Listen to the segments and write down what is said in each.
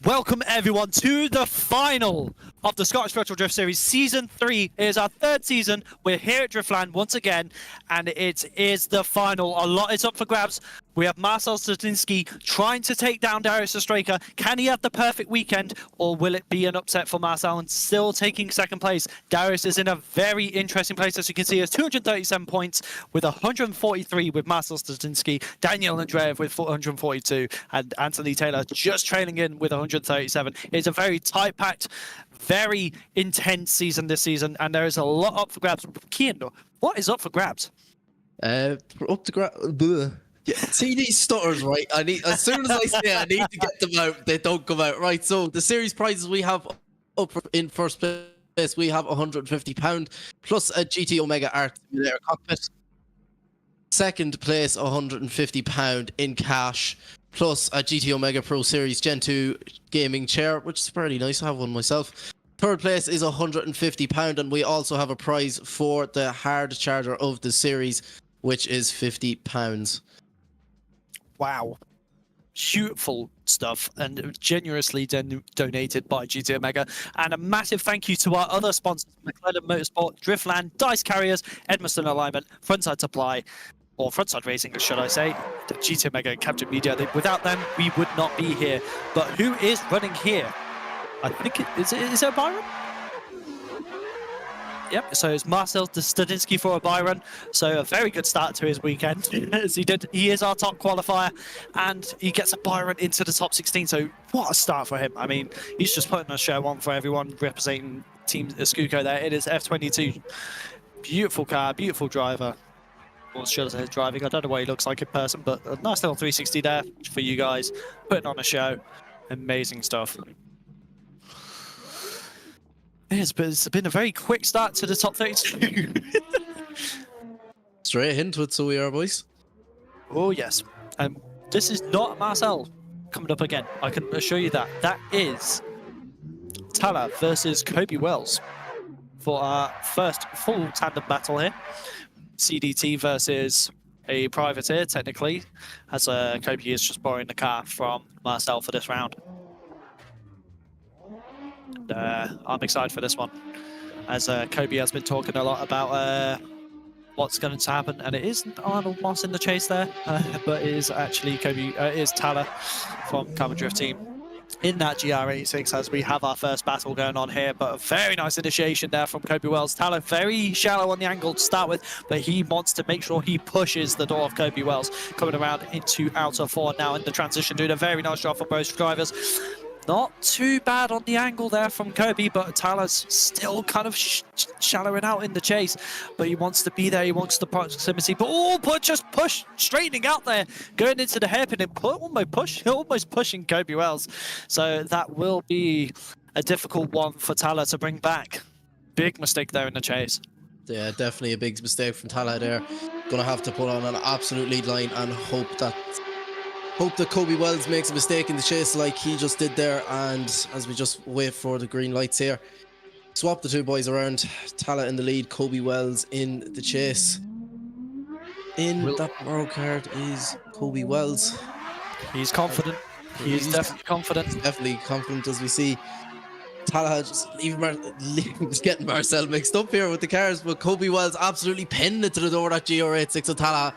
Welcome everyone to the final of the Scottish Virtual Drift Series Season 3. It is our third season. We're here at Driftland once again, and it is the final. A lot is up for grabs. We have Marcel Stadzinski trying to take down Darius Ostraka. Can he have the perfect weekend, or will it be an upset for Marcel and still taking second place? Darius is in a very interesting place, as you can see. He has 237 points with 143 with Marcel Stadzinski, Daniel Andreev with 442, and Anthony Taylor just trailing in with 137. It's a very tight-packed, very intense season this season, and there is a lot up for grabs. Kian, what is up for grabs? Up to grabs. Yeah, see these stutters, right? I need, as soon as I say it, I need to get them out. They don't come out, right? So the series prizes we have up in first place, we have £150 plus a GT Omega Art Simulator cockpit. Second place, £150 in cash plus a GT Omega Pro Series Gen 2 gaming chair, which is pretty nice. I have one myself. Third place is £150, and we also have a prize for the hard charger of the series, which is £50. Wow. Beautiful stuff, and generously donated by GT Omega. And a massive thank you to our other sponsors, Mclellan Motorsport, Driftland, Dyce Carriers, Edmonstone Alignment, FrontSide Supply, or FrontSide Racing, should I say, the GT Omega and Kaptured Media. Without them, we would not be here. But who is running here? I think is it Byron? Yep, so it's Marcel Stadzinski for a Byron. So a very good start to his weekend, as he is our top qualifier, and he gets a Byron into the top 16. So what a start for him. I mean, he's just putting a show on for everyone representing Team Escuco there. It is F22. Beautiful car, beautiful driver. Well, shows his driving. I don't know what he looks like in person, but a nice little 360 there for you guys. Putting on a show. Amazing stuff. It's been a very quick start to the top 32. Straight into it, so we are, boys. Oh, yes. This is not Marcel coming up again. I can assure you that. That is Tala versus Kobe Wells for our first full tandem battle here. CDT versus a privateer, technically, as Kobe is just borrowing the car from Marcel for this round. I'm excited for this one, as Kobe has been talking a lot about what's going to happen, and it isn't Arnold Moss in the chase there, but it is actually Kobe. It is Tala from Carbon Drift Team in that GR86, as we have our first battle going on here. But a very nice initiation there from Kobe Wells. Tala very shallow on the angle to start with, but he wants to make sure he pushes the door of Kobe Wells, coming around into outer four now in the transition, doing a very nice job for both drivers. Not too bad on the angle there from Kobe, but Tala's still kind of shallowing out in the chase. But he wants to be there, he wants the proximity. But just push, straightening out there, going into the hairpin and almost pushing Kobe Wells. So that will be a difficult one for Tala to bring back. Big mistake there in the chase. Yeah, definitely a big mistake from Tala there. Gonna have to put on an absolute lead line and hope that Kobe Wells makes a mistake in the chase like he just did there. And as we just wait for the green lights here, swap the two boys around. Tala in the lead, Kobe Wells in the chase. In that borrow card is Kobe Wells. He's confident. He's definitely confident. He's definitely confident, as we see. Tala just getting Marcel mixed up here with the cars, but Kobe Wells absolutely penning it to the door of that GR86 of Tala.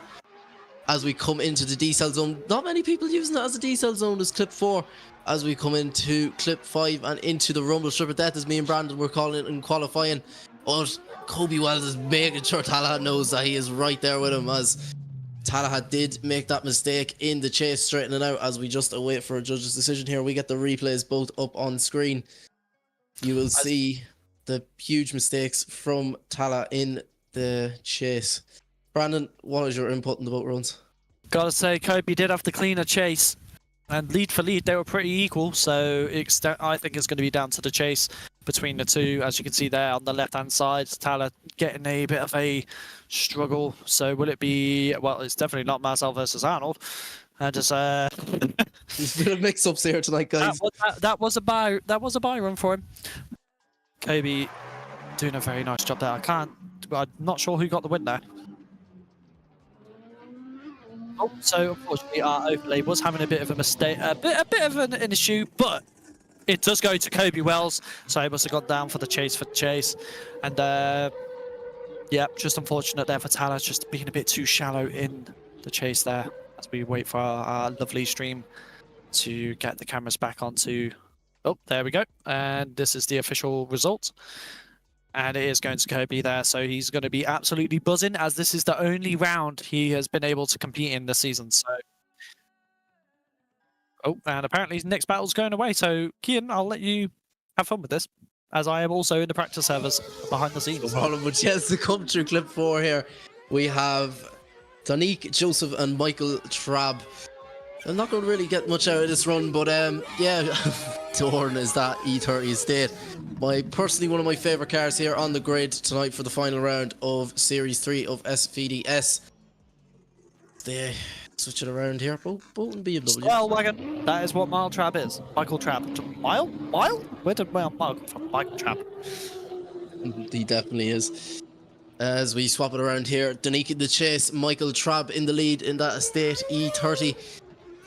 As we come into the D-cell zone, not many people using it as a D-cell zone as clip 4. As we come into clip 5 and into the Rumble Strip of Death, as me and Brandon were calling it in qualifying. But Kobe Wells is making sure Tala knows that he is right there with him, as Tala did make that mistake in the chase, straightening out. As we just await for a judge's decision here, we get the replays both up on screen. You will see the huge mistakes from Tala in the chase. Brandon, what is your input in the boat runs? Gotta say, Kobe did have the cleaner chase, and lead for lead, they were pretty equal. So I think it's going to be down to the chase between the two. As you can see there on the left-hand side, Tala getting a bit of a struggle. So will it be? Well, it's definitely not Marcel versus Arnold. And just there's a bit of mix-ups here tonight, guys. That was a buy run for him. Kobe doing a very nice job there. I'm not sure who got the win there. Oh, so unfortunately our overlay was having a bit of a mistake, a bit of an issue, but it does go to Kobe Wells, so he must have gone down for the chase and yeah, just unfortunate there for Tyler, just being a bit too shallow in the chase there as we wait for our lovely stream to get the cameras back onto. Oh, there we go, and this is the official result. And it is going to Kobe there, so he's going to be absolutely buzzing, as this is the only round he has been able to compete in this season. So, oh, and apparently his next battle's going away. So, Kian, I'll let you have fun with this, as I am also in the practice servers behind the scenes. No problem, but yes, to come through clip 4 here, we have Danique, Joseph, and Michael Trabb. I'm not going to really get much out of this run, but yeah, Dorn is that E30 estate. Personally, one of my favourite cars here on the grid tonight for the final round of Series 3 of SVDS. They switch it around here. Both and BMW. Style wagon. That is what Mile Trabb is. Michael Trabb. Mile? Where did Mile come from? Michael Trabb. He definitely is. As we swap it around here, Danique in the chase, Michael Trabb in the lead in that estate E30.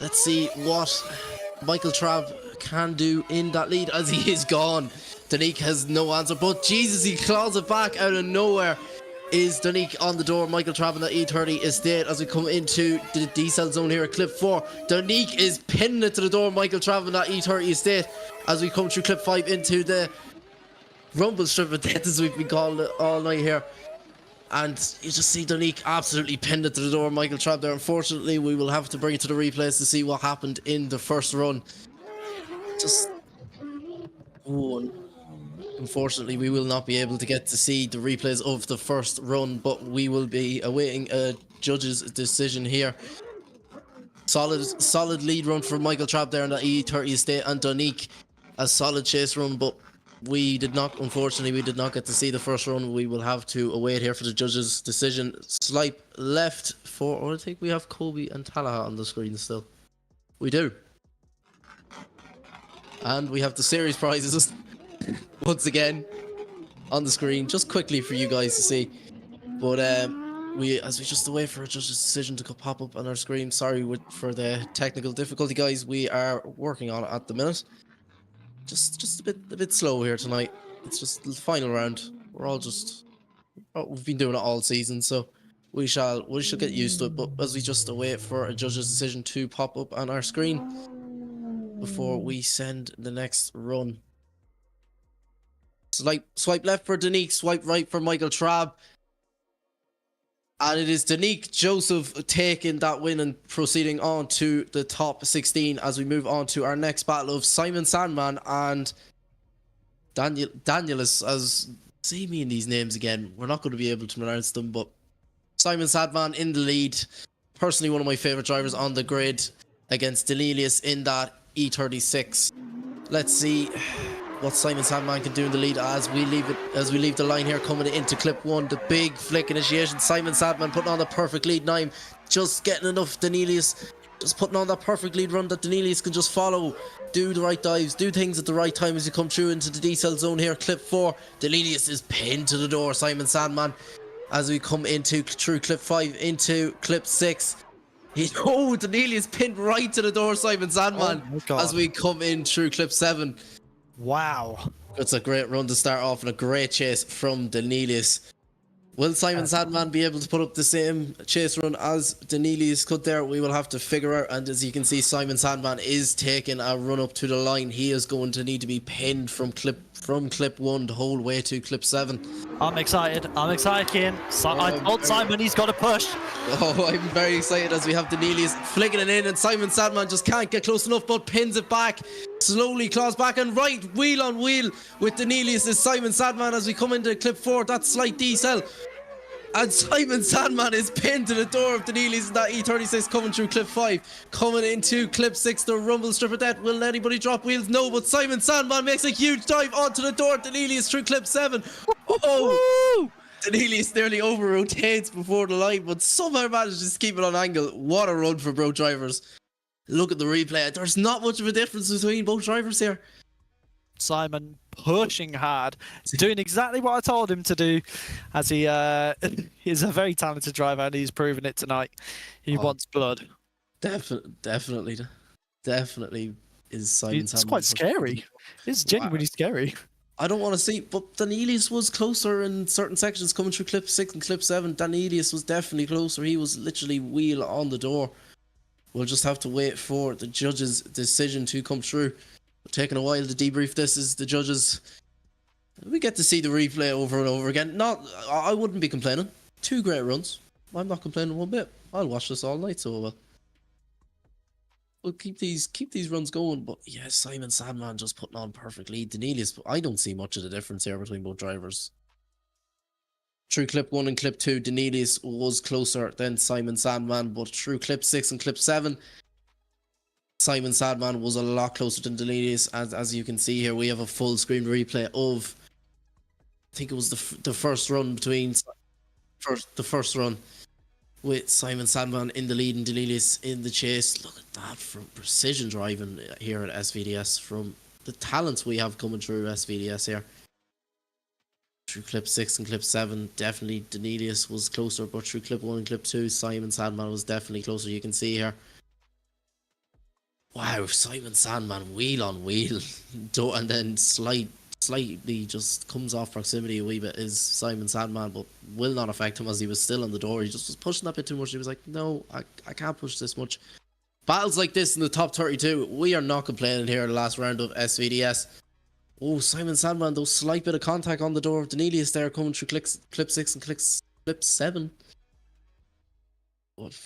Let's see what Michael Trabb can do in that lead, as he is gone. Danique has no answer, but Jesus, he claws it back out of nowhere. Is Danique on the door? Michael Trabb in that E30 estate as we come into the decel zone here at clip 4. Danique is pinning it to the door. Michael Trabb in that E30 estate as we come through clip 5 into the rumble strip of death, as we've been calling it all night here. And you just see Danique absolutely pinned it to the door. Michael Trabb there. Unfortunately, we will have to bring it to the replays to see what happened in the first run. Just one. Unfortunately, we will not be able to get to see the replays of the first run, but we will be awaiting a judge's decision here. Solid lead run for Michael Trabb there in that E30 estate, and Danique a solid chase run, but unfortunately, we did not get to see the first run. We will have to await here for the judge's decision. Swipe left for, I think we have Kobe and Talaha on the screen still. We do. And we have the series prizes once again on the screen, just quickly for you guys to see. But as we just wait for a judge's decision to pop up on our screen. Sorry for the technical difficulty, guys. We are working on it at the minute. Just a bit slow here tonight. It's just the final round. We're all we've been doing it all season, so we shall get used to it. But as we just await for a judge's decision to pop up on our screen before we send the next run. Swipe left for Danique, swipe right for Michael Trabb. And it is Danique Joseph taking that win and proceeding on to the top 16 as we move on to our next battle of Simon Sandman and Danielus. As see me in these names again, we're not going to be able to pronounce them, but Simon Sandman in the lead. Personally, one of my favorite drivers on the grid against Delilius in that E36. Let's see what Simon Sandman can do in the lead as we leave the line here coming into clip 1. The big flick initiation. Simon Sandman putting on the perfect lead. Nine just getting enough. Denelius just putting on that perfect lead run that Denelius can just follow, do the right dives, do things at the right time as you come through into the decel zone here. Clip 4. Denelius is pinned to the door. Simon Sandman as we come into through clip 5 into clip 6. Denelius pinned right to the door. Simon Sandman as we come in through clip 7. Wow. It's a great run to start off and a great chase from Denelius. Will Simon Sandman be able to put up the same chase run as Denelius could there? We will have to figure out. And as you can see, Simon Sandman is taking a run up to the line. He is going to need to be pinned from clip 1 the whole way to clip 7. I'm excited, Kian. I told Simon he's got to push. Oh, I'm very excited as we have Denelius flicking it in, and Simon Sandman just can't get close enough but pins it back. Slowly claws back and right wheel on wheel with Denelius is Simon Sandman as we come into clip 4. That slight decel. And Simon Sandman is pinned to the door of Denelius in that E36 coming through clip 5. Coming into clip 6, the rumble strip of death. Will anybody drop wheels? No, but Simon Sandman makes a huge dive onto the door of Denelius through clip 7. Oh! Denelius nearly over-rotates before the line, but somehow manages to keep it on angle. What a run for both drivers. Look at the replay. There's not much of a difference between both drivers here. Simon pushing hard, doing exactly what I told him to do, as he is a very talented driver and he's proven it tonight. He wants blood. Definitely is Simon It's Sandman. quite scary. It's genuinely scary. I don't want to see, but Danelius was closer in certain sections coming through clip 6 and clip 7. Danelius was definitely closer. He was literally wheel on the door. We'll just have to wait for the judges' decision to come through. Taking a while to debrief this is the judges. We get to see the replay over and over again. I wouldn't be complaining. 2 great runs. I'm not complaining one bit. I'll watch this all night, so we'll keep these runs going. But yeah, Simon Sandman just putting on perfect lead. Danelius, I don't see much of the difference here between both drivers. Through clip 1 and clip 2, Danelius was closer than Simon Sandman, but through clip 6 and clip 7, Simon Sandman was a lot closer than Danelius. As you can see here, we have a full screen replay of, I think it was the first run between the first run with Simon Sandman in the lead and Danelius in the chase. Look at that, from precision driving here at SVDS, from the talents we have coming through SVDS here. Through clip 6 and clip 7, definitely Danelius was closer, but through clip 1 and clip 2, Simon Sandman was definitely closer. You can see here. Wow, Simon Sandman wheel on wheel, and then slightly just comes off proximity a wee bit is Simon Sandman, but will not affect him as he was still on the door. He just was pushing that bit too much. He was like, no, I can't push this much. Battles like this in the top 32, we are not complaining here in the last round of SVDS. Oh, Simon Sandman, those slight bit of contact on the door of Danelius there coming through clip 6 and clip 7. But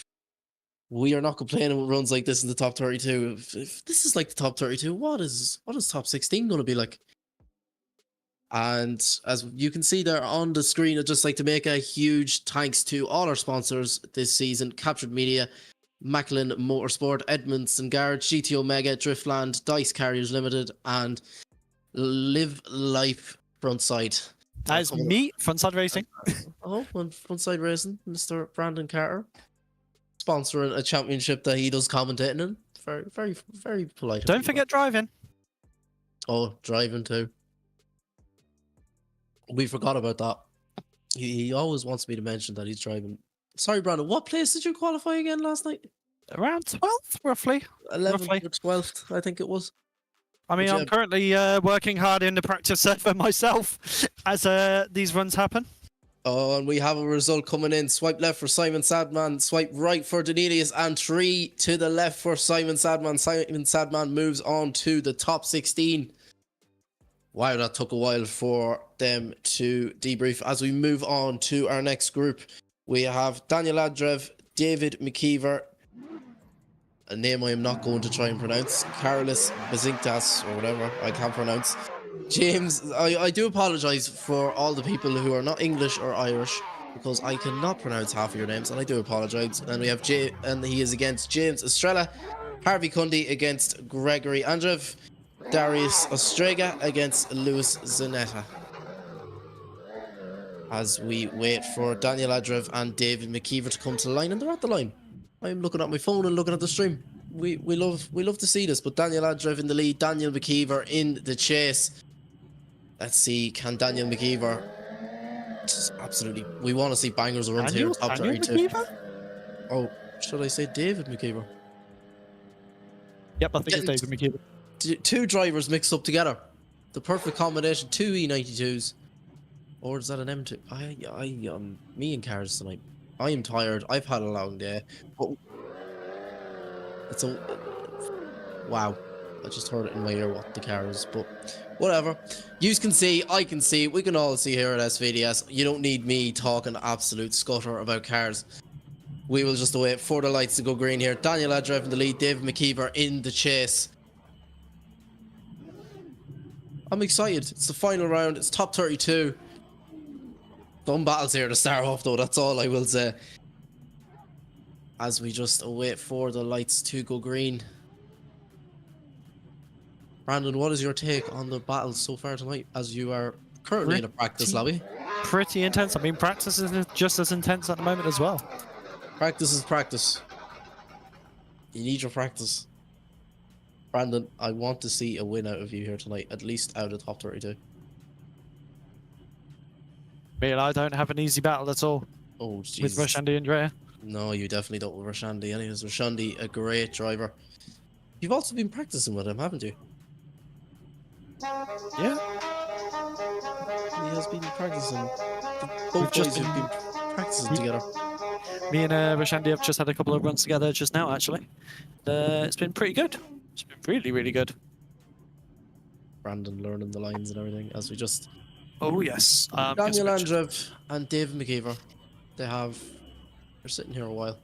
we are not complaining with runs like this in the top 32. If this is like the top 32, what is top 16 going to be like? And as you can see there on the screen, I'd just like to make a huge thanks to all our sponsors this season: Kaptured Media, Mclellan Motorsport, Edmonstone Garage, GT Omega, Driftland, Dyce Carriers Limited, and Live Life FrontSide. That is me, FrontSide Racing. Oh, and FrontSide Racing, Mr. Brandon Carter, sponsoring a championship that he does commentating in. Very, very, very polite. Don't forget driving. Oh, driving too. We forgot about that. He always wants me to mention that he's driving. Sorry, Brandon, what place did you qualify again last night? Around 12th, roughly. 11th or 12th, I think it was. I mean, I'm currently working hard in the practice server myself as these runs happen. Oh, and we have a result coming in. Swipe left for Simon Sandman, swipe right for Danelius, and 3 to the left for Simon Sandman. Simon Sandman moves on to the top 16. Wow, that took a while for them to debrief. As we move on to our next group, we have Daniel Adrev, David McKeever, a name I am not going to try and pronounce, Carlos Bezinktas, or whatever I can't pronounce. James, I do apologise for all the people who are not English or Irish, because I cannot pronounce half of your names, and I do apologise. And we have and he is against James Estrella, Harvey Cundy against Gregory Andrev, Darius Ostrega against Luis Zanetta. As we wait for Daniel Adrev and David McKeever to come to the line, and they're at the line. I'm looking at my phone and looking at the stream. We love to see this, but Daniel Adrev in the lead, Daniel McKeever in the chase. Let's see, can Daniel McKeever just absolutely, we want to see bangers around here in top 32. Oh, should I say David McKeever? Yep, I think it's David McKeever. 2 drivers mixed up together. The perfect combination, 2 E92s. Or is that an M2? Me and cars tonight. I am tired. I've had a long day. But it's a... Wow. I just heard it in my ear what the car is, but whatever. You can see, I can see, we can all see here at SVDS. You don't need me talking absolute scutter about cars. We will just wait for the lights to go green here. Daniel Adrev in the lead, David McKeever in the chase. I'm excited. It's the final round. It's top 32. Fun battles here to start off, though. That's all I will say. As we just wait for the lights to go green. Brandon, what is your take on the battles so far tonight, as you are currently in a practice lobby? Pretty intense. I mean, practice is just as intense at the moment as well. Practice is practice. You need your practice. Brandon, I want to see a win out of you here tonight, at least out of the top 32. But I don't have an easy battle at all. Oh, Jesus. With Rashandi and Drea. No, you definitely don't with Rashandi. Anyways, Rashandi, a great driver. You've also been practicing with him, haven't you? Yeah. He has been practicing. We've Both just boys have been practicing together. Me and Rashandi have just had a couple of runs together just now, actually. It's been pretty good. It's been really, really good. Brandon learning the lines and everything as we just. Oh yes. Daniel Andrev and David McKeever. They're sitting here a while.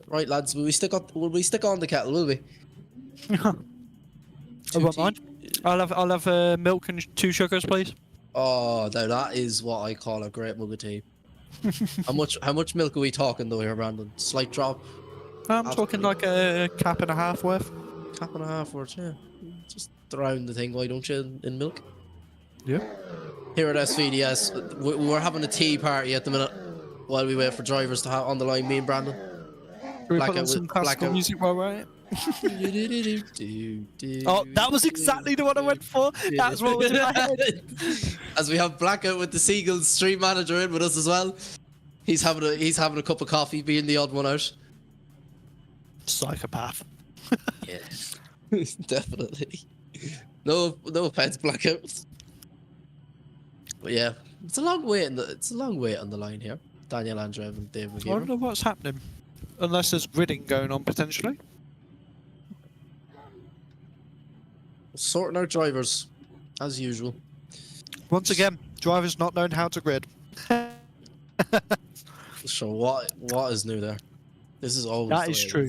Right, lads. Will we stick on the kettle? Will we? I won't mind. I'll have milk and 2 sugars, please. Oh, now that is what I call a great mug of tea. How much milk are we talking though here, Brandon? Slight drop. I'm talking like a cap and a half worth. Cap and a half worth, yeah. Just drown the thing, why don't you, in milk? Yeah. Here at SVDS, we're having a tea party at the minute while we wait for drivers to have on the line. Me and Brandon. Can we put on some classical music while we're at it? Oh, that was exactly the one I went for. That's what was in my head. As we have Blackout with the Seagulls stream manager in with us as well. He's having a cup of coffee, being the odd one out. Psychopath. Yeah, definitely. No offense, Blackout. But yeah, it's a long wait on the line here. Daniel Andrev and Dave McGee. I don't know what's happening, unless there's gridding going on potentially. Sorting out drivers, as usual. Once again, drivers not knowing how to grid. So what is new there? This is always that is true.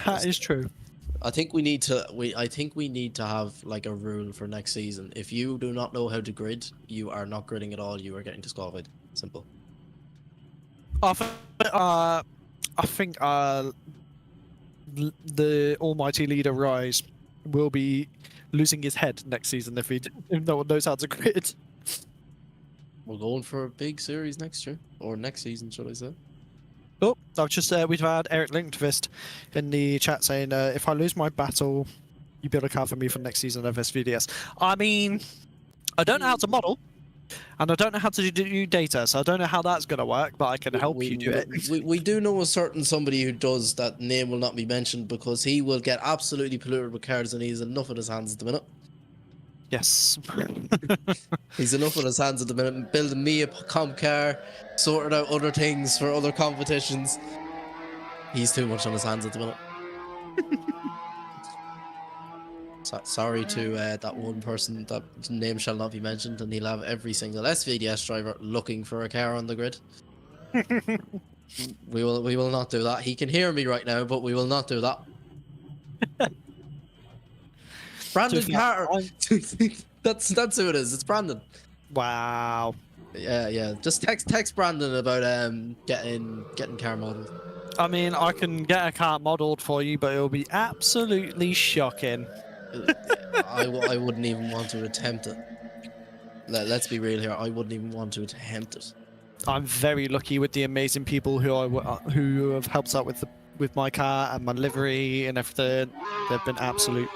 That is true. I think we need to have like a rule for next season. If you do not know how to grid, you are not gridding at all. You are getting disqualified. Simple. I think the almighty leader RYZE will be losing his head next season if no one knows how to grid. We're going for a big series next year, or next season, should I say? Oh, I've just we've had Eric Lindqvist in the chat saying if I lose my battle, you build a car for me for next season of SVDS. I mean, I don't know how to model, and I don't know how to do data, so I don't know how that's going to work, but I can help you do it. We do know a certain somebody who does. That name will not be mentioned because he will get absolutely polluted with cards and he's enough in his hands at the minute. Yes. He's enough in his hands at the minute, building me a comp car, sorting out other things for other competitions. He's too much on his hands at the minute. Sorry to that one person, that name shall not be mentioned, and he'll have every single SVDS driver looking for a car on the grid. We will not do that. He can hear me right now, but we will not do that. Brandon Carter. That's who it is. It's Brandon. Wow. Yeah. Just text Brandon about getting car modeled. I mean, I can get a car modeled for you, but it'll be absolutely shocking. I wouldn't even want to attempt it. Let's be real here. I wouldn't even want to attempt it. I'm very lucky with the amazing people who have helped out with my car and my livery and everything. They've been absolute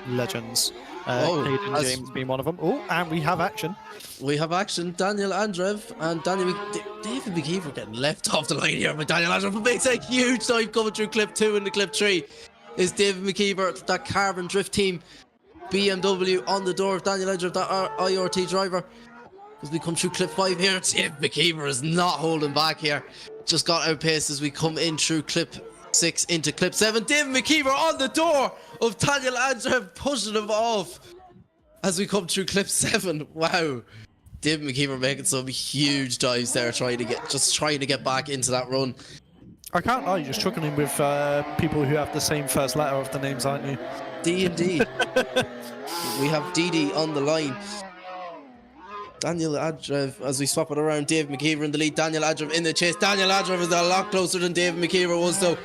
legends. Hayden James being one of them. Oh, and we have action. We have action. Daniel Andrev and David McKeever getting left off the line here, but Daniel Andrev makes a huge dive coming through clip 2 into clip 3. Is David McKeever, that Carbon Drift Team BMW on the door of Daniel Andrev, that IRT driver. As we come through clip 5 here, David McKeever is not holding back here. Just got outpaced as we come in through clip 6 into clip 7. David McKeever on the door of Daniel Andrev, pushing him off as we come through clip 7. Wow. David McKeever making some huge dives there, trying to get back into that run. I can't lie, you're struggling with people who have the same first letter of the names, aren't you? D&D. We have DD on the line. Daniel Andrev, as we swap it around, Dave McKeever in the lead, Daniel Andrev in the chase. Daniel Andrev is a lot closer than Dave McKeever was, though.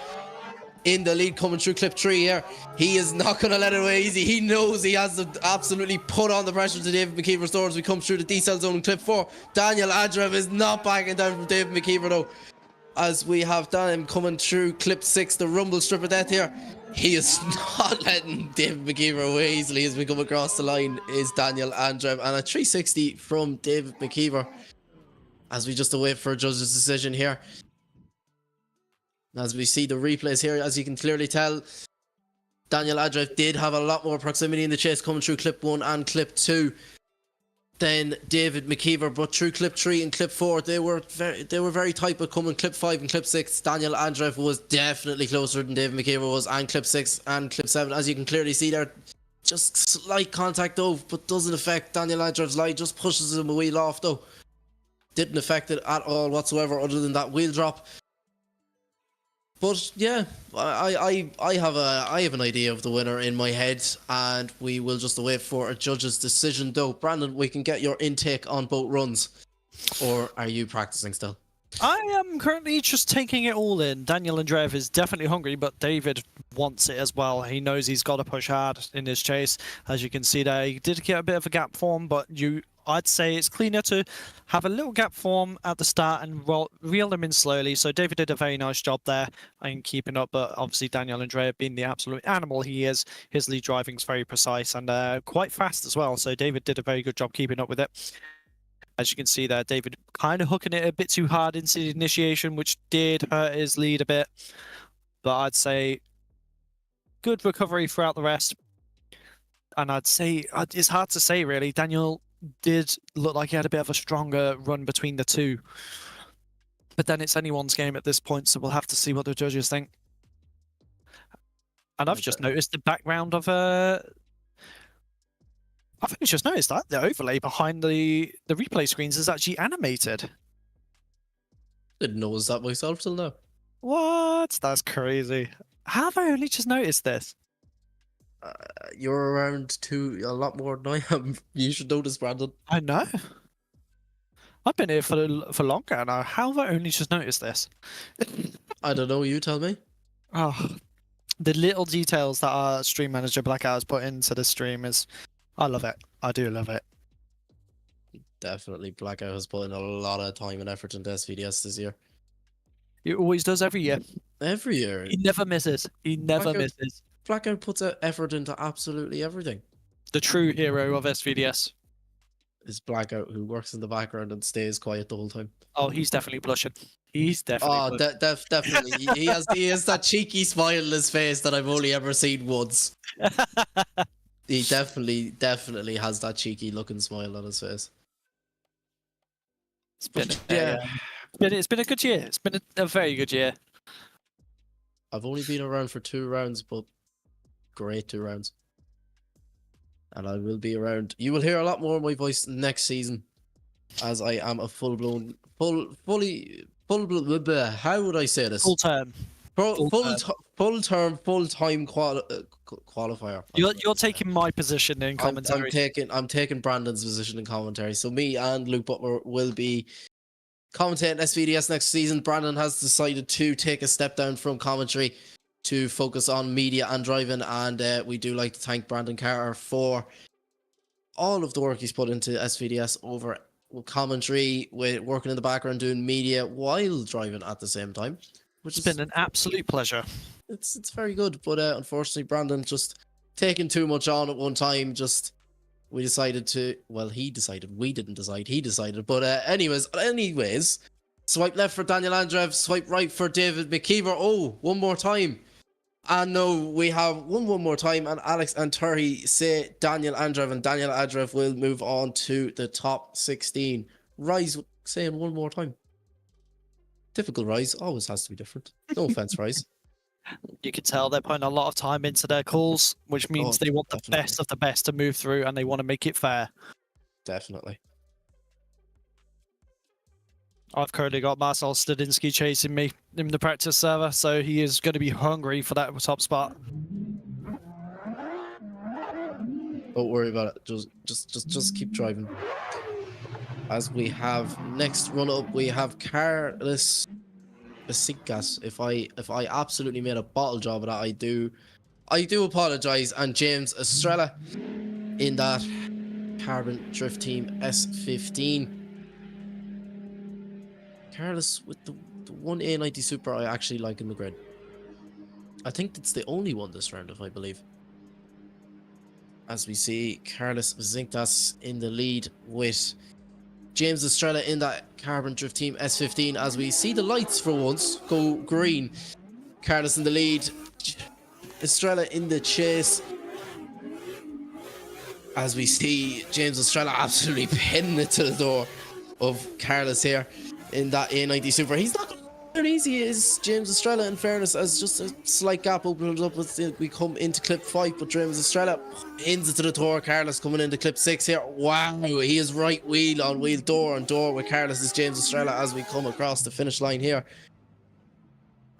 In the lead coming through clip 3 here. He is not going to let it away easy. He knows he has to absolutely put on the pressure to David McKeever's door as we come through the decel zone in clip 4. Daniel Andrev is not backing down from David McKeever, though. As we have him coming through clip 6, the rumble strip of death here. He is not letting David McKeever away easily as we come across the line is Daniel Andrev. And a 360 from David McKeever as we just await for a judge's decision here. As we see the replays here, as you can clearly tell, Daniel Adrev did have a lot more proximity in the chase coming through clip 1 and clip 2 than David McKeever, but through clip 3 and clip 4 they were very tight, but coming clip 5 and clip 6 Daniel Adrev was definitely closer than David McKeever was, and clip 6 and clip 7, as you can clearly see there, just slight contact though, but doesn't affect Daniel Adrev's light, just pushes him a wheel off though. Didn't affect it at all whatsoever other than that wheel drop. But yeah, I have an idea of the winner in my head, and we will just wait for a judge's decision though. Brandon, we can get your intake on both runs, or are you practicing still? I am currently just taking it all in. Daniel Andreev is definitely hungry, but David wants it as well. He knows he's got to push hard in his chase. As you can see there, he did get a bit of a gap form, but I'd say it's cleaner to have a little gap form at the start and reel them in slowly. So David did a very nice job there in keeping up, but obviously Daniel Andreev, being the absolute animal he is, his lead driving is very precise and quite fast as well. So David did a very good job keeping up with it. As you can see there, David kind of hooking it a bit too hard into the initiation, which did hurt his lead a bit. But I'd say good recovery throughout the rest. And I'd say, it's hard to say really, Daniel did look like he had a bit of a stronger run between the two. But then it's anyone's game at this point, so we'll have to see what the judges think. And I've just noticed the background of I've just noticed that the overlay behind the replay screens is actually animated. Didn't notice that myself till now. What? That's crazy. How have I only just noticed this? You're around a lot more than I am. You should notice, Brandon. I know. I've been here for longer now. How have I only just noticed this? I don't know. You tell me. Oh, the little details that our stream manager Blackout has put into the stream is, I love it. I do love it. Definitely, Blackout has put in a lot of time and effort into SVDS this year. He always does every year. Every year. He never misses. He never misses. Blackout puts effort into absolutely everything. The true hero of SVDS is Blackout, who works in the background and stays quiet the whole time. Oh, he's definitely blushing. He's definitely. Oh, definitely. he has that cheeky smile in his face that I've only ever seen once. He definitely has that cheeky looking smile on his face. It's been a good year. It's been a very good year. I've only been around for 2 rounds, but great 2 rounds. And I will be around. You will hear a lot more of my voice next season, as I am a how would I say this? Full-time qualifier. You're taking my position in commentary. I'm taking Brandon's position in commentary. So me and Luke Butler will be commentating SVDS next season. Brandon has decided to take a step down from commentary to focus on media and driving, and we do like to thank Brandon Carter for all of the work he's put into SVDS over commentary, with working in the background doing media while driving at the same time, which has been an absolute pleasure. It's very good, but unfortunately Brandon just taking too much on at one time. We decided to, well, he decided, we didn't decide, he decided. But anyways, swipe left for Daniel Andreev, swipe right for David McKeever. Oh, one more time. And no, we have one more time, and Alex and Terry say Daniel Andreev, and Daniel Andreev will move on to the top 16. RYZE saying one more time. Difficult, RYZE. Always has to be different. No offense, RYZE. You can tell they're putting a lot of time into their calls, which means they want the best of the best to move through, and they want to make it fair. Definitely. I've currently got Marcel Stadinsky chasing me in the practice server, so he is going to be hungry for that top spot. Don't worry about it. Just keep driving. As we have next run up, we have Carlos Besiktas. If I absolutely made a bottle job of that, I do apologize. And James Estrella in that Carbon Drift Team S15. Carlos with the 1A90 Super I actually like in the grid. I think it's the only one this round, if I believe. As we see Carlos Besiktas in the lead with James Estrella in that Carbon Drift Team S15. As we see the lights for once go green. Carlos in the lead. Estrella in the chase. As we see James Estrella absolutely pinning it to the door of Carlos here in that A90 Super. He's not going easy, is James Estrella, in fairness, as just a slight gap opens up as we come into clip 5, but James Estrella pins it to the door. Carlos coming into clip 6 here. Wow, he is right wheel on wheel, door on door with Carlos is James Estrella as we come across the finish line here.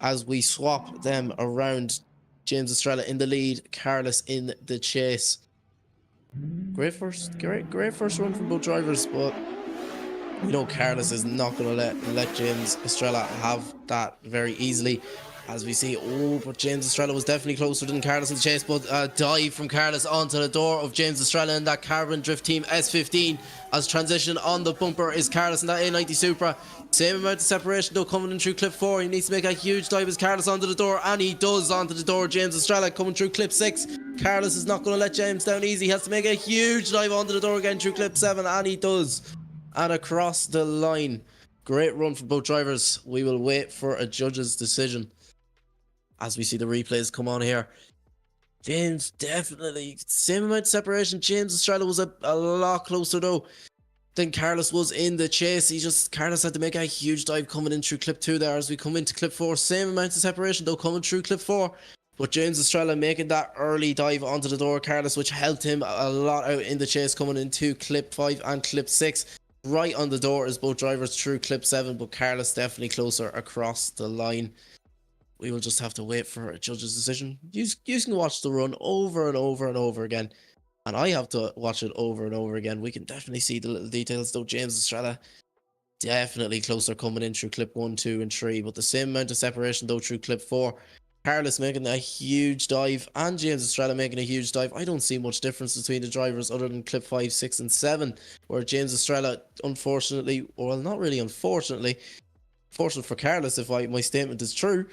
As we swap them around, James Estrella in the lead, Carlos in the chase. Great first run from both drivers, but you know Carlos is not going to let James Estrella have that very easily. As we see, but James Estrella was definitely closer than Carlos in the chase, but a dive from Carlos onto the door of James Estrella in that Carbon Drift Team S15. As transition on the bumper is Carlos in that A90 Supra. Same amount of separation though coming in through clip 4. He needs to make a huge dive as Carlos onto the door, and he does onto the door. James Estrella coming through clip 6. Carlos is not going to let James down easy. He has to make a huge dive onto the door again through clip 7, and he does. And across the line. Great run for both drivers. We will wait for a judge's decision as we see the replays come on here. James definitely same amount of separation. James Estrella was a lot closer though than Carlos was in the chase. Carlos had to make a huge dive coming in through clip 2 there as we come into clip 4. Same amount of separation though coming through clip 4. But James Estrella making that early dive onto the door, Carlos, which helped him a lot out in the chase coming into clip 5 and clip 6. Right on the door is both drivers through clip 7, but Carlos definitely closer across the line. We will just have to wait for a judge's decision. You can watch the run over and over and over again, and I have to watch it over and over again. We can definitely see the little details though. James Estrella definitely closer coming in through clip 1, 2 and 3, but the same amount of separation though through clip 4. Carlos making a huge dive and James Estrella making a huge dive. I don't see much difference between the drivers other than clip 5, 6 and 7, where James Estrella, unfortunately, well, not really unfortunately, fortunate for Carlos if my statement is true,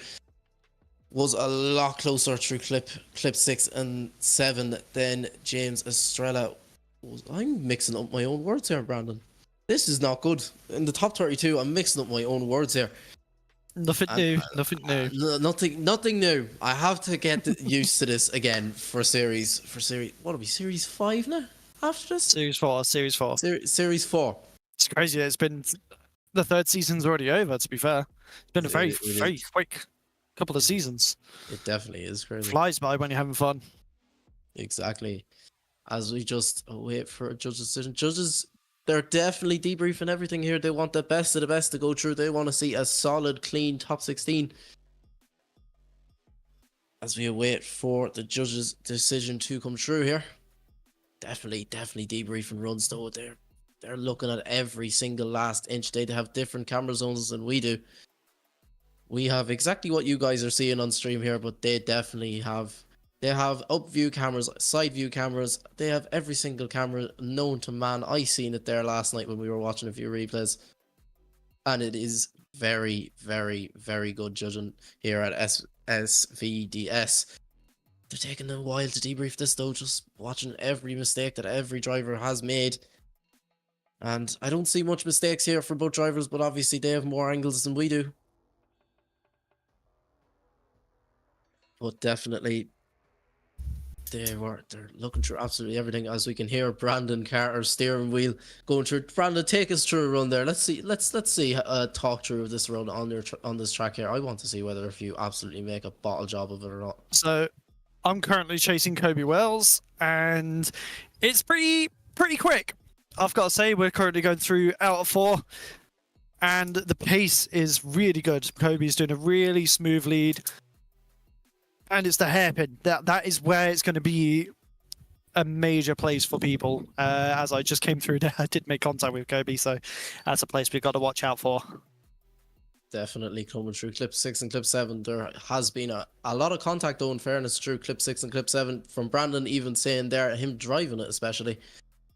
was a lot closer through clip 6 and 7 than James Estrella was. I'm mixing up my own words here, Brandon. This is not good. In the top 32, I'm mixing up my own words here. Nothing new. Nothing new. I have to get used to this again for series. What are we? Series 5 now? After this? Series 4. Series 4. It's crazy. It's been the 3rd season's already over. To be fair, it's been a very quick couple of seasons. It definitely is crazy. Flies by when you're having fun. Exactly. As we just wait for a judge's decision. Judges, they're definitely debriefing everything here. They want the best of the best to go through. They want to see a solid, clean top 16. As we wait for the judge's decision to come through here. Definitely debriefing runs though. They're looking at every single last inch. They have different camera zones than we do. We have exactly what you guys are seeing on stream here, but they definitely have. They have up view cameras, side view cameras. They have every single camera known to man. I seen it there last night when we were watching a few replays. And it is very, very, very good judging here at SVDS. They're taking a while to debrief this though, just watching every mistake that every driver has made. And I don't see much mistakes here for both drivers, but obviously they have more angles than we do. But definitely they're looking through absolutely everything, as we can hear Brandon Carter's steering wheel going through. Brandon, take us through a run there. Let's see a talk through of this run on this track here. I want to see whether if you absolutely make a bottle job of it or not. So I'm currently chasing Kobe Wells, and it's pretty quick. I've got to say, we're currently going through out of 4, and the pace is really good. Kobe's doing a really smooth lead. And it's the hairpin. That is where it's going to be a major place for people. As I just came through there, I did make contact with Kobe, so that's a place we've got to watch out for. Definitely coming through clip 6 and clip 7. There has been a lot of contact though, in fairness, through clip 6 and clip 7. From Brandon even saying there, him driving it especially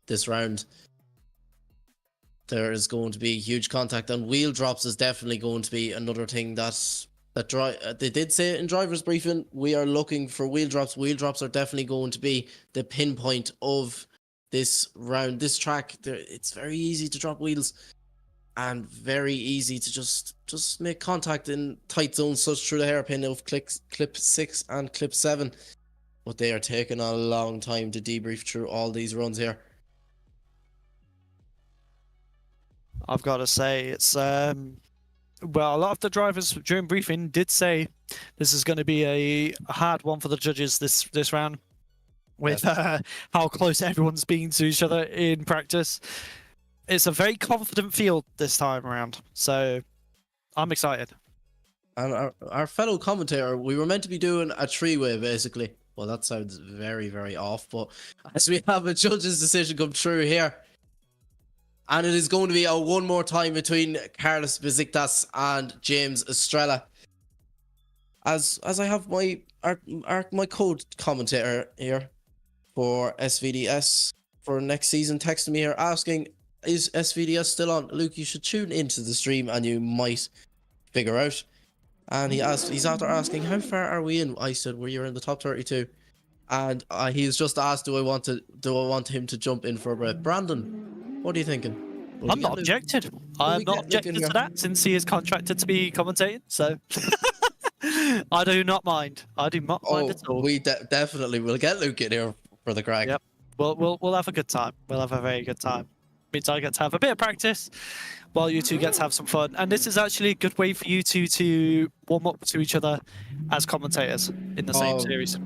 this round. There is going to be huge contact, and wheel drops is definitely going to be another thing they did say it in driver's briefing. We are looking for wheel drops. Wheel drops are definitely going to be the pinpoint of this round, this track. It's very easy to drop wheels, and very easy to just make contact in tight zones, such through the hairpin of clip 6 and clip 7. But they are taking a long time to debrief through all these runs here. I've got to say, it's well, a lot of the drivers during briefing did say this is going to be a hard one for the judges this round, with how close everyone's been to each other in practice. It's a very confident field this time around, so I'm excited. And our fellow commentator, we were meant to be doing a three-way, basically. Well, that sounds very, very off, but as we have a judge's decision come through here, and it is going to be a one more time between Carlos Besiktas and James Estrella. As I have my co-commentator here for SVDS for next season texting me here asking, is SVDS still on? Luke, you should tune into the stream and you might figure out. And he's after asking, how far are we in? I said, well, you're in the top 32. And he's just asked, do I want him to jump in for a break? Brandon, what are you thinking? I'm not objected. I'm not objected to that, since he is contracted to be commentating. So I do not mind. I do not mind at all. We definitely will get Luke in here for the crack. Yep. We'll have a good time. We'll have a very good time. Means I get to have a bit of practice, while you two get to have some fun. And this is actually a good way for you two to warm up to each other as commentators in the same series.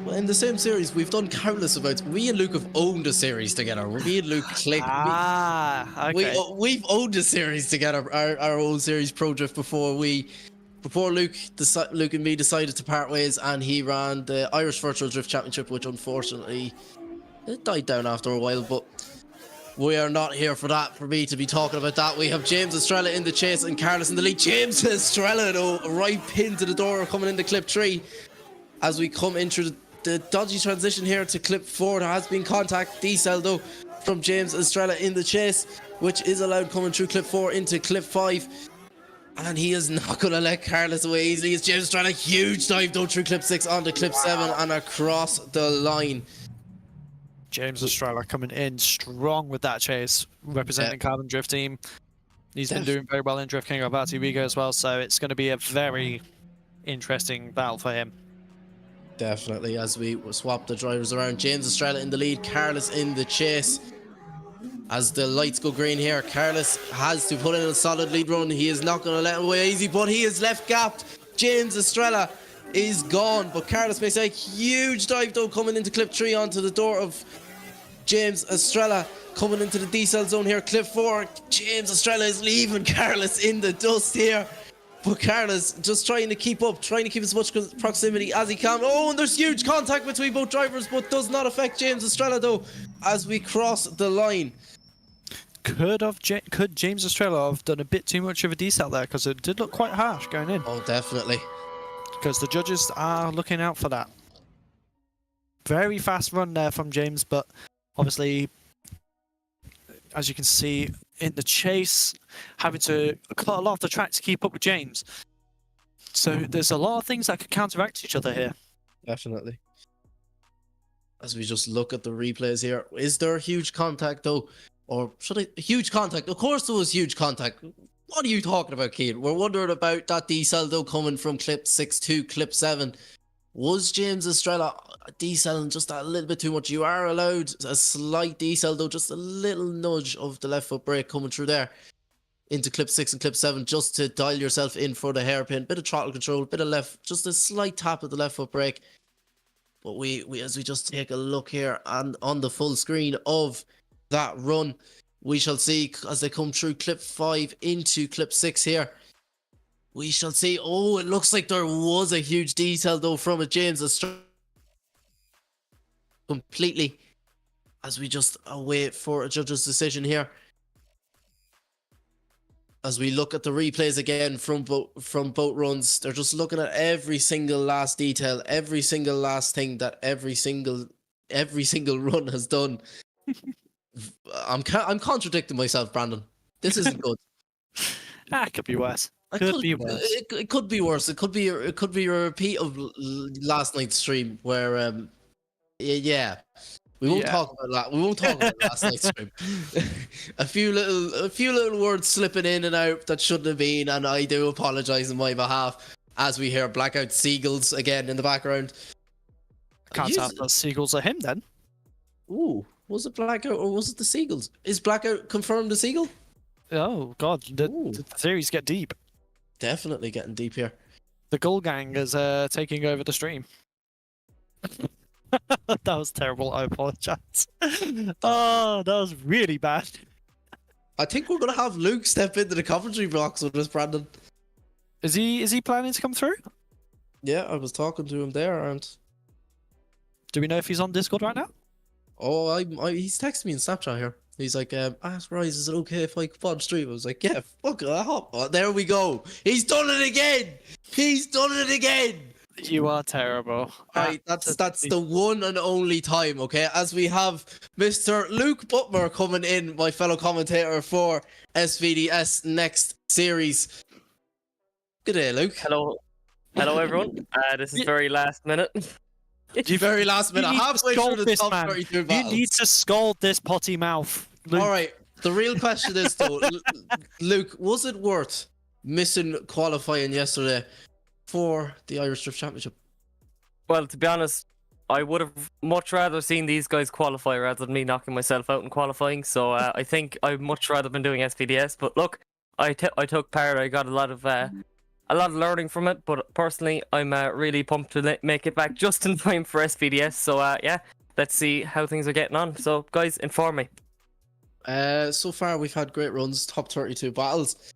Well, in the same series, we've done countless amounts. Me and Luke have owned a series together. Me and Luke click. Okay. We've owned a series together, our own series, Pro Drift, before Luke and me decided to part ways, and he ran the Irish Virtual Drift Championship, which unfortunately it died down after a while. But we are not here for that, for me to be talking about that. We have James Estrella in the chase and Carlos in the lead. James Estrella, though, right pin to the door coming into clip 3. As we come into the dodgy transition here to clip 4, there has been contact, decel though, from James Estrella in the chase, which is allowed coming through clip 4 into clip 5. And he is not going to let Carlos away easily. It's James Estrella, huge dive though through clip 6 onto clip 7 and across the line. James Estrella coming in strong with that chase, representing Carbon Drift team. He's been doing very well in Drift King of Riga as well, so it's going to be a very interesting battle for him. Definitely, as we swap the drivers around. James Estrella in the lead, Carlos in the chase. As the lights go green here, Carlos has to put in a solid lead run. He is not going to let away easy, but he is left gapped. James Estrella is gone, but Carlos makes a huge dive though coming into clip 3 onto the door of James Estrella, coming into the decel zone here. Clip 4, James Estrella is leaving Carlos in the dust here, but Carlos just trying to keep up, trying to keep as much proximity as he can. Oh, and there's huge contact between both drivers, but does not affect James Estrella though as we cross the line. Could James Estrella have done a bit too much of a decel there, because it did look quite harsh going in. Oh, definitely. Because the judges are looking out for that. Very fast run there from James, but obviously, as you can see in the chase, having to cut a lot of the track to keep up with James. So there's a lot of things that could counteract each other here. Definitely. As we just look at the replays here, is there huge contact though? Or should I? Huge contact. Of course there was huge contact. What are you talking about, Keane? We're wondering about that decel though coming from clip 6 to clip 7. Was James Estrella decelling just a little bit too much? You are allowed a slight decel though, just a little nudge of the left foot brake coming through there into clip 6 and clip 7, just to dial yourself in for the hairpin. Bit of throttle control, bit of left, just a slight tap of the left foot brake. But we as we just take a look here and on the full screen of that run, we shall see as they come through clip 5 into clip 6 here. We shall see. Oh, it looks like there was a huge decel though from a James Estrella. Completely. As we just await for a judge's decision here. As we look at the replays again from both runs, they're just looking at every single last detail, every single last thing that every single run has done. I'm contradicting myself, Brandon. This isn't good. It could be worse. Could be worse. It could be worse. It could be a repeat of last night's stream where, yeah, We won't Yeah. talk about that. We won't talk about last night's stream. a few little words slipping in and out that shouldn't have been, and I do apologise on my behalf as we hear Blackout Seagulls again in the background. Can't tell if those seagulls are him then. Ooh, was it Blackout or was it the Seagulls? Is Blackout confirmed the Seagull? Oh god, the theories get deep. Definitely getting deep here. The Gull Gang is taking over the stream. That was terrible. I apologize. Oh, that was really bad. I think we're gonna have Luke step into the commentary box with us, Brandon. Is he planning to come through? Yeah, I was talking to him there, and Do we know if he's on Discord right now? oh, he's texting me in Snapchat here. He's like, ask RYZE, is it okay if I come on stream? I was like, yeah, fuck it, I hop. Oh, there we go. He's done it again. He's done it again. You are terrible. Right, that's the one and only time, okay? As we have Mr. Luke Butmer coming in, my fellow commentator for SVDS Next Series. Good day, Luke. Hello, everyone. This is very last minute. Very last minute, You need to halfway through scold the this top man. 32 You battles. need to scold this potty mouth. Luke. All right, the real question is though, Luke, was it worth missing qualifying yesterday for the Irish Drift Championship? Well, to be honest, I would have much rather seen these guys qualify rather than me knocking myself out in qualifying. So I think I'd much rather been doing SPDS. But look, I took part. I got a lot of learning from it. But personally, I'm really pumped to make it back just in time for SPDS. So yeah, let's see how things are getting on. So guys, inform me. So far we've had great runs, top 32 battles.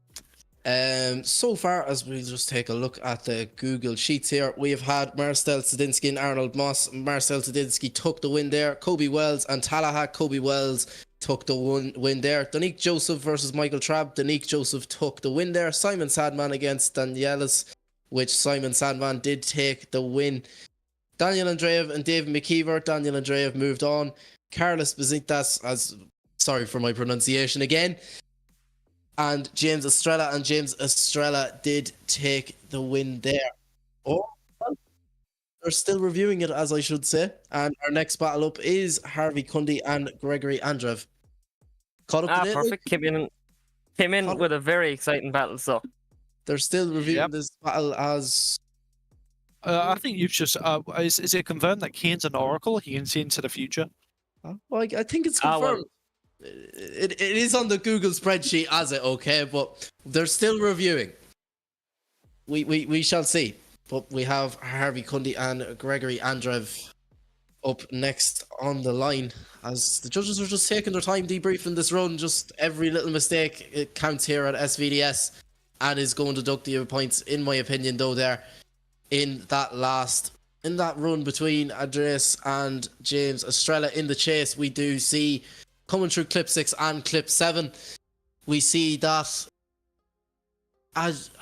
So far, as we just take a look at the Google Sheets here, we have had Marcel Zadinsky and Arnold Moss. Marcel Zadinsky took the win there. Kobe Wells and Tallahat. Kobe Wells took the win there. Danique Joseph versus Michael Trabb. Danique Joseph took the win there. Simon Sadman against Danielis, which Simon Sadman did take the win. Daniel Andreev and David McKeever. Daniel Andreev moved on. Carlos Besiktas, sorry for my pronunciation again. And James Estrella, did take the win there. Oh, they're still reviewing it, as I should say. And our next battle up is Harvey Cundy and Gregory Andrev. Caught up to date, Perfect. Came in with a very exciting battle. So they're still reviewing this battle as. I think you've just. Is it confirmed that Kane's an oracle? He can see into the future. Well, I think it's confirmed. It is on the Google spreadsheet as it, okay, but they're still reviewing. We shall see. But we have Harvey Cundy and Gregory Andrev up next on the line as the judges are just taking their time debriefing this run. Just every little mistake, it counts here at SVDS and is going to deduct the points, in my opinion, though, there in that run between Andreas and James Estrella in the chase. We do see coming through clip 6 and clip 7, we see that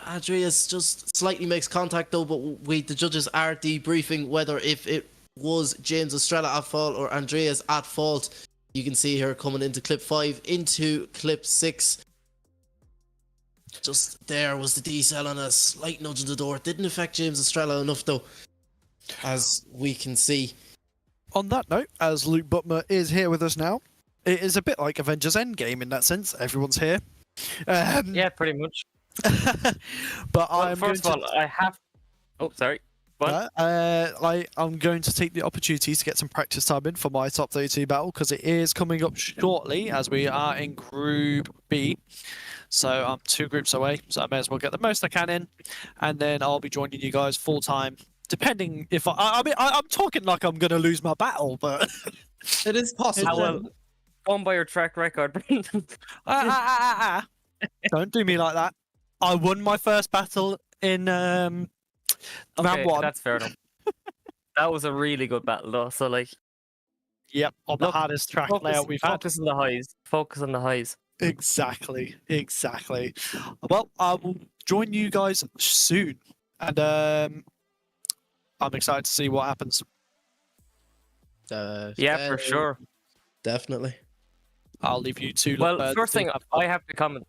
Andreas just slightly makes contact though, but the judges are debriefing whether if it was James Estrella at fault or Andreas at fault. You can see here coming into clip 5, into clip 6. Just there was the decel and a slight nudge in the door. It didn't affect James Estrella enough though, as we can see. On that note, as Luke Butmer is here with us now, it is a bit like Avengers Endgame in that sense. Everyone's here. yeah, pretty much. But well, first of all, I have. Oh, sorry. I'm going to take the opportunity to get some practice time in for my top 32 battle because it is coming up shortly as we are in Group B. So I'm 2 groups away, so I may as well get the most I can in, and then I'll be joining you guys full time. Depending if I'm talking like I'm going to lose my battle, but it is possible. Going by your track record, Brendan. Don't do me like that. I won my first battle in round 1. That's fair enough. That was a really good battle, though. So, like, yep, on the hardest track layout we've had. Focus on the highs. Focus on the highs. Exactly. Well, I will join you guys soon, and I'm excited to see what happens. Yeah, for sure. Definitely. I'll leave you to. Well, first thing I have to comment.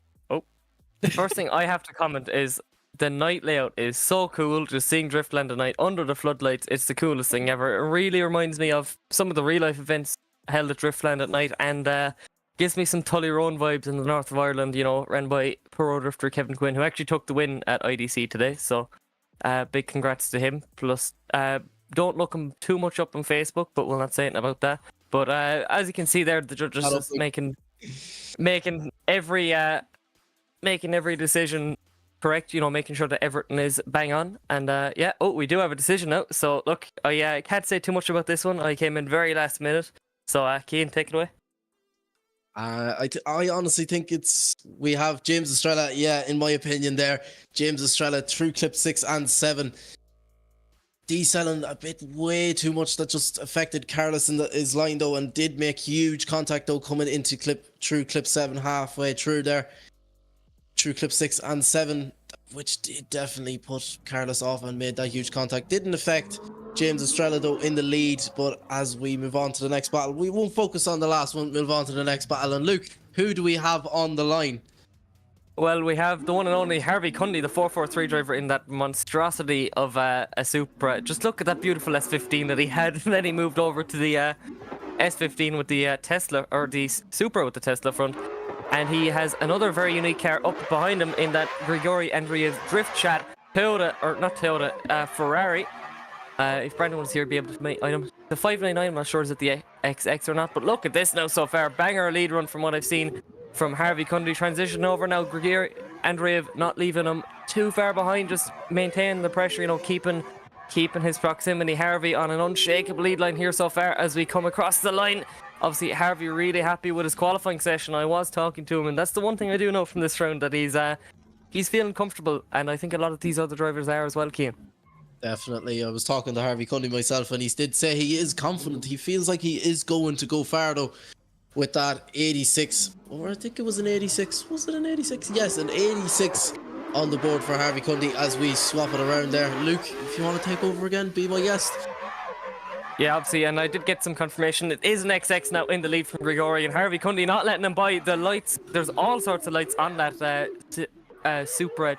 First thing I have to comment is the night layout is so cool. Just seeing Driftland at night under the floodlights, it's the coolest thing ever. It really reminds me of some of the real life events held at Driftland at night, and gives me some Tully Roan vibes in the north of Ireland, you know, run by pro drifter Kevin Quinn, who actually took the win at IDC today. So big congrats to him. Plus, don't look him too much up on Facebook, but we'll not say anything about that. But as you can see there, the judges just making every decision correct, you know, making sure that everything is bang on. And yeah, we do have a decision now. So look, I can't say too much about this one. I came in very last minute. So Cian, take it away. I honestly think we have James Estrella, in my opinion there. James Estrella through clip 6 and 7. Deselling a bit way too much, that just affected Carlos in his line though, and did make huge contact though coming into through clip 7 halfway through there. Through clip 6 and 7, which did definitely put Carlos off and made that huge contact. Didn't affect James Estrella though in the lead, but as we move on to the next battle, we won't focus on the last one, move on to the next battle. And Luke, who do we have on the line? Well, we have the one and only Harvey Cundy, the 443 driver in that monstrosity of a Supra. Just look at that beautiful S15 that he had, and then he moved over to the S15 with the Tesla, or the Supra with the Tesla front. And he has another very unique car up behind him in that Grigori Andreev Drift Chat Ferrari. If Brandon was here, he'd be able to make item. The 599, I'm not sure is it the XX or not, but look at this now so far. Banger lead run from what I've seen from Harvey Cundy. Transition over now, Grigori Andreev not leaving him too far behind, just maintaining the pressure, you know, keeping his proximity. Harvey on an unshakable lead line here so far as we come across the line. Obviously, Harvey really happy with his qualifying session. I was talking to him, and that's the one thing I do know from this round, that he's feeling comfortable, and I think a lot of these other drivers are as well, Cian. Definitely. I was talking to Harvey Cundy myself, and he did say he is confident. He feels like he is going to go far though with that 86, or I think it was an 86. Was it an 86? Yes, an 86 on the board for Harvey Cundy as we swap it around there. Luke, if you want to take over again, be my guest. Yeah, obviously, and I did get some confirmation. It is an XX now in the lead from Grigori, and Harvey Cundy not letting him by the lights. There's all sorts of lights on that Supra,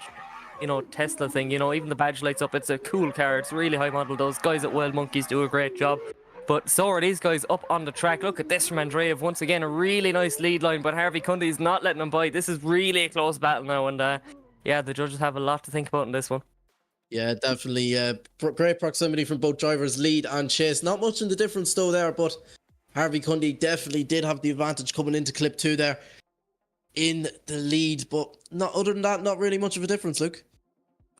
you know, Tesla thing. You know, even the badge lights up. It's a cool car. It's really high model. Those guys at Wild Monkeys do a great job. But so are these guys up on the track. Look at this from Andreev. Once again, a really nice lead line, but Harvey Cundy's not letting him by. This is really a close battle now, and yeah, the judges have a lot to think about in this one. Yeah, definitely. Great proximity from both drivers, lead and chase. Not much in the difference though there, but Harvey Cundy definitely did have the advantage coming into clip 2 there in the lead. But not other than that, not really much of a difference, Luke.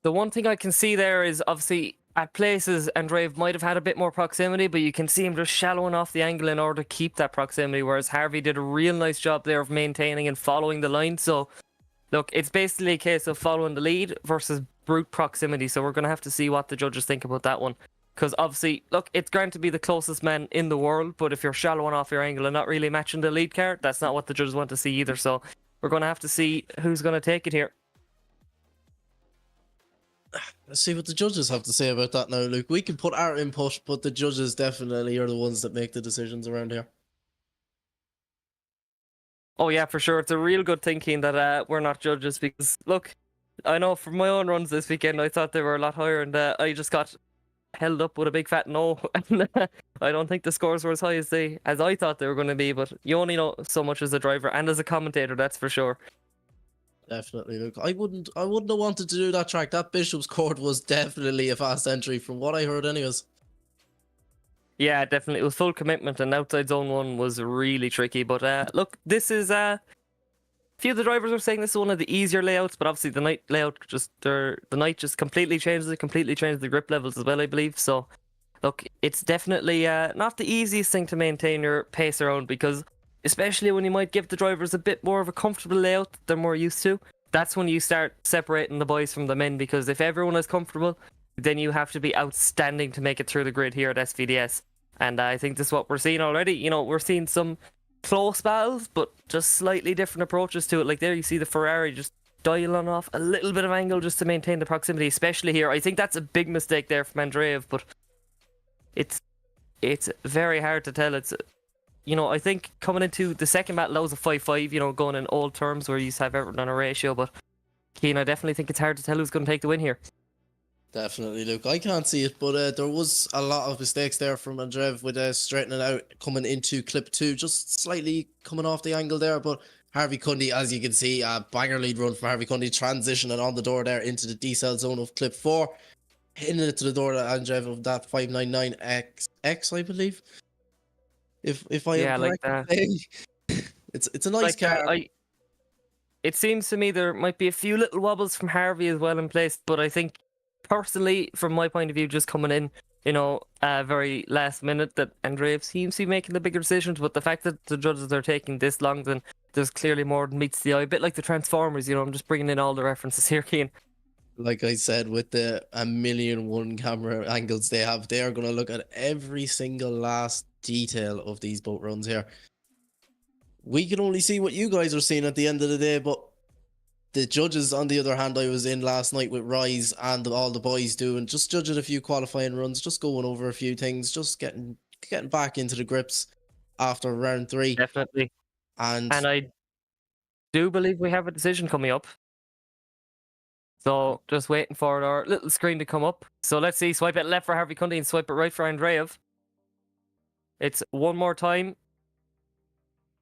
The one thing I can see there is obviously at places Andreev might have had a bit more proximity, but you can see him just shallowing off the angle in order to keep that proximity, whereas Harvey did a real nice job there of maintaining and following the line. So look, it's basically a case of following the lead versus brute proximity, so we're going to have to see what the judges think about that one, because obviously, look, it's going to be the closest man in the world, but if you're shallowing off your angle and not really matching the lead car, that's not what the judges want to see either. So we're going to have to see who's going to take it here. Let's see what the judges have to say about that now, Luke. We can put our input, but the judges definitely are the ones that make the decisions around here. Oh yeah, for sure. It's a real good thinking that we're not judges, because look, I know from my own runs this weekend, I thought they were a lot higher, and I just got held up with a big fat no. And I don't think the scores were as high as I thought they were going to be. But you only know so much as a driver and as a commentator, that's for sure. Definitely, Luke. I wouldn't have wanted to do that track. That Bishop's Court was definitely a fast entry, from what I heard, anyways. Yeah, definitely. It was full commitment, and outside zone 1 was really tricky. But look, this is a few of the drivers are saying this is one of the easier layouts, but obviously the night layout the night just completely changes it, completely changed the grip levels as well, I believe. So look, it's definitely not the easiest thing to maintain your pace around, because especially when you might give the drivers a bit more of a comfortable layout that they're more used to, that's when you start separating the boys from the men, because if everyone is comfortable, then you have to be outstanding to make it through the grid here at SVDS. And I think this is what we're seeing already. You know, we're seeing some close battles, but just slightly different approaches to it. Like there you see the Ferrari just dialing off a little bit of angle just to maintain the proximity, especially here. I think that's a big mistake there from Andreev, but it's very hard to tell. It's, you know, I think coming into the second battle, that was a 5-5, you know, going in old terms where you used to have everything on a ratio. But Cian, I definitely think it's hard to tell who's going to take the win here. Definitely, Luke. I can't see it, but there was a lot of mistakes there from Andreev with straightening out coming into clip 2, just slightly coming off the angle there. But Harvey Cundy, as you can see, a banger lead run from Harvey Cundy, transitioning on the door there into the decel zone of clip 4, hitting it to the door to Andreev of that 599XX, I believe. If I am like correct, that. it's a nice car. It seems to me there might be a few little wobbles from Harvey as well in place, but I think personally, from my point of view, just coming in, very last minute, that Andreev seems to be making the bigger decisions. But the fact that the judges are taking this long, then there's clearly more than meets the eye. A bit like the Transformers, I'm just bringing in all the references here, Cian. Like I said, with the 1,000,001 camera angles they have, they are going to look at every single last detail of these boat runs here. We can only see what you guys are seeing at the end of the day, but the judges, on the other hand, I was in last night with RYZE and all the boys doing, just judging a few qualifying runs, just going over a few things, just getting back into the grips after round 3. Definitely. And I do believe we have a decision coming up. So just waiting for our little screen to come up. So let's see, swipe it left for Harvey Cundy and swipe it right for Andreev. It's one more time.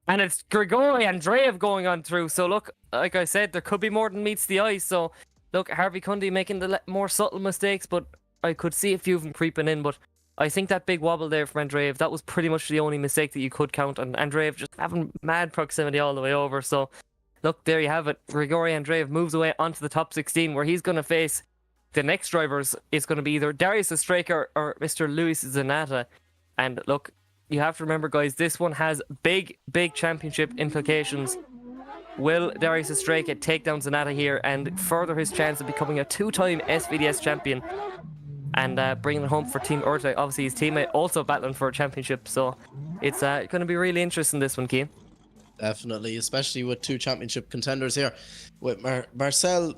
And it's Grigori Andreev going on through. So look, like I said, there could be more than meets the eye. So look, Harvey Cundy making the more subtle mistakes, but I could see a few of them creeping in. But I think that big wobble there from Andreev, that was pretty much the only mistake that you could count. And Andreev just having mad proximity all the way over. So look, there you have it. Grigori Andreev moves away onto the top 16, where he's going to face the next drivers. It's going to be either Darius Ostrega or Mr. Luis Zanata. And look, you have to remember, guys, this one has big championship implications. Will Darius Ostrega take down Zanata here and further his chance of becoming a 2-time SVDS champion and bringing it home for Team Urte? Obviously, his teammate also battling for a championship. So it's going to be really interesting, this one, Cian. Definitely, especially with 2 championship contenders here. With Marcel,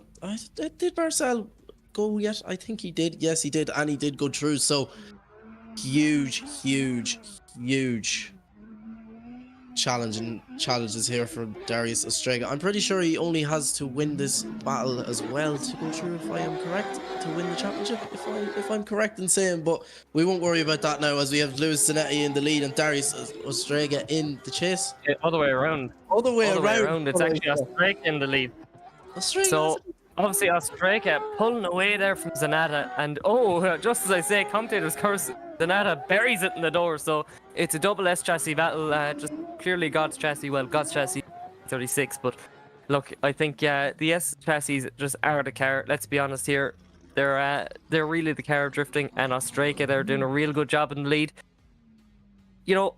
did Marcel go yet? I think he did. Yes, he did, and he did go through. So huge challenges here for Darius Ostrega. I'm pretty sure he only has to win this battle as well to go through, if I am correct, to win the championship, if I'm correct in saying. But we won't worry about that now, as we have Luis Zanetti in the lead and Darius Ostrega in the chase. Yeah, other way around. Other way around. It's actually Ostrega in the lead. Ostrega, so obviously Ostrega pulling away there from Zanata, and just as I say, commentator's curse, Zanata buries it in the door. So it's a double S chassis battle, just clearly God's chassis 36. But look, I think the S chassis just are the car. Let's be honest here, they're really the car of drifting, and Ostrega, they're doing a real good job in the lead.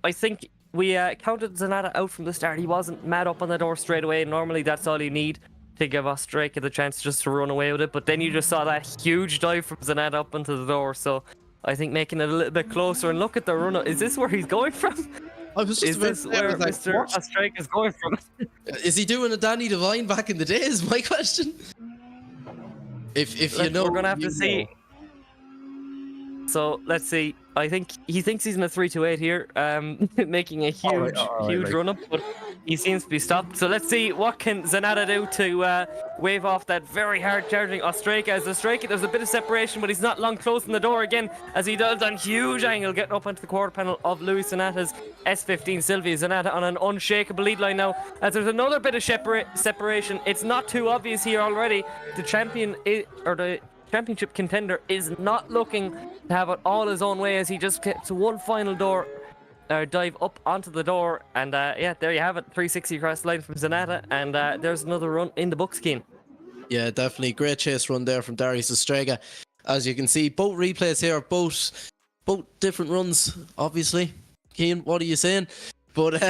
I think we counted Zanata out from the start. He wasn't mad up on the door straight away. Normally that's all you need to give Ostrega the chance just to run away with it, but then you just saw that huge dive from Zanata up into the door. So I think making it a little bit closer, and look at the run. Is this where he's going from? Is this where Mr. Ostrega is going from? Is he doing a Danny Devine back in the day, is my question. If you know, we're gonna have to see. So let's see. I think he thinks he's in a 328 here, making a huge run up, but he seems to be stopped. So let's see what can Zanata do to wave off that very hard charging Ostrega. As Ostrega, there's a bit of separation, but he's not long closing the door again, as he does on huge angle, getting up onto the quarter panel of Luis Zanata's S15 Silvia. Zanata on an unshakable lead line now, as there's another bit of separation. It's not too obvious here already. The championship contender is not looking to have it all his own way, as he just gets one final door dive up onto the door, and there you have it, 360 across the line from Zanata, and there's another run in the books, Cian. Yeah, definitely great chase run there from Darius Ostrega. As you can see, both replays here, both different runs, obviously. Cian, what are you saying? But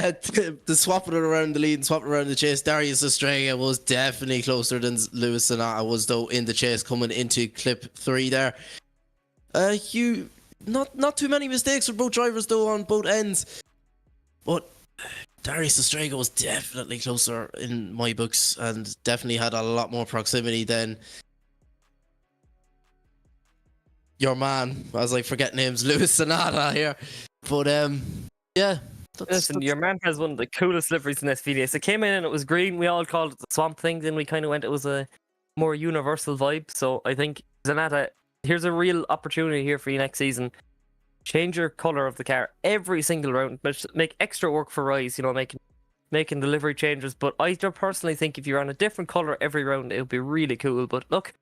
the swapping it around the lead and swapping around the chase, Darius Ostrega was definitely closer than Luis Zanata was, though, in the chase coming into clip 3 there. Not too many mistakes for both drivers, though, on both ends. But Darius Ostrega was definitely closer in my books, and definitely had a lot more proximity than your man, as I forget names, Luis Zanata here. But yeah. Listen, your man has one of the coolest liveries in SVDS. It came in and it was green. We all called it the Swamp Thing. Then we kind of went, it was a more universal vibe. So I think Zanata here's a real opportunity here for you next season. Change your color of the car every single round, but make extra work for RYZE, you know, making delivery changes. But I don't personally think if you're on a different color every round, it would be really cool. But look,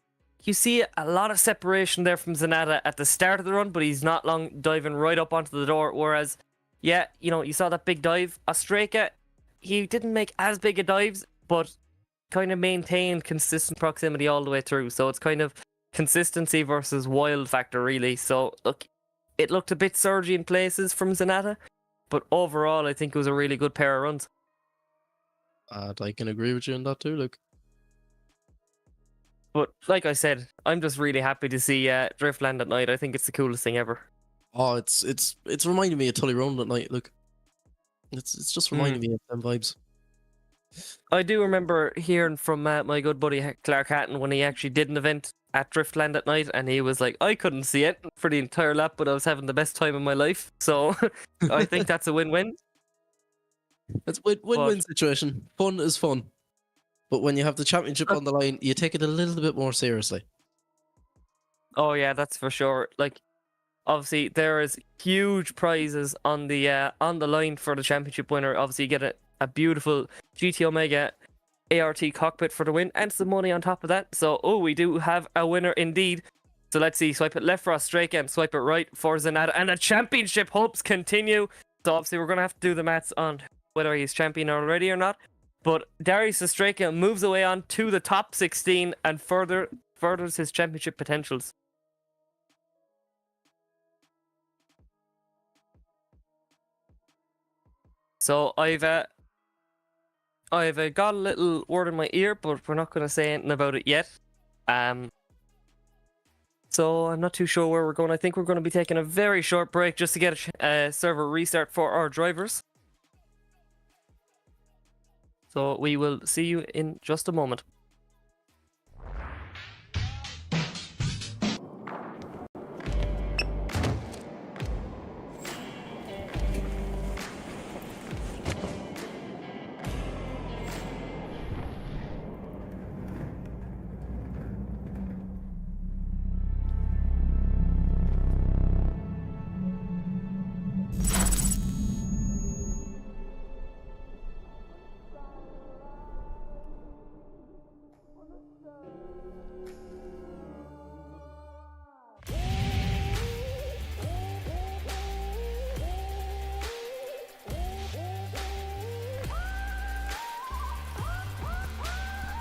you see a lot of separation there from Zanata at the start of the run, but he's not long diving right up onto the door. Whereas, yeah, you know, you saw that big dive. Ostraka, he didn't make as big a dives, but kind of maintained consistent proximity all the way through. So it's kind of consistency versus wild factor, really. So look, it looked a bit surgy in places from Zanata, but overall, I think it was a really good pair of runs. I can agree with you on that too, Luke. But like I said, I'm just really happy to see Driftland at night. I think it's the coolest thing ever. Oh, it's reminding me of Tully Round at night, Luke. It's just reminding me of them vibes. I do remember hearing from my good buddy Clark Hatton when he actually did an event at Driftland at night, and he was like, I couldn't see it for the entire lap, but I was having the best time of my life. So I think that's a win-win. It's win-win situation. Fun is fun. But when you have the championship on the line, you take it a little bit more seriously. Oh yeah, that's for sure. Like, obviously there is huge prizes on the line for the championship winner. Obviously you get a beautiful GT Omega ART cockpit for the win and some money on top of that. So we do have a winner indeed. So let's see, swipe it left for Ostraka and swipe it right for Zanata, and the championship hopes continue. So obviously we're gonna have to do the maths on whether he's champion already or not. But Darius Ostraka moves away on to the top 16 and furthers his championship potentials. So I've got a little word in my ear, but we're not going to say anything about it yet. So I'm not too sure where we're going. I think we're going to be taking a very short break just to get a server restart for our drivers. So we will see you in just a moment.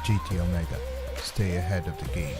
GT Omega, stay ahead of the game.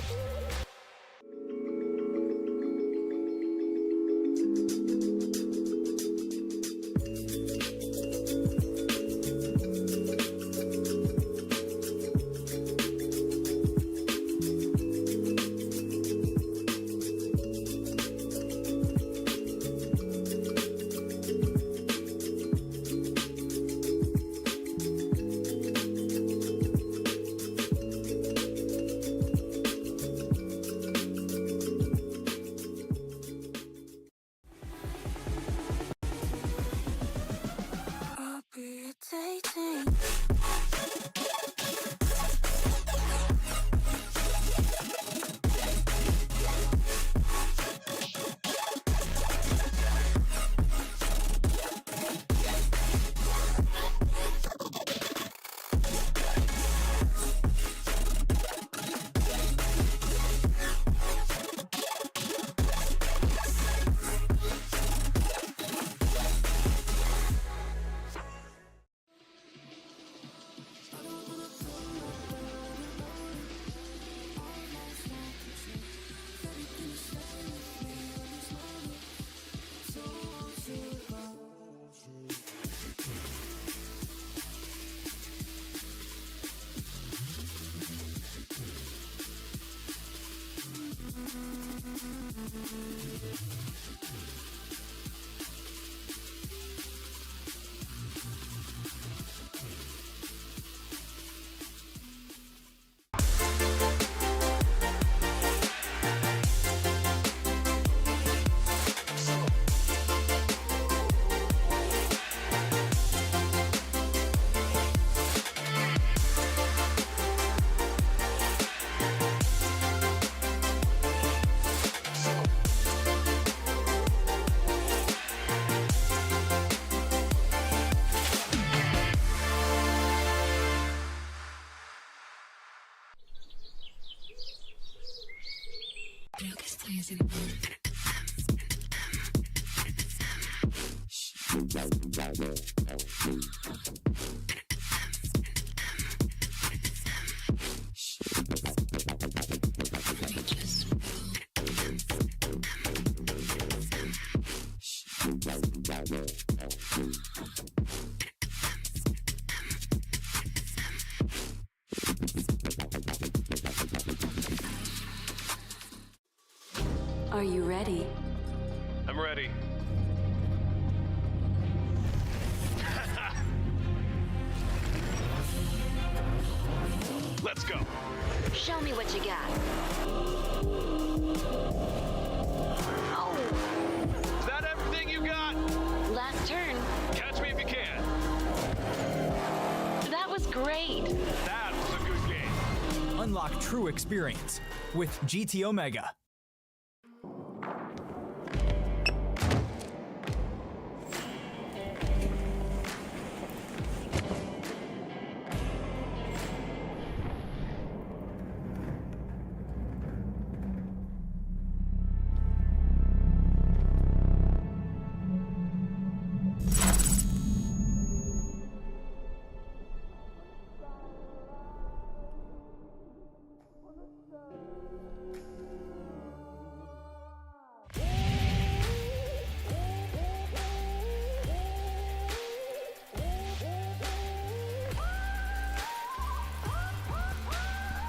Are you ready? I'm ready. Let's go. Show me what you got. Oh, Is that everything you got? last turn. Catch me if you can. That was great. That was a good game. Unlock true experience with GT Omega.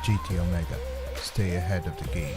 GT Omega. Stay ahead of the game.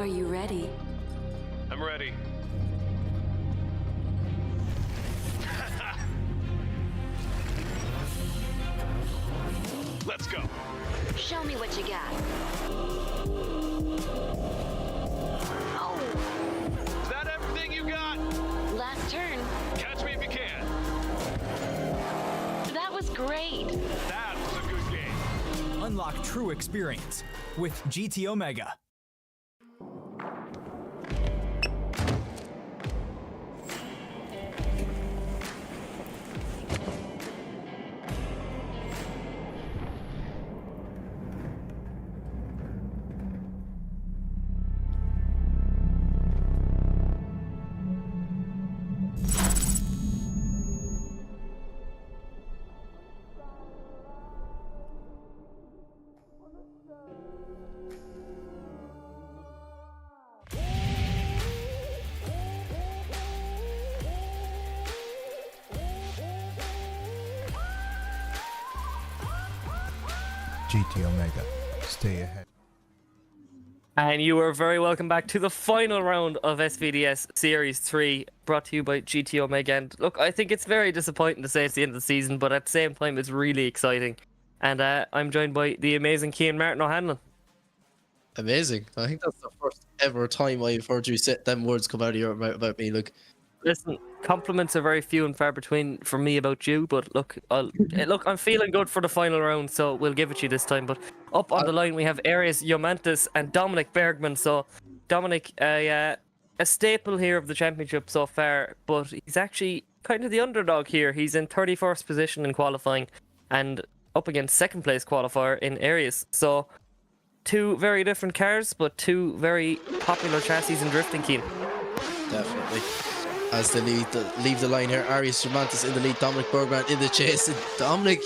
Are you ready? I'm ready. Let's go. Show me what you got. Oh, Is that everything you got? last turn. Catch me if you can. That was great. That was a good game. Unlock true experience with GT Omega. GT Omega, stay ahead. And you are very welcome back to the final round of SVDS Series 3, brought to you by GT Omega. And look, I think it's very disappointing to say it's the end of the season, but at the same time, it's really exciting. And I'm joined by the amazing Cian Martin O'Hanlon. Amazing. I think that's the first ever time I've heard you say them words come out of your mouth about me. Look, Listen, compliments are very few and far between from me about you, but look, I'm feeling good for the final round, so we'll give it to you this time. But up on the line, we have Arius Yomantis and Dominic Bergman. So, Dominic, a staple here of the championship so far, but he's actually kind of the underdog here. He's in 31st position in qualifying and up against second place qualifier in Arius. So, two very different cars, but two very popular chassis in drifting, Cian. definitely. As they leave the line here, Arius Romantis in the lead, Dominic Bergman in the chase. And Dominic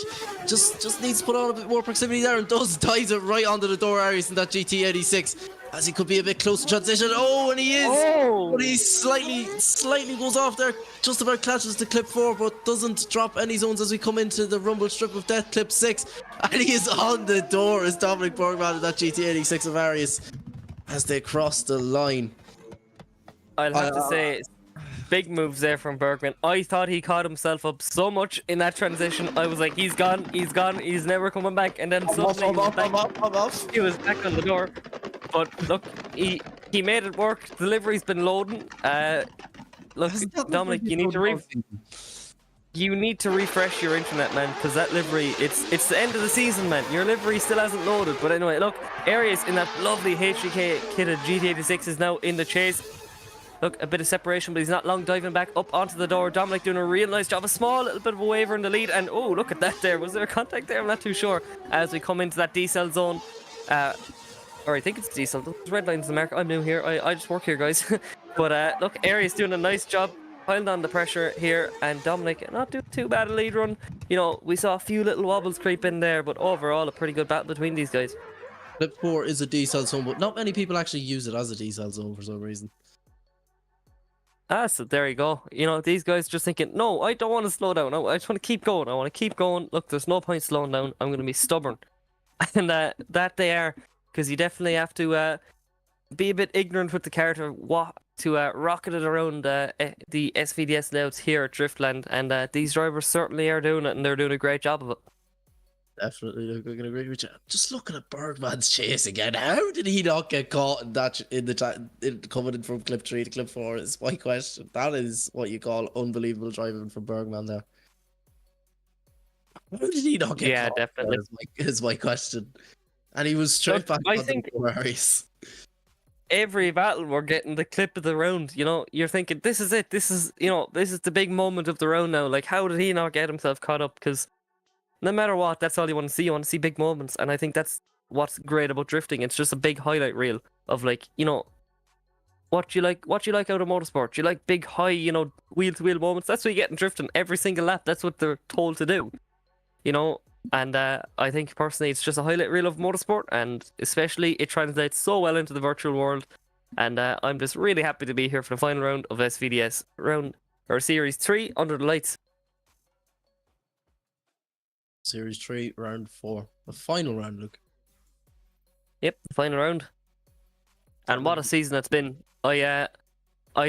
just needs to put on a bit more proximity there and does ties it right onto the door, Arius, in that GT86. As he could be a bit close to transition. Oh, and he is! Oh! But he slightly goes off there, just about clutches to clip 4, but doesn't drop any zones as we come into the rumble strip of death, clip 6. And he is on the door as Dominic Bergman in that GT86 of Arius as they cross the line. I'll have to say, big moves there from Bergman. I thought he caught himself up so much in that transition. I was like, he's gone, he's never coming back. And then suddenly he was back on the door. But look, he made it work. The livery's been loading. Look, Dominic, you need to refresh your internet, man, because that livery, it's the end of the season, man. Your livery still hasn't loaded. But anyway, look, Arius in that lovely HDK kitted GT86 is now in the chase. Look, a bit of separation, but he's not long diving back up onto the door. Dominic doing a real nice job. A small little bit of a waiver in the lead. And oh, look at that there. Was there a contact there? I'm not too sure. As we come into that decel zone. Or I think it's diesel. There's red lines in the mark. I'm new here. I just work here, guys. But look, Arius doing a nice job. Piled on the pressure here. And Dominic not doing too bad a lead run. You know, we saw a few little wobbles creep in there. But overall, a pretty good battle between these guys. Clip 4 is a decel zone, but not many people actually use it as a decel zone for some reason. So there you go. You know, these guys just thinking, no, I don't want to slow down. No, I just want to keep going. I want to keep going. Look, there's no point slowing down. I'm going to be stubborn. And that they are, because you definitely have to be a bit ignorant with the car to rocket it around the SVDS layouts here at Driftland. And these drivers certainly are doing it, and they're doing a great job of it. Definitely, look, I can agree with you. Just looking at Bergman's chase again. How did he not get caught in that coming in from clip 3 to clip 4? Is my question. That is what you call unbelievable driving from Bergman there. How did he not get caught? Yeah, definitely. Is my question. And he was straight back on the Arius. Every battle we're getting the clip of the round, you know, you're thinking, this is it. This is the big moment of the round now. Like, how did he not get himself caught up? Because no matter what, that's all you want to see. You want to see big moments. And I think that's what's great about drifting. It's just a big highlight reel of, like, you know, what you like out of motorsport. You like big, high, you know, wheel-to-wheel moments. That's what you get in drifting every single lap. That's what they're told to do, you know. And I think personally it's just a highlight reel of motorsport, and especially it translates so well into the virtual world. And I'm just really happy to be here for the final round of SVDS Series 3 under the lights. Series 3, round 4. The final round, Luke. Yep, the final round. And what a season it's been. I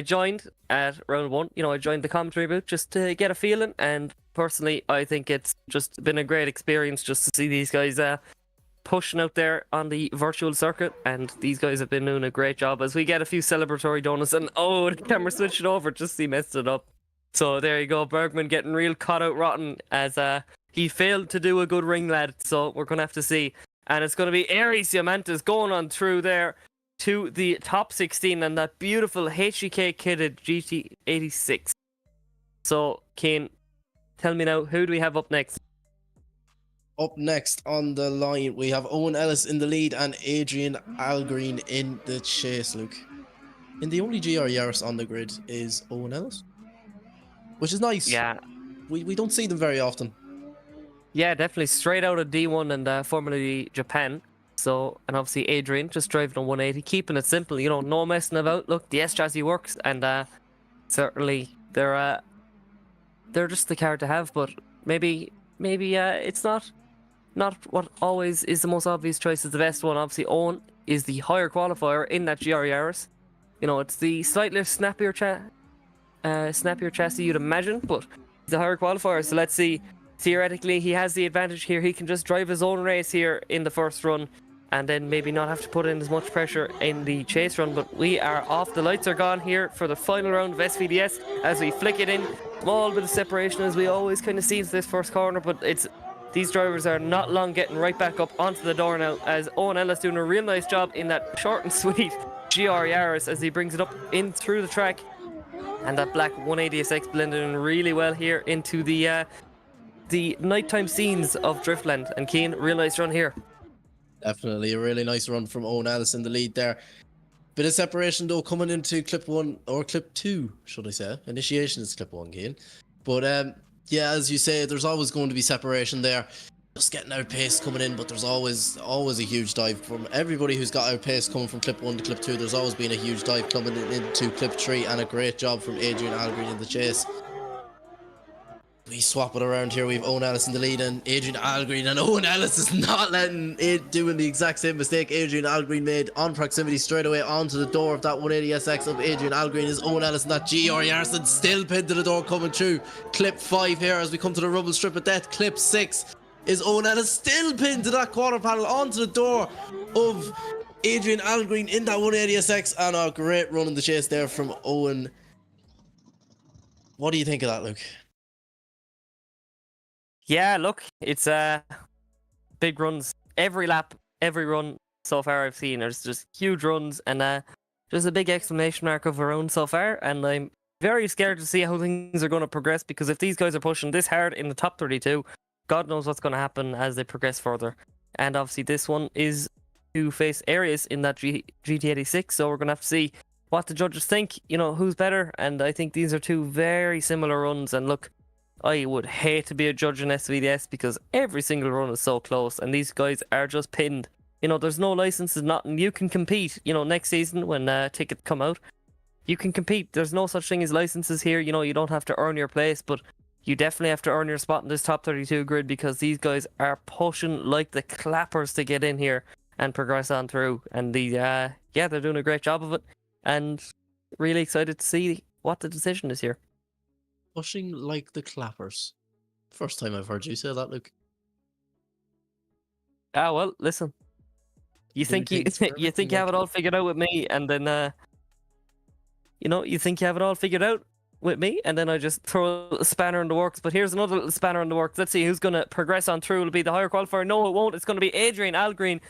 joined at round 1. You know, I joined the commentary booth just to get a feeling. And personally, I think it's just been a great experience just to see these guys pushing out there on the virtual circuit. And these guys have been doing a great job as we get a few celebratory donuts. And oh, the camera switched over just he messed it up. So there you go. Bergman getting real caught out rotten as he failed to do a good ring lad. So we're going to have to see. And it's going to be Aries Diamantes going on through there to the top 16 and that beautiful HEK kitted GT86. So, Cian, tell me now, who do we have up next? Up next on the line, we have Owen Ellis in the lead and Adrian Algreen in the chase, Luke. And the only GR Yaris on the grid is Owen Ellis, which is nice. Yeah. We don't see them very often. Yeah, definitely straight out of D1 and Formula Japan. So, and obviously Adrian just driving a 180, keeping it simple, you know, no messing about. Look, the S chassis works, and certainly they're just the car to have. But maybe it's not what always is the most obvious choice is the best one. Obviously, Owen is the higher qualifier in that GR Yaris. You know, it's the slightly snappier chassis you'd imagine, but the higher qualifier. So let's see. Theoretically, he has the advantage here. He can just drive his own race here in the first run, and then maybe not have to put in as much pressure in the chase run. But we are off. The lights are gone here for the final round of SVDS as we flick it in. Small bit of separation as we always kind of see into this first corner, but these drivers are not long getting right back up onto the door now, as Owen Ellis doing a real nice job in that short and sweet GR Yaris as he brings it up in through the track. And that black 180SX blended in really well here into the nighttime scenes of Driftland. And Cian, real nice run here. Definitely a really nice run from Owen Ellis in the lead there. Bit of separation though coming into clip 1 or clip 2, should I say. Initiation is clip 1, Cian. But yeah, as you say, there's always going to be separation there. Just getting outpaced coming in, but there's always a huge dive from everybody who's got outpaced coming from clip 1 to clip 2. There's always been a huge dive coming into clip 3, and a great job from Adrian Algreen in the chase. We swap it around here. We have Owen Ellis in the lead and Adrian Algreen, and Owen Ellis is not letting it doing the exact same mistake Adrian Algreen made on proximity straight away onto the door of that 180SX of Adrian Algreen. Is Owen Ellis and that GR Yaris still pinned to the door coming through clip 5 here as we come to the rubble strip of death. Clip 6 is Owen Ellis still pinned to that quarter panel onto the door of Adrian Algreen in that 180SX, and a great run in the chase there from Owen. What do you think of that, Luke? Yeah, look, it's big runs. Every lap, every run so far I've seen, there's just huge runs, and there's a big exclamation mark of our own so far, and I'm very scared to see how things are going to progress, because if these guys are pushing this hard in the top 32, God knows what's going to happen as they progress further. And obviously this one is to face Aries in that GT86, so we're going to have to see what the judges think, you know, who's better, and I think these are two very similar runs. And look, I would hate to be a judge in SVDS because every single run is so close and these guys are just pinned. You know, there's no licenses, nothing. You can compete, you know, next season when tickets come out. You can compete. There's no such thing as licenses here. You know, you don't have to earn your place, but you definitely have to earn your spot in this top 32 grid, because these guys are pushing like the clappers to get in here and progress on through. And yeah, they're doing a great job of it. And really excited to see what the decision is here. Pushing like the clappers. First time I've heard you say that, Luke. Ah, well, listen. You think you have it all figured out with me, and then you think you have it all figured out with me, and then I just throw a spanner in the works. But here's another little spanner in the works. Let's see who's going to progress on through. It'll be the higher qualifier. No, it won't. It's going to be Adrian Algreen,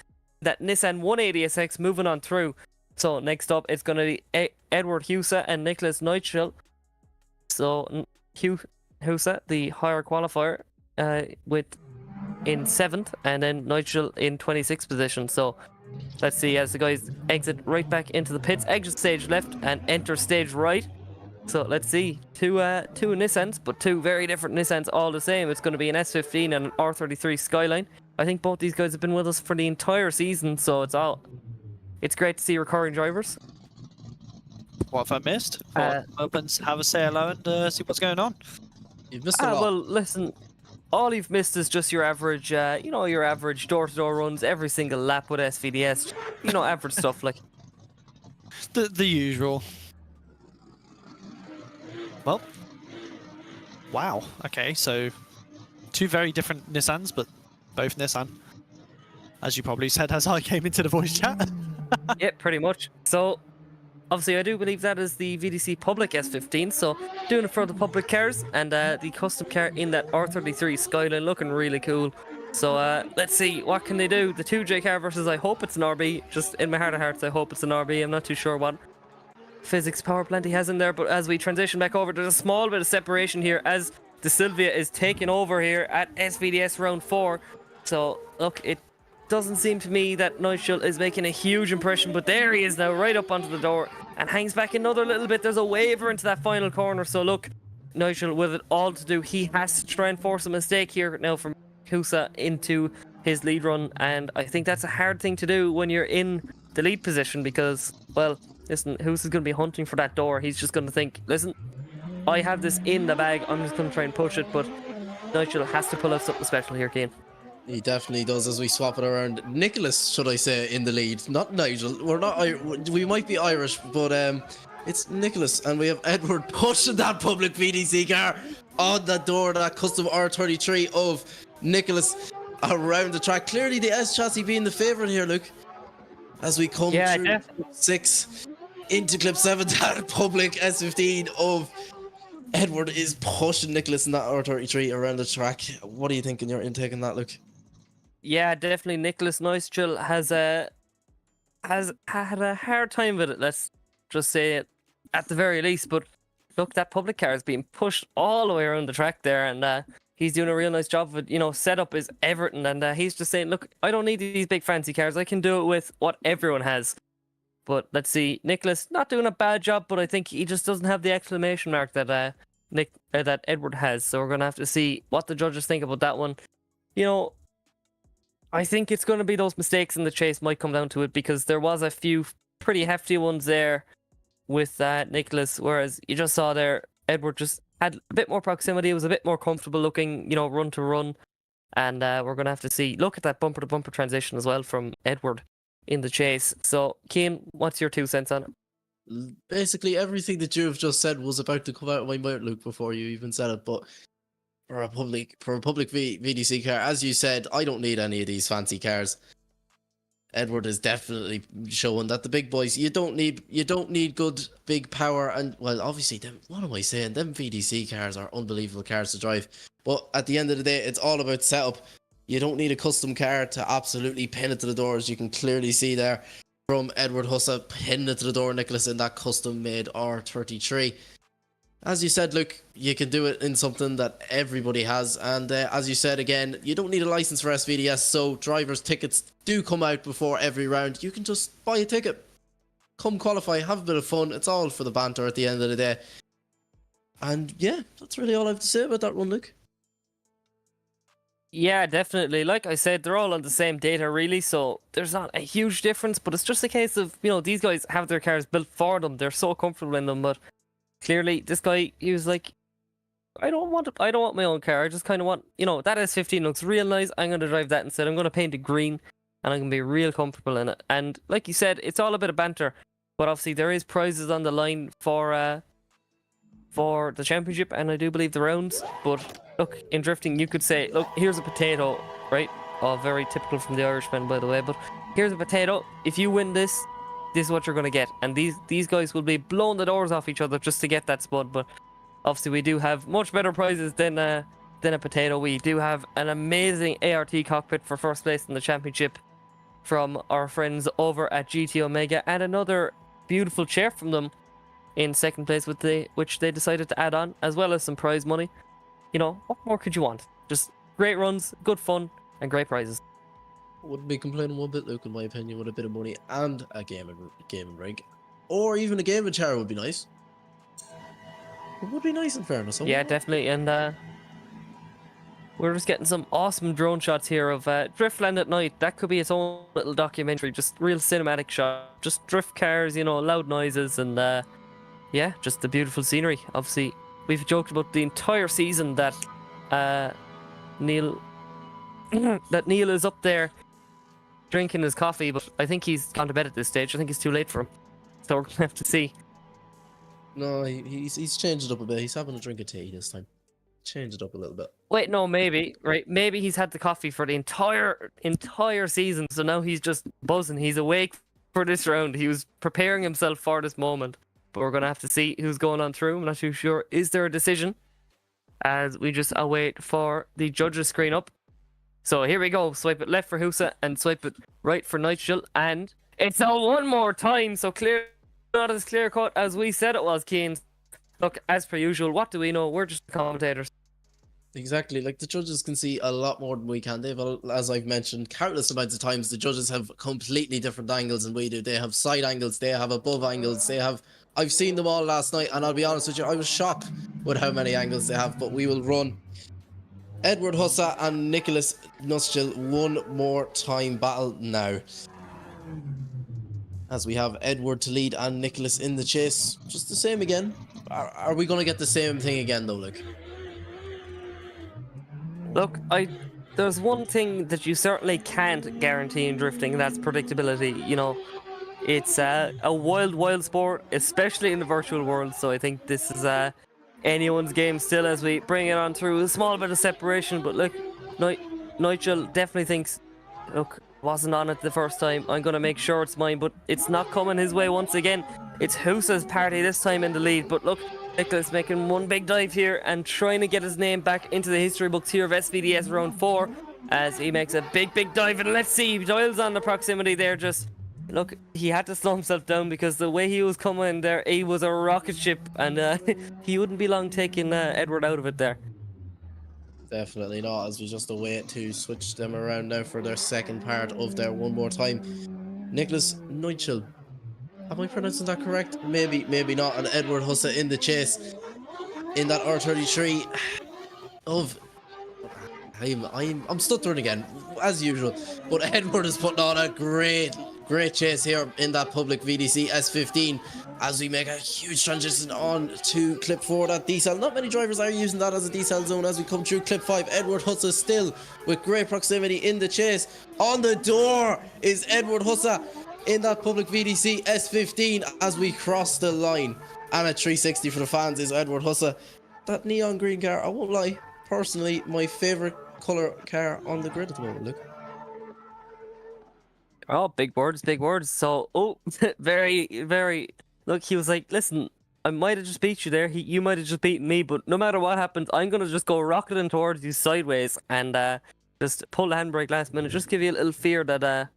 that Nissan 180SX, moving on through. So next up, it's going to be Edward Husa and Nicholas Neutschel. So Husa, the higher qualifier, in 7th, and then Neutschel in 26th position. So let's see as the guys exit right back into the pits, exit stage left and enter stage right. So let's see, two Nissans, but two very different Nissans all the same. It's going to be an S15 and an R33 Skyline. I think both these guys have been with us for the entire season, so it's great to see recurring drivers. What have I missed? Opens, have a say hello and see what's going on. You've missed a lot. Well, listen, all you've missed is just your average, your average door-to-door runs every single lap with SVDS. You know, average stuff like. The usual. Well, wow. Okay, so two very different Nissans, but both Nissan. As you probably said as I came into the voice chat. Yeah, pretty much. So, obviously, I do believe that is the VDC Public S15, so doing it for the public cars, and the custom car in that R33 Skyline, looking really cool. So let's see, what can they do? The 2J car versus, I hope it's an RB. Just in my heart of hearts, I hope it's an RB. I'm not too sure what physics power plant he has in there. But as we transition back over, there's a small bit of separation here as De Silvia is taking over here at SVDS round 4. So look, it doesn't seem to me that Nigel is making a huge impression, but there he is now, right up onto the door, and hangs back another little bit. There's a waiver into that final corner. So look, Nigel with it all to do, he has to try and force a mistake here now from Kusa into his lead run, and I think that's a hard thing to do when you're in the lead position because, well, listen, Husa's going to be hunting for that door. He's just going to think, listen, I have this in the bag, I'm just going to try and push it, but Nigel has to pull out something special here, Cian. He definitely does as we swap it around. Nicholas, should I say, in the lead, not Nigel. We're not, we might be Irish, but it's Nicholas, and we have Edward pushing that public VDC car on that door, that custom R33 of Nicholas around the track. Clearly the S chassis being the favourite here, Luke, as we come through definitely. 6 into clip 7. That public S15 of Edward is pushing Nicholas in that R33 around the track. What are you thinking? Your intake on that, Luke? Yeah, definitely. Nicholas Neustral has had a hard time with it, let's just say it at the very least. But look, that public car is being pushed all the way around the track there, and he's doing a real nice job of it. You know, setup is everything, and he's just saying, look, I don't need these big fancy cars. I can do it with what everyone has. But let's see, Nicholas not doing a bad job, but I think he just doesn't have the exclamation mark that that Edward has. So we're gonna have to see what the judges think about that one. You know, I think it's going to be those mistakes in the chase might come down to it, because there was a few pretty hefty ones there with Nicholas, whereas you just saw there Edward just had a bit more proximity, was a bit more comfortable looking, you know, run to run, and we're going to have to see, look at that bumper to bumper transition as well from Edward in the chase. So Cian, what's your 2 cents on it? Basically everything that you've just said was about to come out of my mouth, Luke, before you even said it. But for a public VDC car, as you said, I don't need any of these fancy cars. Edward is definitely showing that the big boys, you don't need good big power, and well, obviously them, what am I saying, them VDC cars are unbelievable cars to drive, but at the end of the day it's all about setup. You don't need a custom car to absolutely pin it to the doors. You can clearly see there from Edward Hussa pinning it to the door, Nicholas, in that custom made R33. As you said, Luke, you can do it in something that everybody has, and as you said again, you don't need a license for SVDS, so drivers' tickets do come out before every round. You can just buy a ticket, come qualify, have a bit of fun. It's all for the banter at the end of the day. And yeah, that's really all I have to say about that one, Luke. Yeah, definitely. Like I said, they're all on the same data, really, so there's not a huge difference, but it's just a case of, you know, these guys have their cars built for them. They're so comfortable in them, but clearly, this guy, he was like, I don't want my own car. I just kind of want, you know, that S15 looks real nice. I'm going to drive that instead. I'm going to paint it green, and I'm going to be real comfortable in it. And like you said, it's all a bit of banter, but obviously there is prizes on the line for the championship, and I do believe the rounds. But look, in drifting, you could say, look, here's a potato, right? Oh, very typical from the Irishman, by the way. But here's a potato. If you win this is what you're going to get. And these guys will be blowing the doors off each other just to get that spud. But obviously we do have much better prizes than a potato. We do have an amazing ART cockpit for first place in the championship from our friends over at GT Omega, and another beautiful chair from them in second place, which they decided to add on, as well as some prize money. You know, what more could you want? Just great runs, good fun, and great prizes. Wouldn't be complaining one bit, Luke, in my opinion, with a bit of money and a gaming rig, or even a gaming chair would be nice. It would be nice, in fairness. Yeah, definitely. And we're just getting some awesome drone shots here of Driftland at night. That could be its own little documentary, just real cinematic shot, just drift cars, you know, loud noises, and yeah, just the beautiful scenery. Obviously, we've joked about the entire season that Neil is up there drinking his coffee, but I think he's gone to bed at this stage. I think it's too late for him, so we're gonna have to see. No, he's changed it up a bit. He's having a drink of tea this time. Change it up a little bit. Wait, no, maybe, right? Maybe he's had the coffee for the entire season, so now he's just buzzing. He's awake for this round. He was preparing himself for this moment, but we're gonna have to see who's going on through. I'm not too sure. Is there a decision? As we just await for the judges screen up. So here we go. Swipe it left for Husa and swipe it right for Nigel. And it's out one more time. So clear, not as clear cut as we said it was, Keane. Look, as per usual, what do we know? We're just commentators. Exactly, like the judges can see a lot more than we can. They've, as I've mentioned countless amounts of times, the judges have completely different angles than we do. They have side angles, they have above angles, they have... I've seen them all last night, and I'll be honest with you, I was shocked with how many angles they have. But we will run Edward Hussa and Nicholas Nuschel one more time battle now, as we have Edward to lead and Nicholas in the chase. Just the same again. Are we going to get the same thing again though, Luke? Look, there's one thing that you certainly can't guarantee in drifting, and that's predictability. You know, it's a wild sport, especially in the virtual world. So I think this is anyone's game still as we bring it on through a small bit of separation. But look, Nigel definitely thinks, look, wasn't on it the first time. I'm going to make sure it's mine, but it's not coming his way once again. It's Husa's party this time in the lead. But look, Nicholas making one big dive here and trying to get his name back into the history books here of SVDS round 4 as he makes a big dive. And let's see, he dials on the proximity there. Just look, he had to slow himself down because the way he was coming there, he was a rocket ship, and he wouldn't be long taking Edward out of it there. Definitely not, as we just await to switch them around now for their second part of their one more time. Nicholas Neuchel, am I pronouncing that correct? Maybe not. And Edward Hussa in the chase in that R33 of... I'm stuttering again, as usual. But Edward is putting on a great chase here in that public VDC S15 as we make a huge transition on to clip 4, that decel. Not many drivers are using that as a decel zone as we come through clip 5. Edward Hussa still with great proximity in the chase. On the door is Edward Hussa in that public VDC S15 as we cross the line. And a 360 for the fans is Edward Hussa. That neon green car, I won't lie, personally my favourite colour car on the grid at the moment, Luke. Oh, big words. So, very... Look, he was like, listen, I might have just beat you there. You might have just beaten me, but no matter what happens, I'm going to just go rocketing towards you sideways and just pull the handbrake last minute. Just give you a little fear that...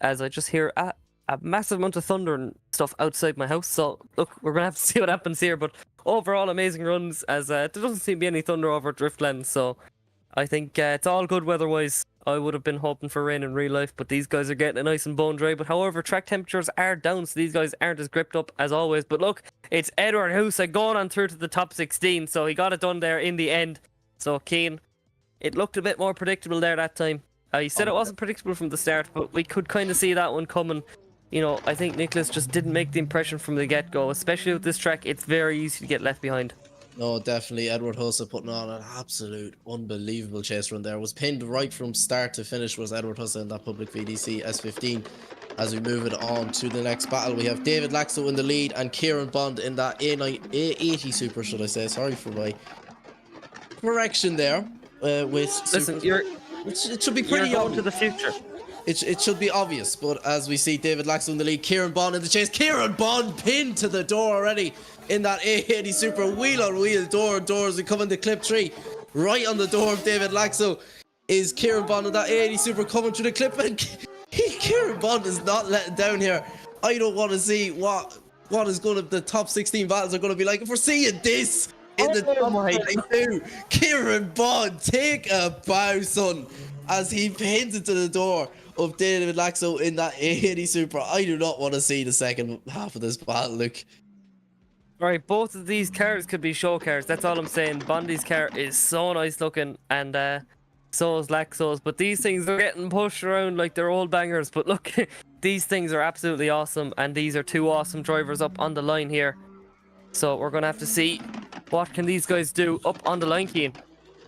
as I just hear a massive amount of thunder and stuff outside my house. So, look, we're going to have to see what happens here. But overall, amazing runs, as there doesn't seem to be any thunder over at Driftland. So, I think it's all good weather-wise. I would have been hoping for rain in real life, but these guys are getting it nice and bone dry. But however, track temperatures are down, so these guys aren't as gripped up as always. But look, it's Edward Husa going on through to the top 16, so he got it done there in the end. So, Keane, it looked a bit more predictable there that time. He said it wasn't predictable from the start, but we could kind of see that one coming. You know, I think Nicholas just didn't make the impression from the get-go. Especially with this track, it's very easy to get left behind. No, definitely. Edward Hussa putting on an absolute unbelievable chase run there. Was pinned right from start to finish was Edward Hussa in that public VDC S15. As we move it on to the next battle, we have David Laxo in the lead and Kieran Bond in that A80 Super, should I say. Sorry for my correction there. Listen, it should be pretty going obvious. to the future. It should be obvious, but as we see David Laxo in the lead, Kieran Bond in the chase. Kieran Bond pinned to the door already in that A80 Super, wheel on wheel, door on door as we come into clip 3. Right on the door of David Laxo is Kieran Bond in that A80 Super coming through the clip, and Kieran Bond is not letting down here. I don't want to see what is going to the top 16 battles are going to be like if we're seeing this in the top 22. Kieran Bond, take a bow, son, as he pins it to the door of David Laxo in that A80 Super. I do not want to see the second half of this battle, Luke. Right, both of these cars could be show cars. That's all I'm saying. Bondi's car is so nice looking, and so is Laxo's. But these things are getting pushed around like they're old bangers. But look, these things are absolutely awesome, and these are two awesome drivers up on the line here. So we're gonna have to see what can these guys do up on the line, Keane.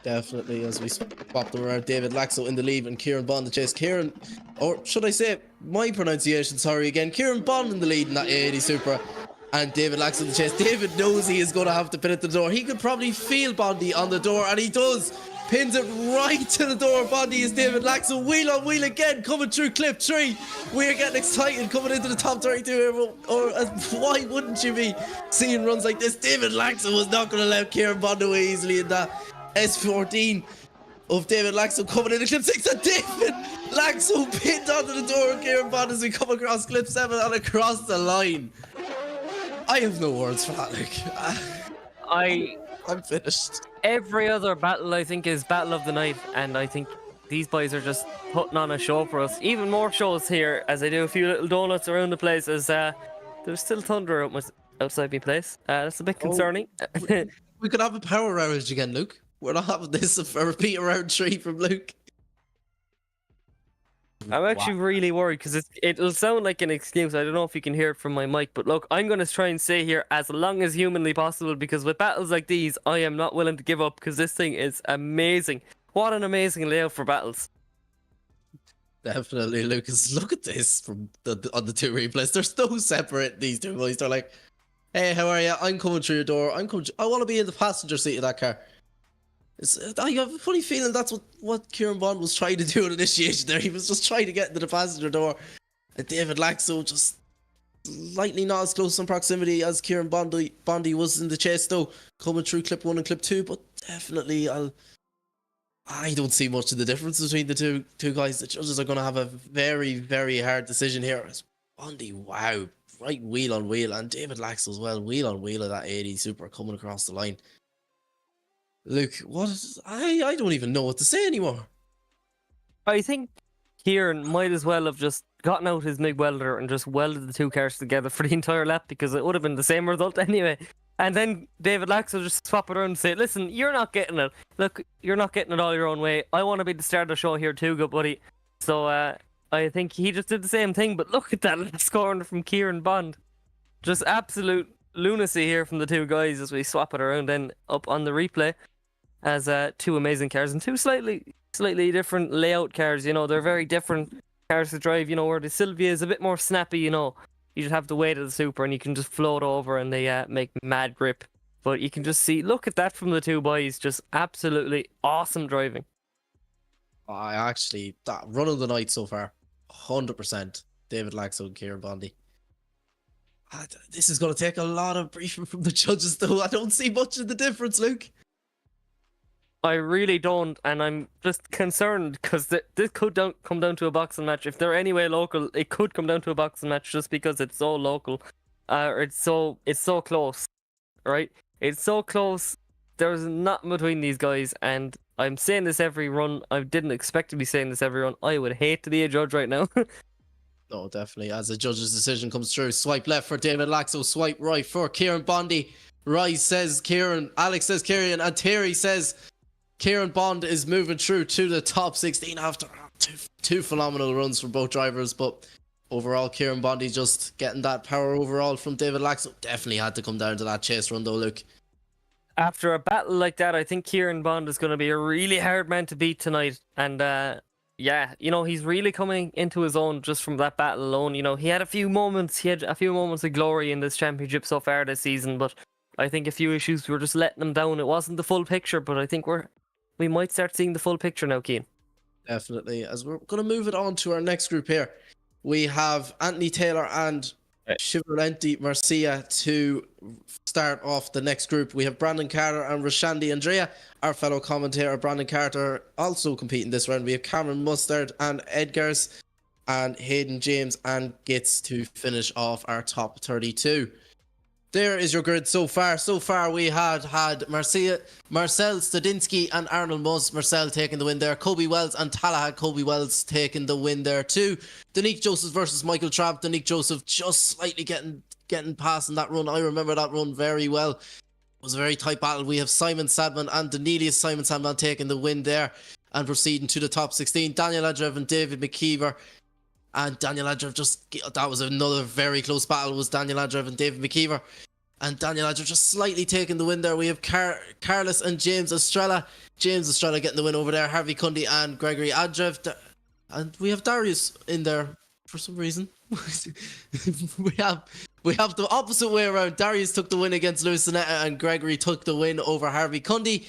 Definitely, as we swap them around, David Laxo in the lead and Kieran Bond the chase. Kieran, or should I say my pronunciation, sorry again, Kieran Bond in the lead in that A80 Supra, and David Laxo in the chase. David knows he is going to have to pin it to the door. He could probably feel Bondy on the door, and he does. Pins it right to the door. Bondy is David Laxo, wheel on wheel again, coming through clip 3. We are getting excited coming into the top 32 here, or why wouldn't you be seeing runs like this? David Laxo was not going to let Kieran Bond away easily in that S14. of David Laxo coming in clip 6, and David Laxo pinned onto the door of Kieran Bond as we come across clip 7 and across the line. I have no words for that, Luke. I'm finished. Every other battle, I think, is battle of the night, and I think these boys are just putting on a show for us. Even more shows here as I do a few little donuts around the place. As there's still thunder outside my place. That's a bit concerning. We could have a power outage again, Luke. We're not having this a repeat round 3 from Luke. I'm actually really worried because it'll sound like an excuse. I don't know if you can hear it from my mic, but look, I'm going to try and stay here as long as humanly possible, because with battles like these, I am not willing to give up, because this thing is amazing. What an amazing layout for battles. Definitely, Lucas. Look at this from on the 2 replays. They're so separate, these two boys. They're like, hey, how are you? I'm coming through your door. I want to be in the passenger seat of that car. I have a funny feeling that's what Kieran Bond was trying to do at initiation there. He was just trying to get into the passenger door. And David Laxo just slightly not as close in proximity as Kieran Bondy was in the chase, though, coming through clip 1 and clip 2. But definitely, I don't see much of the difference between the two guys. The judges are going to have a very, very hard decision here. As Bondy, wow, right wheel on wheel, and David Laxo as well, wheel on wheel of that 80 Super coming across the line. Luke, I don't even know what to say anymore. I think Kieran might as well have just gotten out his MIG welder and just welded the 2 cars together for the entire lap, because it would have been the same result anyway. And then David Laxo just swap it around and say, listen, you're not getting it. Look, you're not getting it all your own way. I want to be the star of the show here too, good buddy. So I think he just did the same thing, but look at that scoring from Kieran Bond. Just absolute lunacy here from the 2 guys as we swap it around then up on the replay. As 2 amazing cars and 2 slightly different layout cars. You know, they're very different cars to drive. You know, where the Sylvia is a bit more snappy. You know, you just have the weight of the Super and you can just float over and they make mad grip. But you can just see, look at that from the 2 boys, just absolutely awesome driving. That run of the night so far, 100%. David Laxo and Kieran Bondy. This is going to take a lot of briefing from the judges, though. I don't see much of the difference, Luke. I really don't, and I'm just concerned because this could come down to a boxing match. If they're anyway local, it could come down to a boxing match just because it's so local. It's so close, right? It's so close. There's nothing between these guys, and I'm saying this every run. I didn't expect to be saying this every run. I would hate to be a judge right now. No, definitely. As the judge's decision comes through, swipe left for David Laxo, swipe right for Kieran Bondy. RYZE says Kieran, Alex says Kieran, and Terry says Kieran Bond is moving through to the top 16 after two phenomenal runs from both drivers. But overall, Kieran Bondy just getting that power overall from David Laxo. Definitely had to come down to that chase run though, Luke. After a battle like that, I think Kieran Bond is going to be a really hard man to beat tonight. And yeah, you know, he's really coming into his own just from that battle alone. You know, he had a few moments of glory in this championship so far this season, but I think a few issues were just letting him down. It wasn't the full picture, but I think we might start seeing the full picture now, Cian. Definitely. As we're going to move it on to our next group here, we have Anthony Taylor and Chivalenti Marcia to start off the next group. We have Brandon Carter and Rashandi Andrea, our fellow commentator. Brandon Carter also competing this round. We have Cameron Mustard and Edgars and Hayden James and Gitz to finish off our top 32. There is your grid so far. So far, we had Marcel Stadinsky and Arnold Muss. Marcel taking the win there. Kobe Wells and Tallahat Kobe Wells taking the win there too. Danique Joseph versus Michael Trapp. Danique Joseph just slightly getting past in that run. I remember that run very well. It was a very tight battle. We have Simon Sadman and Danelius Simon Sadman taking the win there and proceeding to the top 16. Daniel Adrev and David McKeever. And Daniel Adrev that was another very close battle, was Daniel Adrev and David McKeever. And Daniel Adrev just slightly taking the win there. We have Carlos and James Estrella. James Estrella getting the win over there. Harvey Cundy and Gregory Adrev. And we have Darius in there for some reason. we have the opposite way around. Darius took the win against Luis Sonetta and Gregory took the win over Harvey Cundy.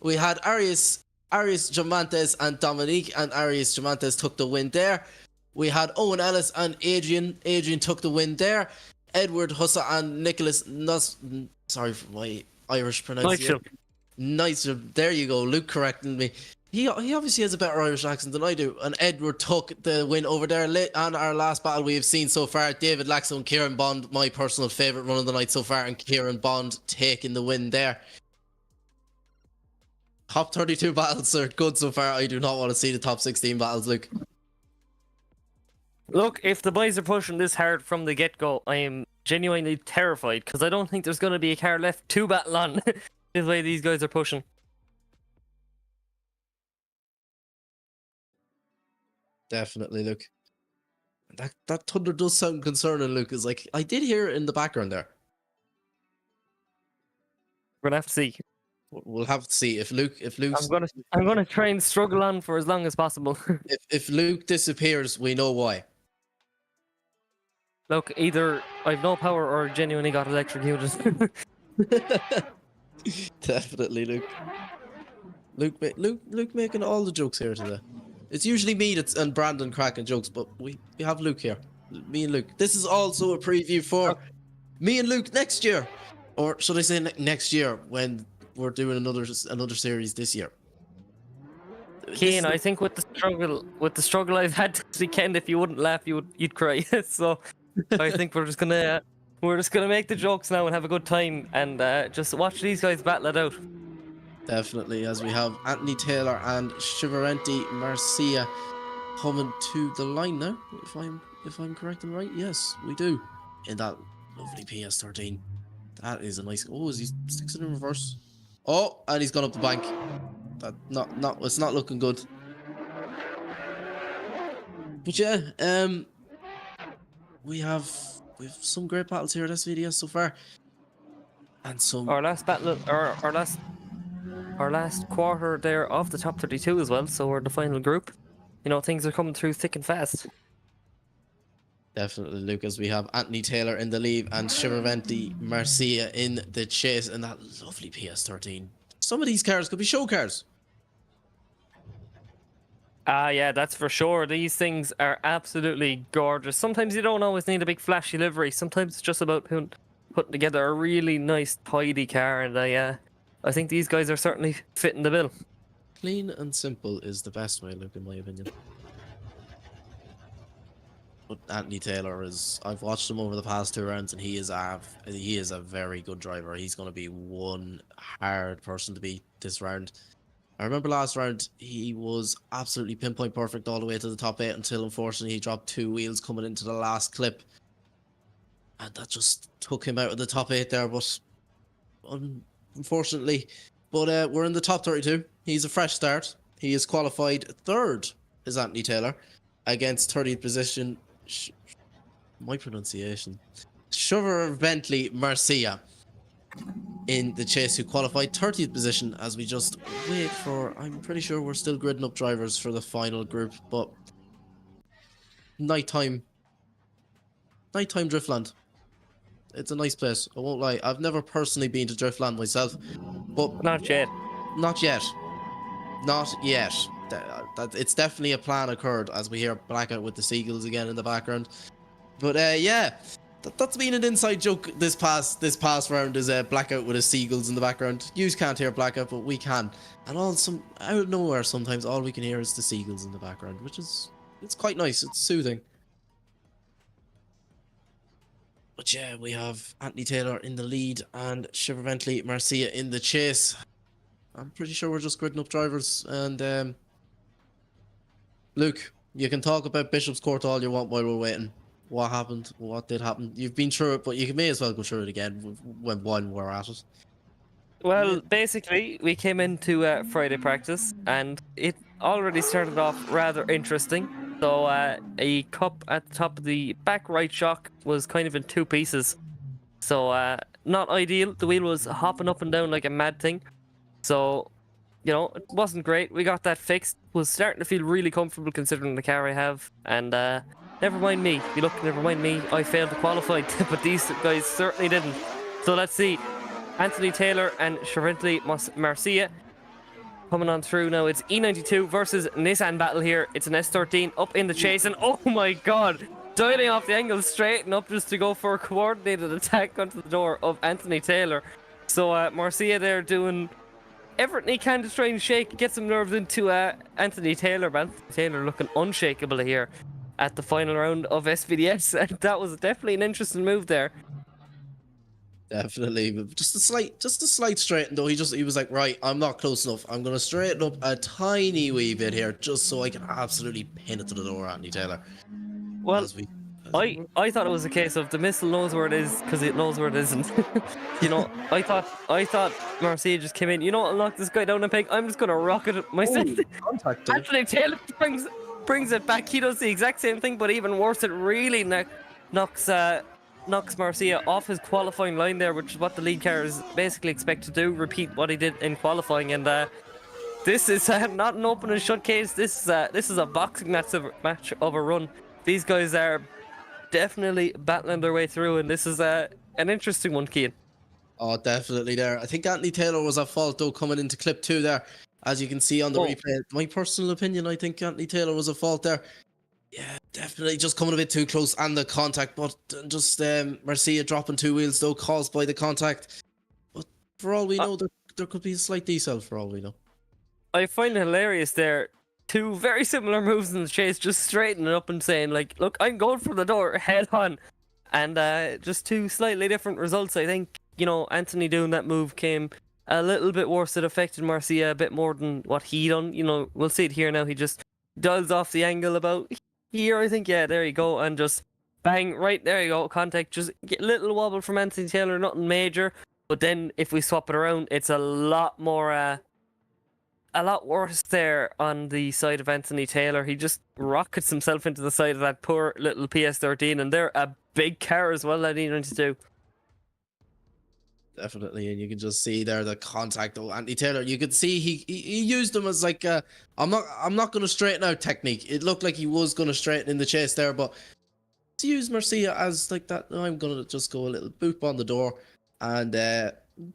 We had Arias Jamantes and Dominique, and Arias Jamantes took the win there. We had Owen Ellis and Adrian. Adrian took the win there. Edward Hussa and Nicholas sorry for my Irish pronunciation. Nigel. There you go. Luke correcting me. He obviously has a better Irish accent than I do, and Edward took the win over there. On our last battle we have seen so far, David Laxo and Kieran Bond, my personal favourite run of the night so far, and Kieran Bond taking the win there. Top 32 battles are good so far. I do not want to see the top 16 battles, Luke. Look, if the boys are pushing this hard from the get-go, I am genuinely terrified, because I don't think there's going to be a car left to battle on the way these guys are pushing. Definitely, Luke. That thunder does sound concerning, Luke. Is like I did hear it in the background there. We're gonna have to see. We'll have to see if Luke. I'm gonna try and struggle on for as long as possible. if Luke disappears, we know why. Look, either I've no power or genuinely got electrocuted. Definitely, Luke. Luke making all the jokes here today. It's usually me and Brandon cracking jokes, but we have Luke here. Me and Luke. This is also a preview for me and Luke next year, or should I say next year when we're doing another series this year. Kane, I think with the struggle I've had this weekend, if you wouldn't laugh, you'd cry. So I think we're just gonna make the jokes now and have a good time and just watch these guys battle it out. Definitely, as we have Anthony Taylor and Shivarenti Marcia coming to the line now. If I'm correct and right, yes, we do. In that lovely PS13. That is a nice. Oh, is he sticks it in reverse? Oh, and he's gone up the bank. That it's not looking good. But yeah, we have some great battles here at SVDS so far, and some Our last battle, our last quarter there of the top 32 as well. So we're the final group. You know, things are coming through thick and fast. Definitely, Lucas. We have Anthony Taylor in the lead and Shivarenti Marcia in the chase, and that lovely PS13. Some of these cars could be show cars. Yeah, that's for sure. These things are absolutely gorgeous. Sometimes you don't always need a big flashy livery. Sometimes it's just about putting together a really nice, tidy car, and I think these guys are certainly fitting the bill. Clean and simple is the best way, Luke, in my opinion. But Anthony Taylor I've watched him over the past 2 rounds, and he is a very good driver. He's going to be one hard person to beat this round. I remember last round, he was absolutely pinpoint perfect all the way to the top 8 until unfortunately he dropped 2 wheels coming into the last clip. And that just took him out of the top 8 there, but unfortunately. But we're in the top 32. He's a fresh start. He is qualified 3rd, is Anthony Taylor, against 30th position. My pronunciation. Shivarenti Marcia in the chase, who qualified 30th position, as we just wait for. I'm pretty sure we're still gridding up drivers for the final group, but nighttime Driftland. It's a nice place, I won't lie. I've never personally been to Driftland myself, but Not yet. Not yet. It's definitely a plan occurred, as we hear Blackout with the seagulls again in the background. But yeah, that's been an inside joke this past round, is Blackout with his seagulls in the background. You can't hear Blackout, but we can. And out of nowhere, sometimes all we can hear is the seagulls in the background, it's quite nice. It's soothing. But yeah, we have Anthony Taylor in the lead and Shivarenti Marcia in the chase. I'm pretty sure we're just gridding up drivers. And Luke, you can talk about Bishop's Court all you want while we're waiting. What happened? What did happen? You've been through it, but you may as well go through it again while we're at it. Well, basically, we came into Friday practice, and it already started off rather interesting. So a cup at the top of the back right shock was kind of in 2 pieces. So not ideal. The wheel was hopping up and down like a mad thing. So, you know, it wasn't great. We got that fixed. Was starting to feel really comfortable considering the car I have. And never mind me. Never mind me. I failed to qualify, but these guys certainly didn't. So let's see. Anthony Taylor and Shivarenti Marcia coming on through now. It's E92 versus Nissan battle here. It's an S13 up in the chase, and oh my god, dialing off the angle straight and up just to go for a coordinated attack onto the door of Anthony Taylor. So Marcia there doing everything he can to try and get some nerves into Anthony Taylor, man. Taylor looking unshakable here at the final round of SVDS. And that was definitely an interesting move there. Definitely, but just a slight straighten though. He was like, right, I'm not close enough. I'm gonna straighten up a tiny wee bit here, just so I can absolutely pin it to the door, Anthony Taylor. Well, I thought it was a case of the missile knows where it is because it knows where it isn't. You know, I thought Marcia just came in. You know what? I'll knock this guy down a peg. I'm just gonna rocket it myself. Contact though. Anthony Taylor brings it back. He does the exact same thing, but even worse, it really knocks Marcia off his qualifying line there, which is what the lead cars basically expect to do. Repeat what he did in qualifying, and this is not an open and shut case. This is a boxing match of a run. These guys are definitely battling their way through, and this is an interesting one, Keane. Oh, definitely there. I think Anthony Taylor was at fault though coming into clip 2 there, as you can see on the replay. My personal opinion, I think Anthony Taylor was at fault there. Yeah, definitely just coming a bit too close and the contact, but just Marcia dropping 2 wheels though caused by the contact. But for all we know, there could be a slight decel for all we know. I find it hilarious there. 2 very similar moves in the chase, just straightening it up and saying like, look, I'm going for the door head on. And just 2 slightly different results. I think, you know, Anthony doing that move came a little bit worse. It affected Marcia a bit more than what he done. You know, we'll see it here now. He just dials off the angle about here, I think. Yeah, there you go. And just bang, right there you go. Contact, just get a little wobble from Anthony Taylor, nothing major. But then if we swap it around, it's a lot more, a lot worse there on the side of Anthony Taylor. He just rockets himself into the side of that poor little PS13, and they're a big car as well, that E92. Definitely, and you can just see there the contact of Anthony Taylor. You could see he used them as like I'm not going to straighten out technique. It looked like he was going to straighten in the chase there, but to use Marcia as like that, I'm going to just go a little boop on the door and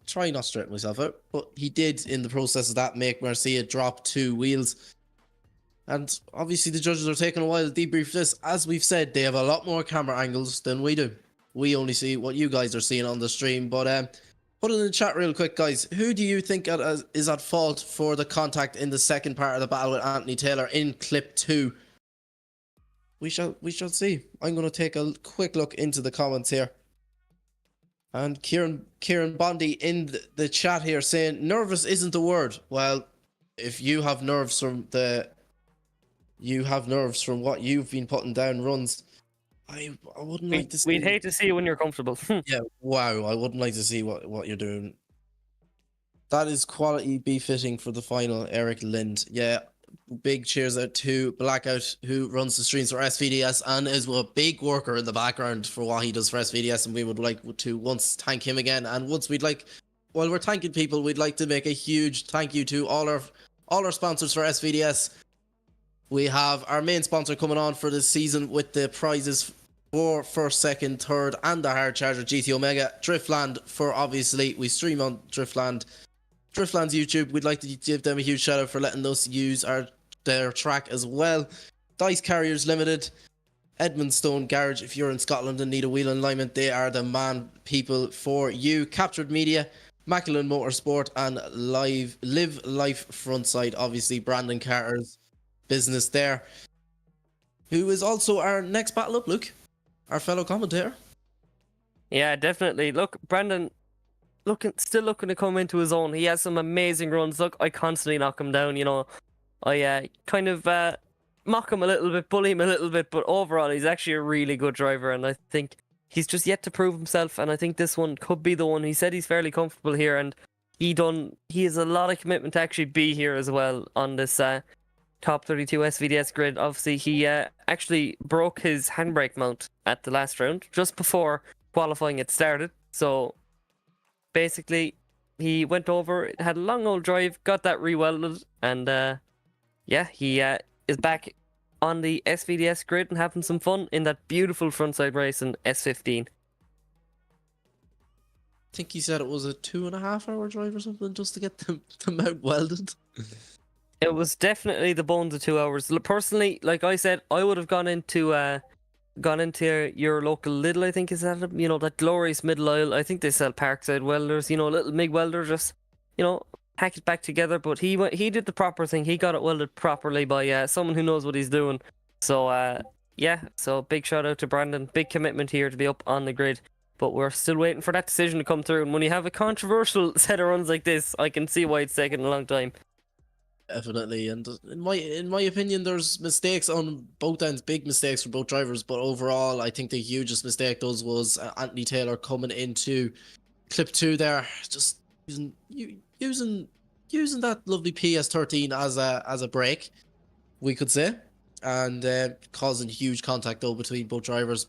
try not straighten myself out. But he did in the process of that make Marcia drop 2 wheels. And obviously the judges are taking a while to debrief this. As we've said, they have a lot more camera angles than we do. We only see what you guys are seeing on the stream. But put it in the chat real quick, guys. Who do you think is at fault for the contact in the second part of the battle with Anthony Taylor in clip 2? We shall see. I'm going to take a quick look into the comments here. And Kieran Bondi in the chat here saying, nervous isn't the word. Well, if you have nerves from what you've been putting down runs, I wouldn't like to see. We'd hate to see you when you're comfortable. Yeah, wow. I wouldn't like to see what you're doing. That is quality befitting for the final, Eric Lind. Yeah, big cheers out to Blackout, who runs the streams for SVDS and is a big worker in the background for what he does for SVDS, and we would like to once thank him again. And once while we're thanking people, we'd like to make a huge thank you to all our sponsors for SVDS. We have our main sponsor coming on for this season with the prizes for first, second, third, and the hard charger, GT Omega. Driftland, for obviously we stream on Driftland's YouTube. We'd like to give them a huge shout out for letting us use their track as well. Dyce Carriers Limited, Edmonstone Garage. If you're in Scotland and need a wheel alignment, they are the man people for you. Kaptured Media, Mclellan Motorsport, and Live Life Frontside. Obviously, Brandon Carter's business there, who is also our next battle up, Luke, our fellow commentator. Yeah, definitely. Look, Brandon, still looking to come into his own. He has some amazing runs. Look, I constantly knock him down. You know, I kind of mock him a little bit, bully him a little bit, but overall, he's actually a really good driver, and I think he's just yet to prove himself. And I think this one could be the one. He said he's fairly comfortable here, and he has a lot of commitment to actually be here as well on this top 32 SVDS grid. Obviously, he actually broke his handbrake mount at the last round just before qualifying had started. So basically, he went over, had a long old drive, got that re-welded, and yeah, he is back on the SVDS grid and having some fun in that beautiful FrontSide Racing S15. I think he said it was a 2.5 hour drive or something just to get the mount welded. It was definitely the bones of 2 hours. Personally, like I said, I would have gone into your local Lidl, I think is that, you know, that glorious middle aisle. I think they sell Parkside welders, you know, a little MIG welder, just, you know, hack it back together, but he did the proper thing. He got it welded properly by someone who knows what he's doing. So yeah, so big shout out to Brandon. Big commitment here to be up on the grid. But we're still waiting for that decision to come through. And when you have a controversial set of runs like this, I can see why it's taken a long time. Definitely, and in my opinion, there's mistakes on both ends, big mistakes for both drivers. But overall, I think the hugest mistake was Anthony Taylor coming into clip 2 there, just using that lovely PS13 as a brake, we could say, and causing huge contact though between both drivers,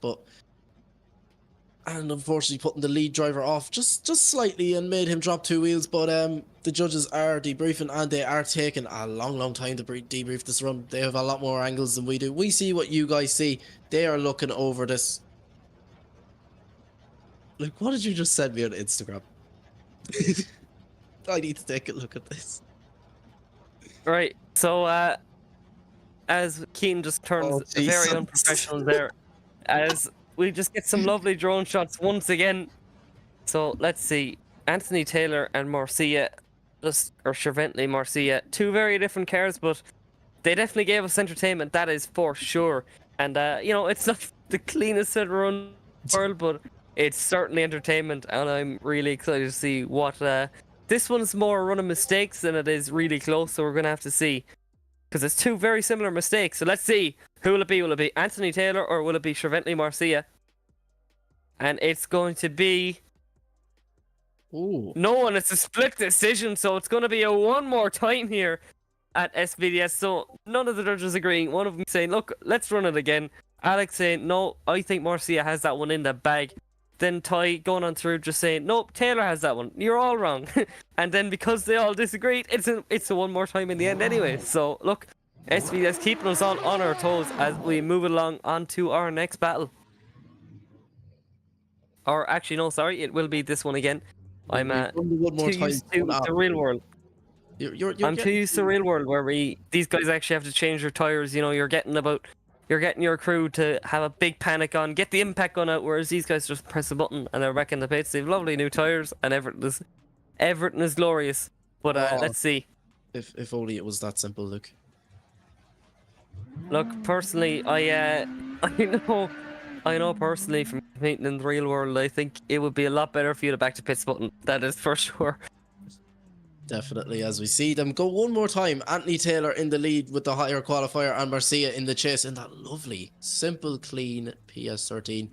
and unfortunately putting the lead driver off just slightly and made him drop 2 wheels. But the judges are debriefing, and they are taking a long time to debrief this run. They have a lot more angles than we do. We see what you guys see. They are looking over this. Like, what did you just send me on Instagram? I need to take a look at this. Right, so as Keane just turns very unprofessional there, as we just get some lovely drone shots once again. So let's see, Anthony Taylor and Marcia, or Chervently Marcia, 2 very different cars, but they definitely gave us entertainment, that is for sure. And you know, it's not the cleanest set of run in the world, but it's certainly entertainment, and I'm really excited to see what this one's more a run of mistakes than it is really close, so we're gonna have to see, because it's 2 very similar mistakes. So let's see, who will it be? Will it be Anthony Taylor or will it be Chervently Marcia? And it's going to be no one. It's a split decision, so it's going to be a one more time here at SVDS. So none of the judges agreeing. One of them saying, look, let's run it again. Alex saying, no, I think Marcia has that one in the bag. Then Ty going on through just saying, nope, Taylor has that one. You're all wrong. And then because they all disagreed, it's a one more time in the end anyway. So look, SVDS keeping us all on our toes as we move along onto our next battle. Or actually, no, sorry, it will be this one again. I'm too used to the real world. I'm too used to the real world where these guys actually have to change their tires. You know, you're getting your crew to have a big panic on, get the impact gun out, whereas these guys just press a button and they're back in the pits. They have lovely new tires and everything is glorious. But let's see. If only it was that simple, Luke. Look, personally, I know personally from competing in the real world, I think it would be a lot better for you to back to pits button. That is for sure. Definitely, as we see them go one more time. Anthony Taylor in the lead with the higher qualifier, and Marcia in the chase in that lovely, simple, clean PS13.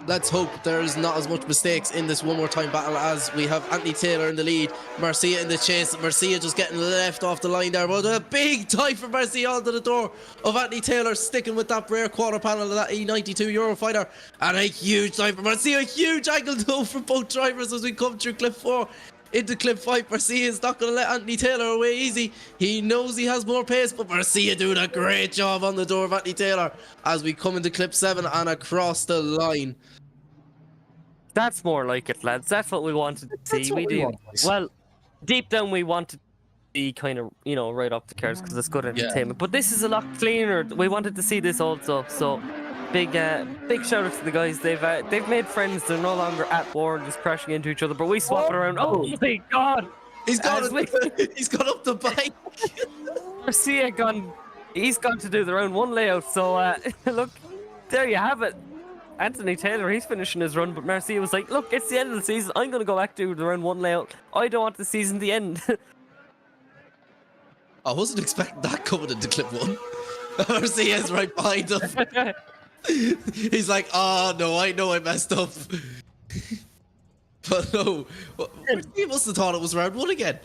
Let's hope there's not as much mistakes in this one more time battle, as we have Anthony Taylor in the lead, Marcia in the chase. Marcia just getting left off the line there, but a big tie for Marcia onto the door of Anthony Taylor, sticking with that rear quarter panel of that E92 Eurofighter, and a huge tie for Marcia. A huge angle though from both drivers as we come through clip 4 into clip 5. Marcia is not going to let Anthony Taylor away easy. He knows he has more pace, but Marcia doing a great job on the door of Anthony Taylor as we come into clip 7 and across the line. That's more like it, lads. That's what we wanted to see. We do. Well, deep down we wanted to be kind of, you know, right up the cars because it's good entertainment. But this is a lot cleaner. We wanted to see this also. So big shout out to the guys. They've made friends. They're no longer at war and just crashing into each other. But we swap it around. Oh my god! He's got up the bike. Marcia he's gone to do the round 1 layout. So look, there you have it. Anthony Taylor, he's finishing his run, but Marcia was like, look, it's the end of the season. I'm going to go back to the round 1 layout. I don't want the season to end. I wasn't expecting that coming into clip 1. Marcia is right behind him. He's like, oh no, I know I messed up. But no, he must have thought it was round 1 again.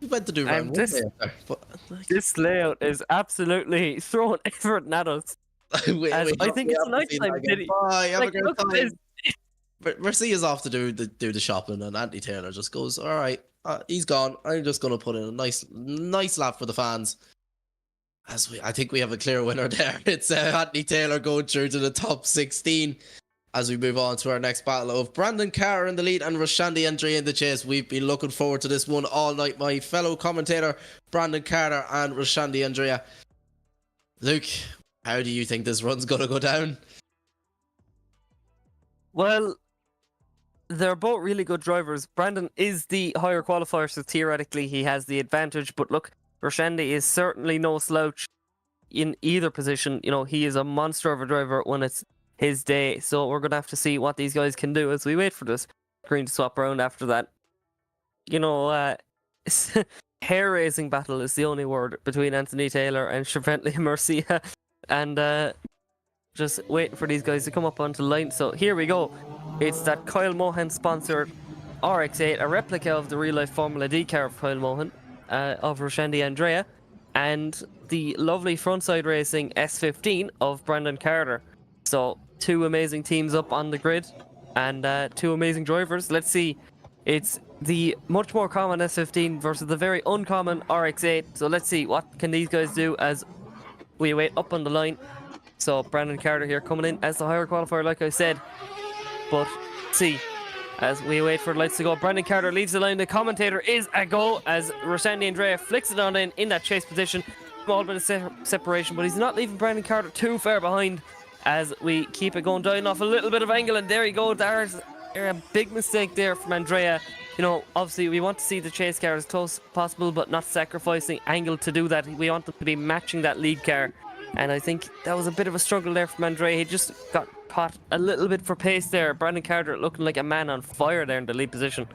We went to do round 1 there, but this layout is absolutely throwing everything at us. I think it's a nice time. Bye, have a great time. Marcia's off to do the shopping, and Anthony Taylor just goes, all right, he's gone. I'm just going to put in a nice lap for the fans. I think we have a clear winner there. It's Anthony Taylor going through to the top 16 as we move on to our next battle of Brandon Carr in the lead and Roshandi Andrea in the chase. We've been looking forward to this one all night. My fellow commentator, Brandon Carter and Roshandi Andrea. Luke, how do you think this run's going to go down? Well, they're both really good drivers. Brandon is the higher qualifier, so theoretically he has the advantage. But look, Roshandy is certainly no slouch in either position. You know, he is a monster of a driver when it's his day. So we're going to have to see what these guys can do as we wait for this green to swap around after that. You know, hair-raising battle is the only word between Anthony Taylor and Chevrolet Mercia. And just waiting for these guys to come up onto the line. So here we go. It's that Kyle Mohan sponsored RX-8, a replica of the real-life Formula D car of Kyle Mohan, of Roshandy Andrea, and the lovely FrontSide Racing S15 of Brandon Carter. So 2 amazing teams up on the grid, and 2 amazing drivers. Let's see. It's the much more common S15 versus the very uncommon RX-8. So let's see what can these guys do as we wait up on the line. So Brandon Carter here coming in as the higher qualifier, like I said. But see, as we wait for the lights to go, Brandon Carter leaves the line. The commentator is a go as Roshandy Andrea flicks it on in that chase position. Small bit of separation, but he's not leaving Brandon Carter too far behind as we keep it going down off a little bit of angle. And there you go. There's a big mistake there from Andrea. You know, obviously we want to see the chase car as close as possible, but not sacrificing angle to do that. We want them to be matching that lead car. And I think that was a bit of a struggle there from Andrea. He just got caught a little bit for pace there. Brandon Carter looking like a man on fire there in the lead position.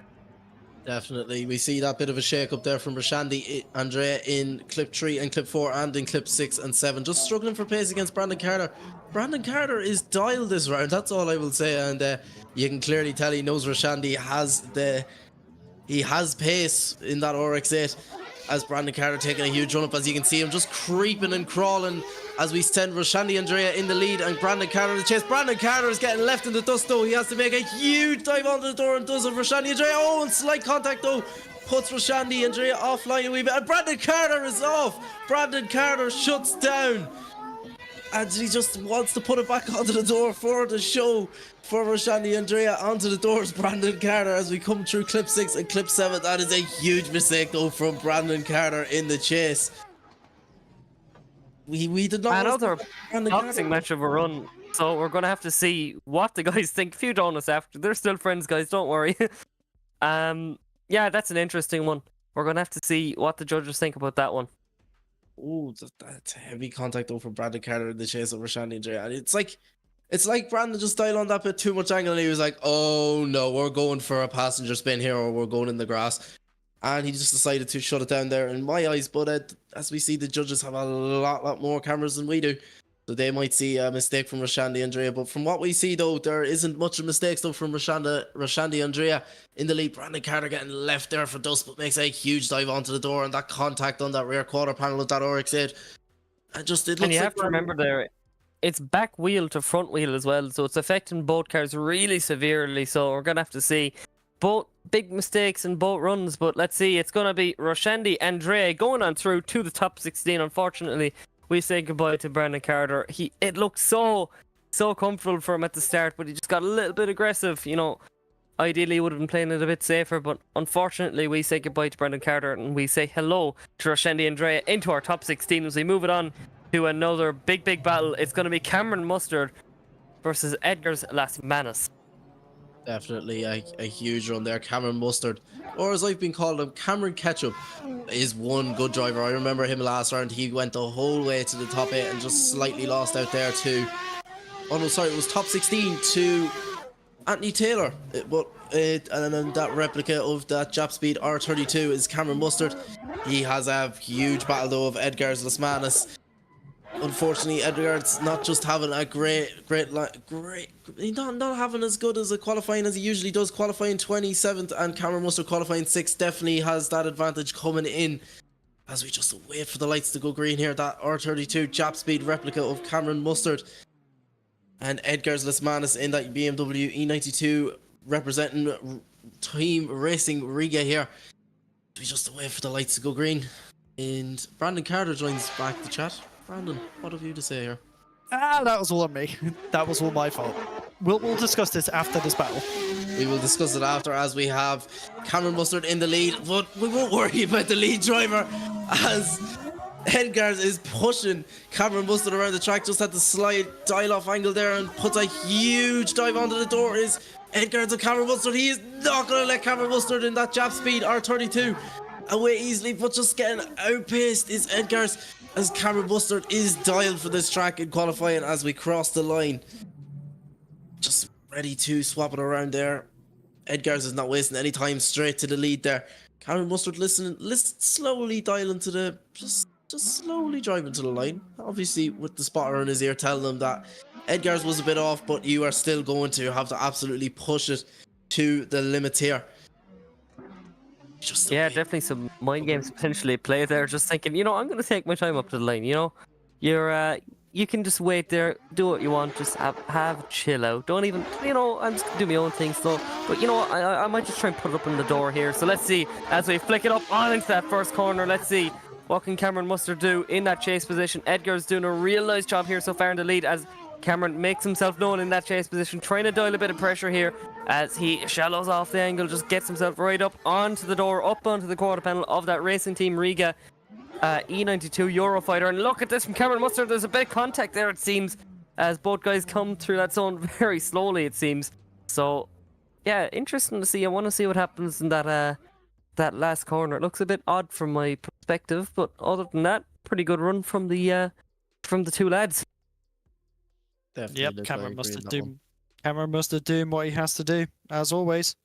Definitely. We see that bit of a shake-up there from Roshandy Andrea in clip 3 and clip 4 and in clip 6 and 7. Just struggling for pace against Brandon Carter. Brandon Carter is dialed this round, that's all I will say. And you can clearly tell he knows Roshandy has pace in that RX-8. As Brandon Carter taking a huge run up, as you can see him just creeping and crawling as we send Roshandy Andrea in the lead and Brandon Carter in the chase. Brandon Carter is getting left in the dust though. He has to make a huge dive onto the door and does it. Roshandy Andrea, oh, and slight contact though, puts Roshandy Andrea offline a wee bit. And Brandon Carter is off. Brandon Carter shuts down. And he just wants to put it back onto the door for the show. For Roshandy Andrea onto the doors, Brandon Carter as we come through clip 6 and clip 7. That is a huge mistake though from Brandon Carter in the chase. We did not another boxing match of a run, so we're gonna have to see what the guys think. Few donuts after, they're still friends, guys, don't worry. Yeah, that's an interesting one. We're gonna have to see what the judges think about that one. Oh, that's heavy contact though from Brandon Carter in the chase of Roshandy Andrea. And it's like Brandon just dialed on that bit too much angle and he was like, oh no, we're going for a passenger spin here or we're going in the grass. And he just decided to shut it down there in my eyes. But as we see, the judges have a lot more cameras than we do. So they might see a mistake from Roshandy Andrea. But from what we see though, there isn't much of mistakes though from Roshandy Andrea in the lead. Brandon Carter getting left there for dust, but makes a huge dive onto the door and that contact on that rear quarter panel of that RX-8. And you have to remember there, it's back wheel to front wheel as well, so it's affecting both cars really severely. So we're gonna have to see both big mistakes in both runs. But let's see, it's gonna be Roshandy Andrea going on through to the top 16. Unfortunately, we say goodbye to Brandon Carter. It looked so comfortable for him at the start, but he just got a little bit aggressive. You know, ideally he would have been playing it a bit safer, but unfortunately we say goodbye to Brandon Carter and we say hello to Roshandy Andrea into our top 16 as we move it on to another big battle. It's going to be Cameron Mustard versus Edgar's Las Manos. Definitely a huge run there. Cameron Mustard, or as I've been calling him, Cameron Ketchup, is one good driver. I remember him last round. He went the whole way to the top 8 and just slightly lost out there to, oh no, sorry, it was top 16 to Anthony Taylor. And then that replica of that Jap Speed R32 is Cameron Mustard. He has a huge battle though of Edgar's Las Manos. Unfortunately, Edgar's not just having a great, he's not having as good as a qualifying as he usually does. Qualifying 27th and Cameron Mustard qualifying 6th definitely has that advantage coming in. As we just wait for the lights to go green here, that R32 Jap Speed replica of Cameron Mustard and Edgar's Las Manos in that BMW E92 representing Team Racing Riga here. We just wait for the lights to go green, and Brandon Carter joins back the chat. Brandon, what have you to say here? That was all on me. That was all my fault. We'll discuss this after this battle. We will discuss it after, as we have Cameron Mustard in the lead, but we won't worry about the lead driver as Edgars is pushing Cameron Mustard around the track. Just had the slide dial off angle there and puts a huge dive onto the door is Edgar's and Cameron Mustard. He is not going to let Cameron Mustard in that jab speed, R32, away easily, but just getting outpaced is Edgar's, as Cameron Mustard is dialed for this track in qualifying as we cross the line. Just ready to swap it around there. Edgar's is not wasting any time, straight to the lead there. Cameron Mustard listen, slowly dialing to the, just slowly driving to the line. Obviously with the spotter in his ear telling him that Edgar's was a bit off, but you are still going to have to absolutely push it to the limit here. Yeah, definitely some mind games potentially at play there. Just thinking, you know, I'm going to take my time up to the line. You know, you can just wait there, do what you want, just have a chill out. Don't even, you know, I'm just gonna do my own thing still. But you know, I might just try and put it up in the door here. So let's see as we flick it up on into that first corner. Let's see what can Cameron Mustard do in that chase position. Edgar's doing a real nice job here so far in the lead as Cameron makes himself known in that chase position, trying to dial a bit of pressure here as he shallows off the angle, just gets himself right up onto the door, up onto the quarter panel of that racing team Riga E92 Eurofighter. And look at this from Cameron Mustard. There's a bit of contact there, it seems, as both guys come through that zone very slowly, it seems. So yeah, interesting to see. I want to see what happens in that that last corner. It looks a bit odd from my perspective, but other than that, pretty good run from the two lads. Definitely Yep, look Cameron like must agree have on that one. doing. Cameron must have doing what he has to do, as always.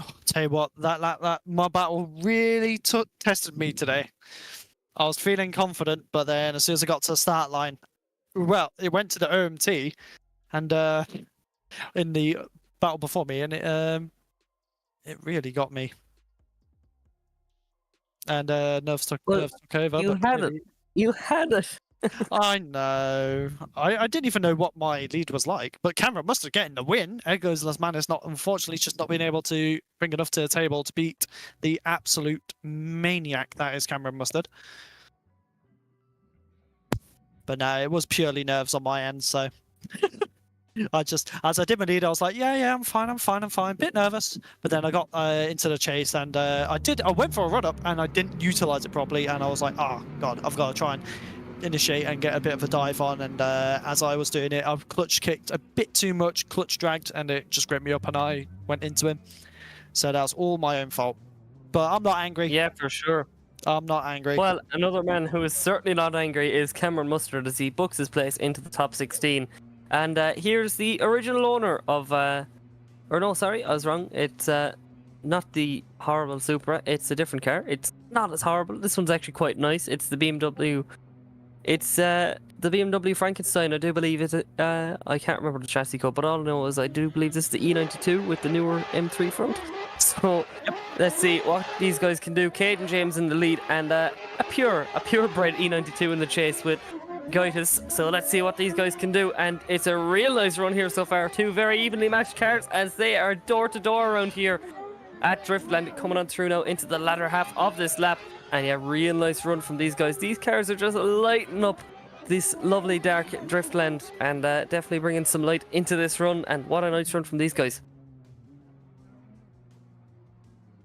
Oh, tell you what, that my battle really tested me today. I was feeling confident, but then as soon as I got to the start line, well, it went to the OMT, and in the battle before me, and it really got me. And nerves took over. You had it. I know. I didn't even know what my lead was like, but Cameron must have getting the win. Egos Lasman is not, unfortunately, just not being able to bring enough to the table to beat the absolute maniac that is Cameron Mustard. But no, it was purely nerves on my end, so I just, as I did my lead, I was like, yeah, I'm fine. Bit nervous, but then I got into the chase, and I went for a run up, and I didn't utilize it properly, and I was like, oh god, I've got to try and initiate and get a bit of a dive on. And as I was doing it, I clutch kicked a bit too much, clutch dragged, and it just gripped me up, and I went into him. So that was all my own fault. But I'm not angry. Yeah, for sure. I'm not angry. Well, another man who is certainly not angry is Cameron Mustard as he books his place into the top 16. And here's the original owner of, or no, sorry, I was wrong. It's not the horrible Supra. It's a different car. It's not as horrible. This one's actually quite nice. It's the BMW. It's the BMW Frankenstein. I do believe it's I can't remember the chassis code, but all I know is I do believe this is the E92 with the newer M3 front. So let's see what these guys can do. Caden James in the lead, and a purebred E92 in the chase with Gaitis. So let's see what these guys can do. And it's a real nice run here so far. Two very evenly matched cars as they are door to door around here at Driftland, coming on through now into the latter half of this lap. And yeah, real nice run from these guys. These cars are just lighting up this lovely dark Driftland, and definitely bringing some light into this run. And what a nice run from these guys.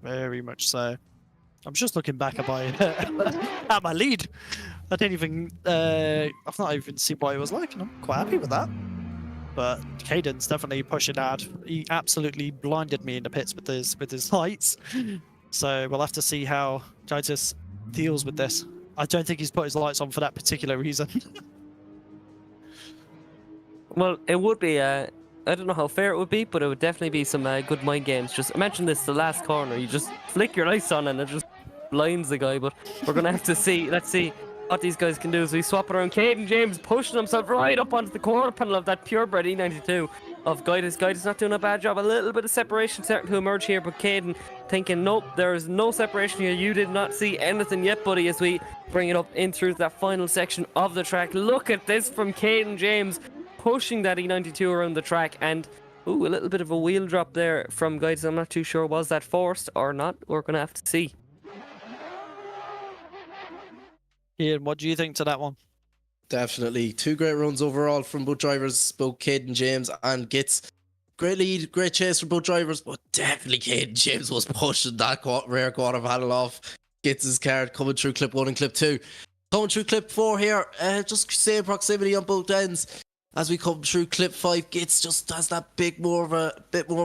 Very much so. I'm just looking back at my lead. I didn't even I've not even seen what it was like, and I'm quite happy with that. But Caden's definitely pushing hard. He absolutely blinded me in the pits with his lights. So we'll have to see how Gaitis deals with this. I don't think he's put his lights on for that particular reason. Well, it would be I don't know how fair it would be, but it would definitely be some good mind games. Just imagine this, the last corner, you just flick your lights on and it just blinds the guy. But we're going to have to see, let's see what these guys can do as we swap it around. Caden James pushing himself right up onto the quarter panel of that purebred E92 of Gaitis. Gaitis not doing a bad job. A little bit of separation starting to emerge here, but Caden thinking, nope, there is no separation here. You did not see anything yet, buddy, as we bring it up in through that final section of the track. Look at this from Caden James, pushing that E92 around the track, and ooh, a little bit of a wheel drop there from Gaitis. I'm not too sure, was that forced or not? We're going to have to see. Ian, what do you think to that one? Definitely. Two great runs overall from both drivers, both Caden James and Gitz. Great lead, great chase from both drivers, but definitely Caden James was pushing that rear quarter panel off Gitz's car, coming through clip 1 and clip 2. Coming through clip 4 here, just same proximity on both ends. As we come through clip 5, Gitz just has that bit more of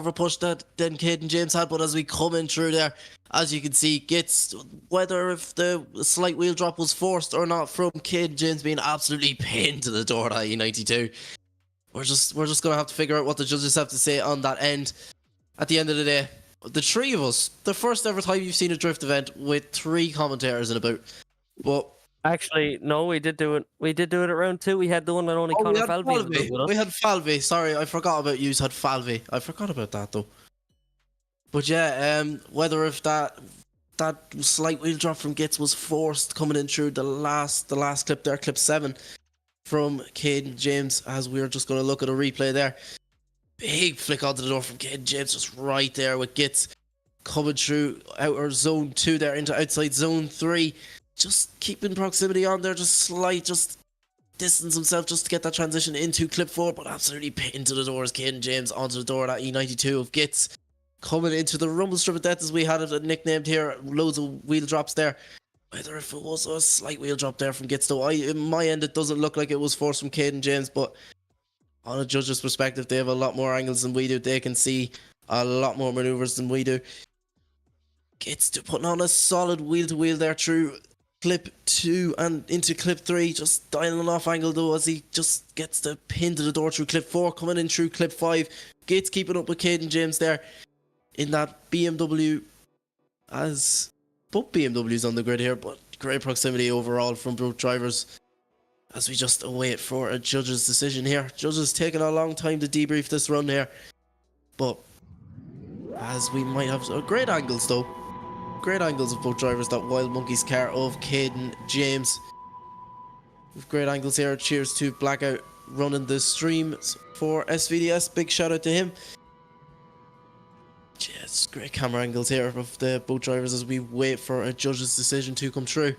a push than Caden James had. But as we come in through there, as you can see, Gitz, whether if the slight wheel drop was forced or not from Caden James being absolutely pinned to the door at E92. We're just gonna have to figure out what the judges have to say on that end. At the end of the day, the three of us, the first ever time you've seen a drift event with 3 commentators in about. But Actually, no, we did do it. We did do it at round 2. We had the one that only we Connor had Falvey Falvey. with us. We had Falvey. Sorry, I forgot about you. Had Falvey. I forgot about that though. But yeah, whether if that slight wheel drop from Gitz was forced coming in through the last clip there, clip 7 from Caden James, as we're just going to look at a replay there. Big flick onto the door from Caden James, just right there with Gitz coming through outer zone 2 there into outside zone 3. Just keeping proximity on there, just distance himself just to get that transition into clip 4, but absolutely pinned to the doors. Caden James onto the door at E92 of Gitz. Coming into the rumble strip of death, as we had it nicknamed here, loads of wheel drops there. Whether if it was a slight wheel drop there from Gitz though, in my end it doesn't look like it was forced from Caden James, but on a judge's perspective, they have a lot more angles than we do. They can see a lot more maneuvers than we do. Gitz putting on a solid wheel to wheel there through clip 2 and into clip 3, just dialing off angle though as he just gets the pin to the door through clip 4, coming in through clip 5. Gitz keeping up with Caden James there in that BMW, as both BMWs on the grid here, but great proximity overall from both drivers as we just await for a judge's decision here. Judges taking a long time to debrief this run here, but as we might have great angles though. Great angles of both drivers, that Wild Monkeys car of Caden James. With great angles here. Cheers to Blackout running the stream for SVDS. Big shout out to him. Yes, great camera angles here of the both drivers as we wait for a judge's decision to come true.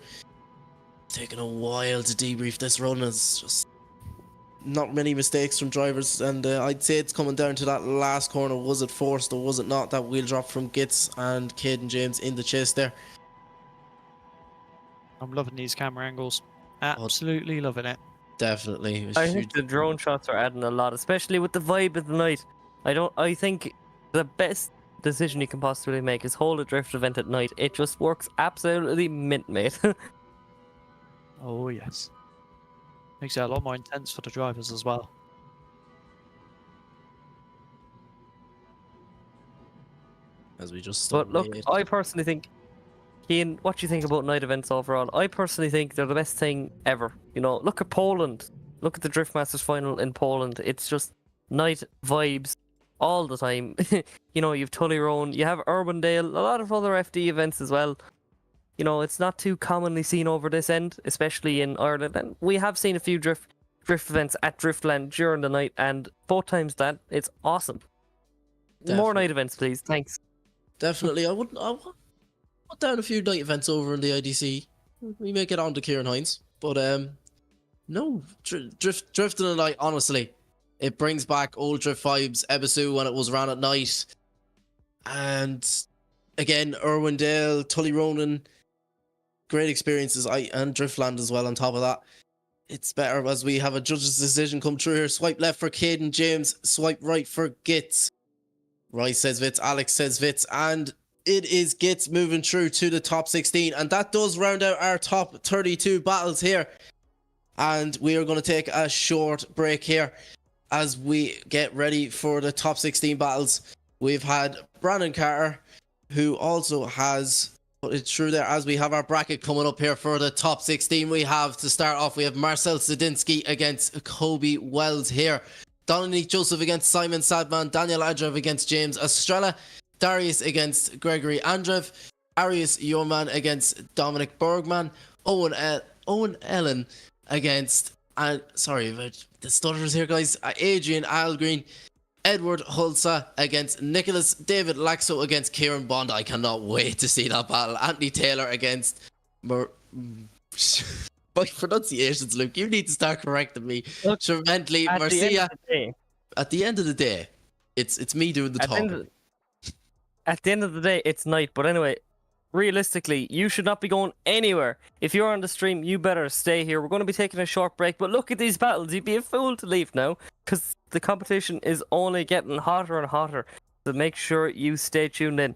Taking a while to debrief this run. It's just not many mistakes from drivers, and I'd say it's coming down to that last corner. Was it forced or was it not? That wheel drop from Gitz and Caden James in the chase there. I'm loving these camera angles. Absolutely loving it. Definitely. I think the drone shots are adding a lot, especially with the vibe of the night. I think the best decision you can possibly make is hold a drift event at night. It just works absolutely mint, mate. Oh yes. Makes it a lot more intense for the drivers as well. As we just But look, I personally think, Ian, what do you think about night events overall? I personally think they're the best thing ever. You know, look at Poland. Look at the Drift Masters final in Poland. It's just night vibes all the time. You know, you've Tullyroan, you have Urbandale, a lot of other FD events as well. You know, it's not too commonly seen over this end, especially in Ireland. And we have seen a few drift events at Driftland during the night, and both times that, it's awesome. Definitely. More night events, please. Thanks. Definitely. I would put down a few night events over in the IDC. We may get on to Kieran Hines. But no, drifting at night, honestly, it brings back old drift vibes. Ebisu when it was ran at night. And again, Irwindale, Tullyronan, great experiences, and Driftland as well on top of that. It's better as we have a judge's decision come through here. Swipe left for Caden James, swipe right for Gitz. RYZE says Vitz, Alex says Vitz, and it is Gitz moving through to the top 16, and that does round out our top 32 battles here. And we are going to take a short break here as we get ready for the top 16 battles. We've had Brandon Carter, who also has put it through there, as we have our bracket coming up here for the top 16. We have, to start off, we have Marcel Zadinsky against Kobe Wells here. Dominic Joseph against Simon Sadman. Daniel Adrev against James Estrella. Darius against Gregory Andrev. Arius Yorman against Dominic Bergman. Owen Ellen against, sorry about the stutters here, guys, Adrian Algreen. Edward Hulsa against Nicholas. David Laxo against Kieran Bond. I cannot wait to see that battle. Anthony Taylor against my pronunciations, Luke. You need to start correcting me. Trementally, Marcia. At the end of the day, it's me doing the talking. At the end of the day, it's night. But anyway, realistically, you should not be going anywhere. If you're on the stream, you better stay here. We're going to be taking a short break, but look at these battles. You'd be a fool to leave now, because the competition is only getting hotter and hotter. So make sure you stay tuned in.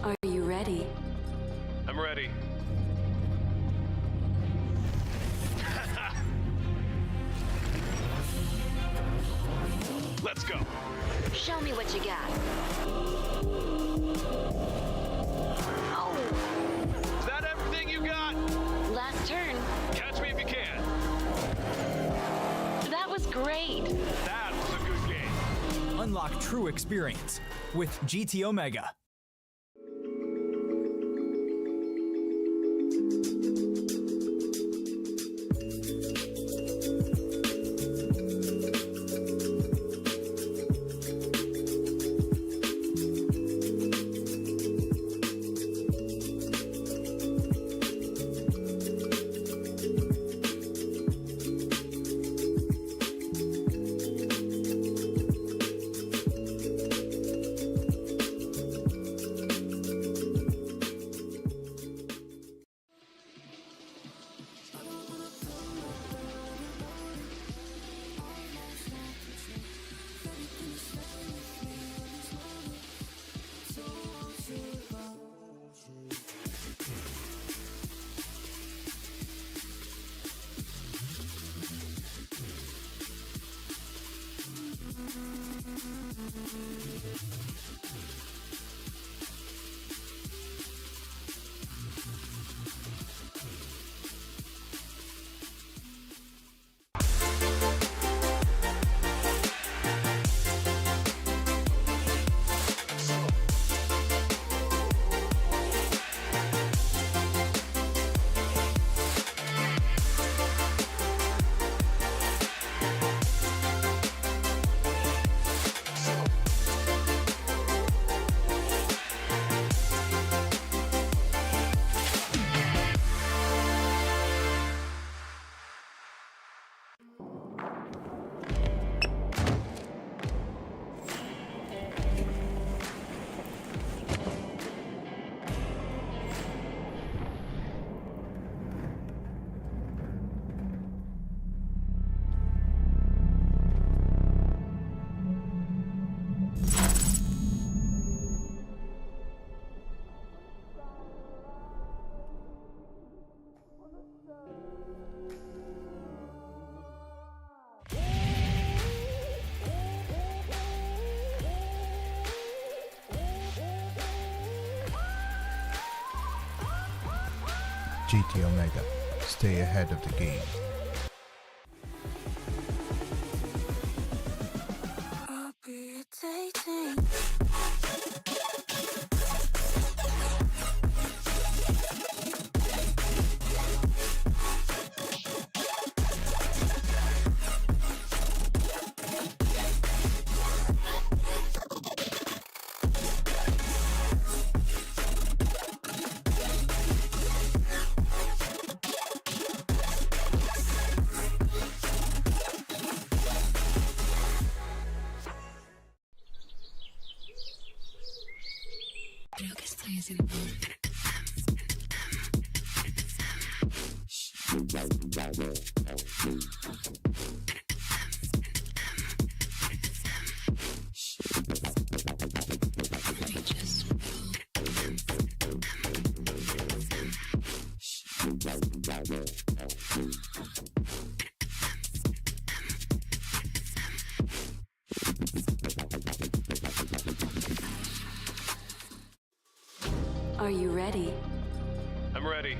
Are you ready? I'm ready. Let's go. Show me what you got. Oh, Is that everything you got? last turn. Catch me if you can. That was great. That was a good game. Unlock true experience with GT Omega. GT Omega. Stay ahead of the game. Are you ready? I'm ready.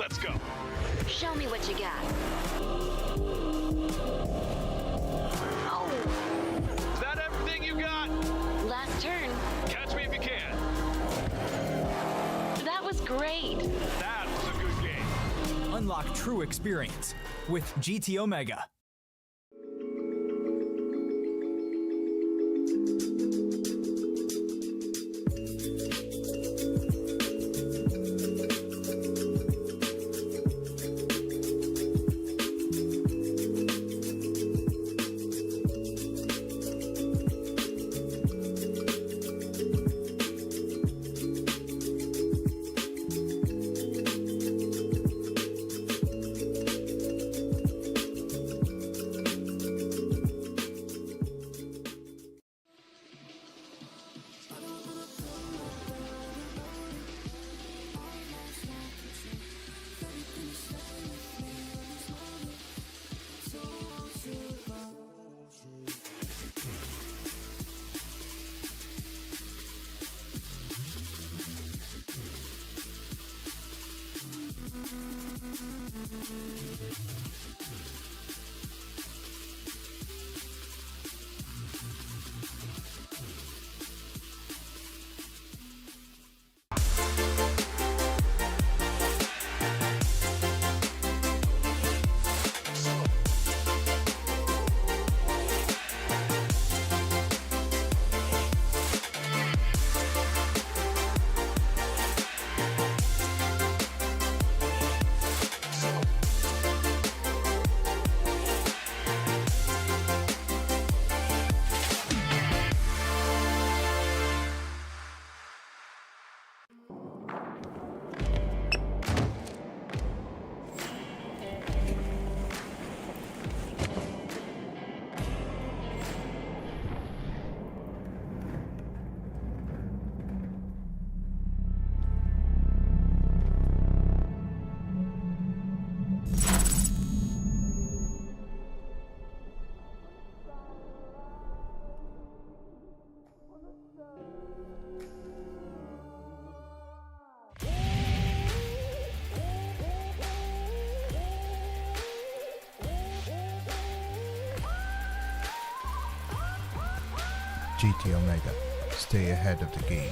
Let's go. Show me what you got. Oh, Is that everything you got? last turn. Catch me if you can. That was great. That was a good game. Unlock true experience with GT Omega. GT Omega. Stay ahead of the game.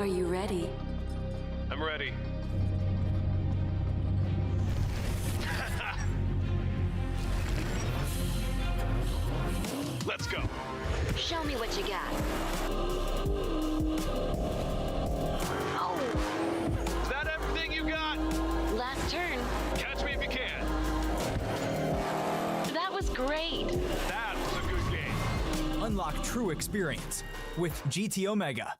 Are you ready? I'm ready. Let's go. Show me what you got. Oh, Is that everything you got? last turn. Catch me if you can. That was great. That was a good game. Unlock true experience with GT Omega.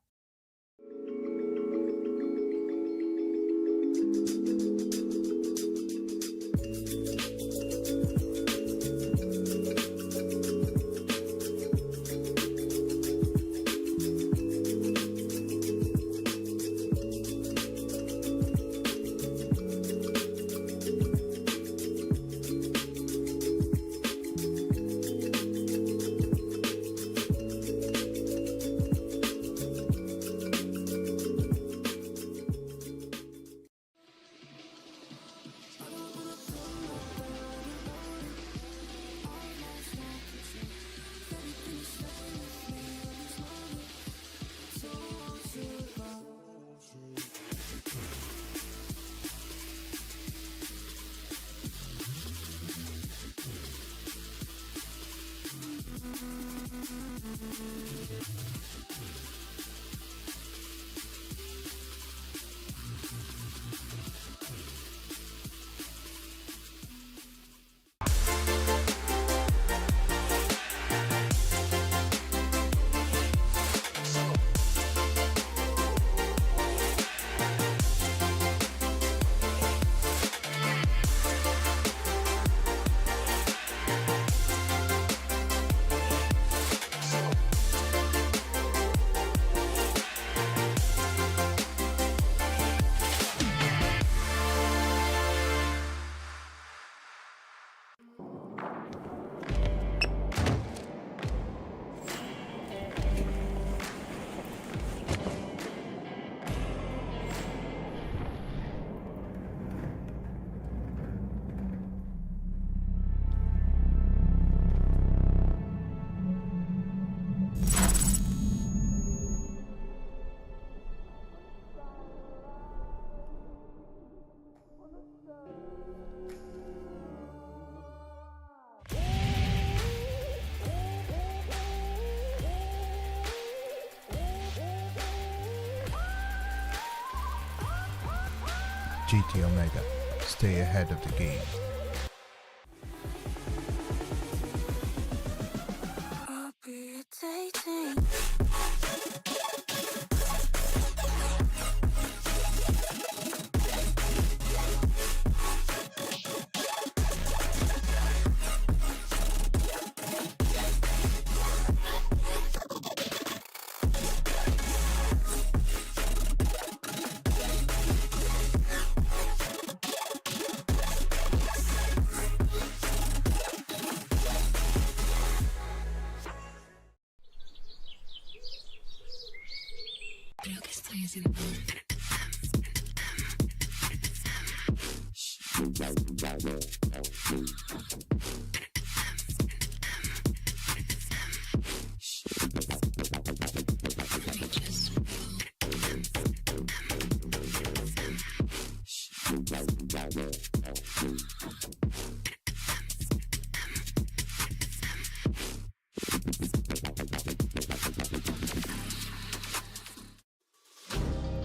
GT Omega. Stay ahead of the game.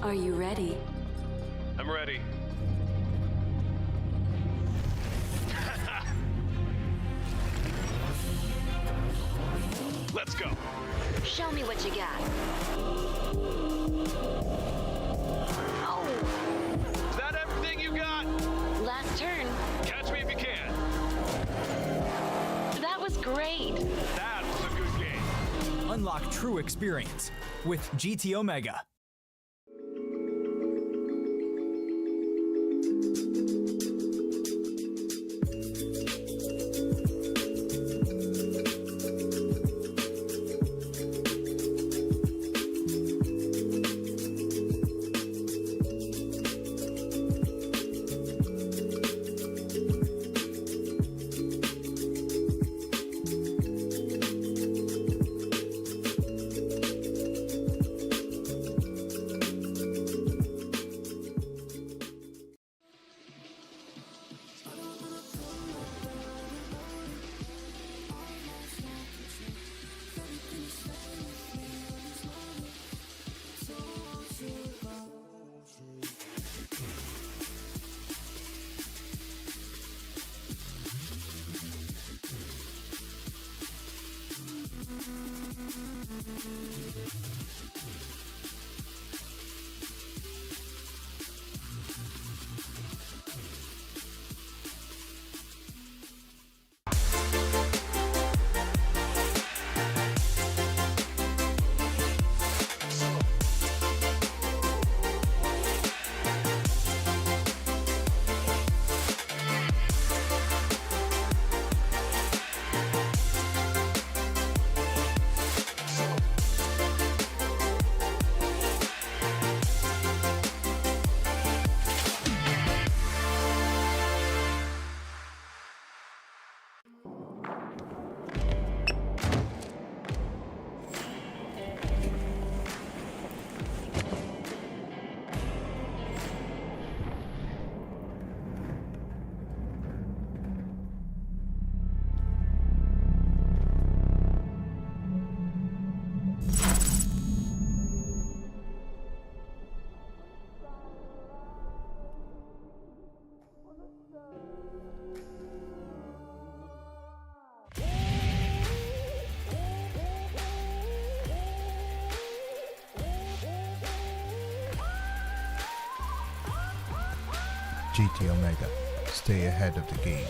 Are you ready? I'm ready. Let's go. Show me what you got. Oh, Is that everything you got? last turn. Catch me if you can. That was great. That was a good game. Unlock true experience with GT Omega. GT Omega. Stay ahead of the game.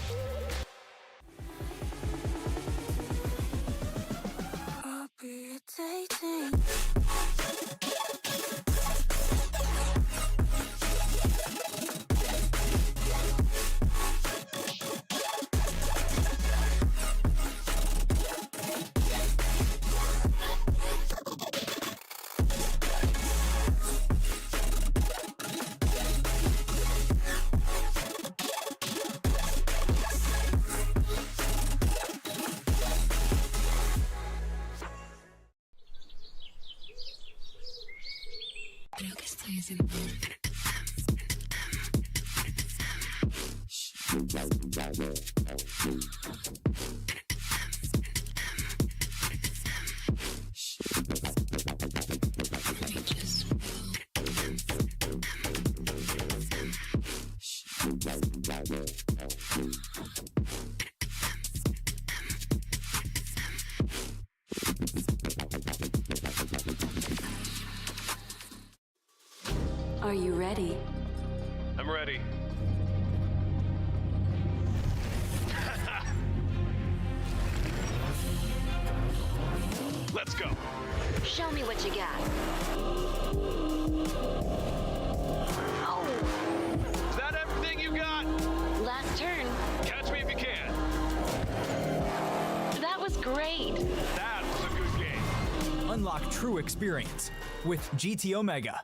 Are you ready? I'm ready. Let's go. Show me what you got. Oh, Is that everything you got? last turn. Catch me if you can. That was great. That was a good game. Unlock true experience with GT Omega.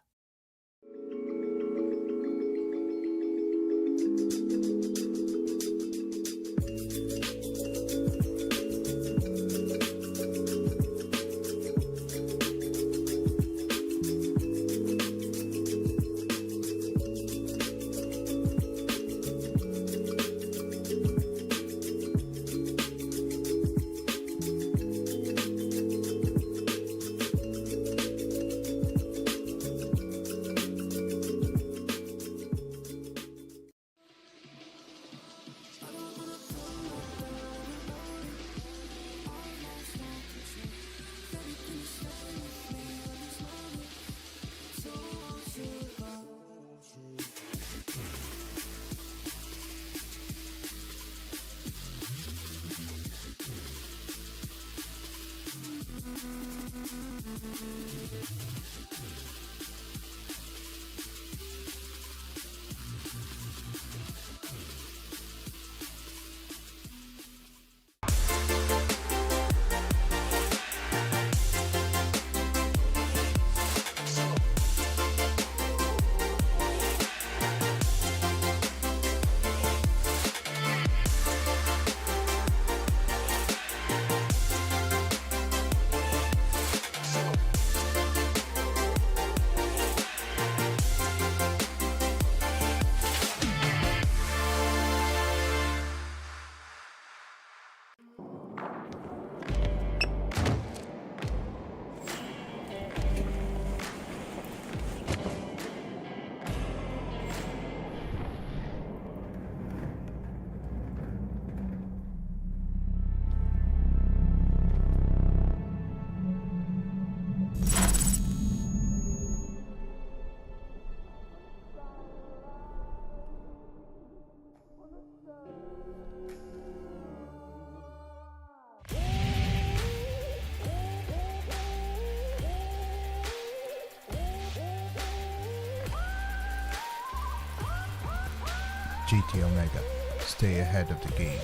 GT Omega. Stay ahead of the game.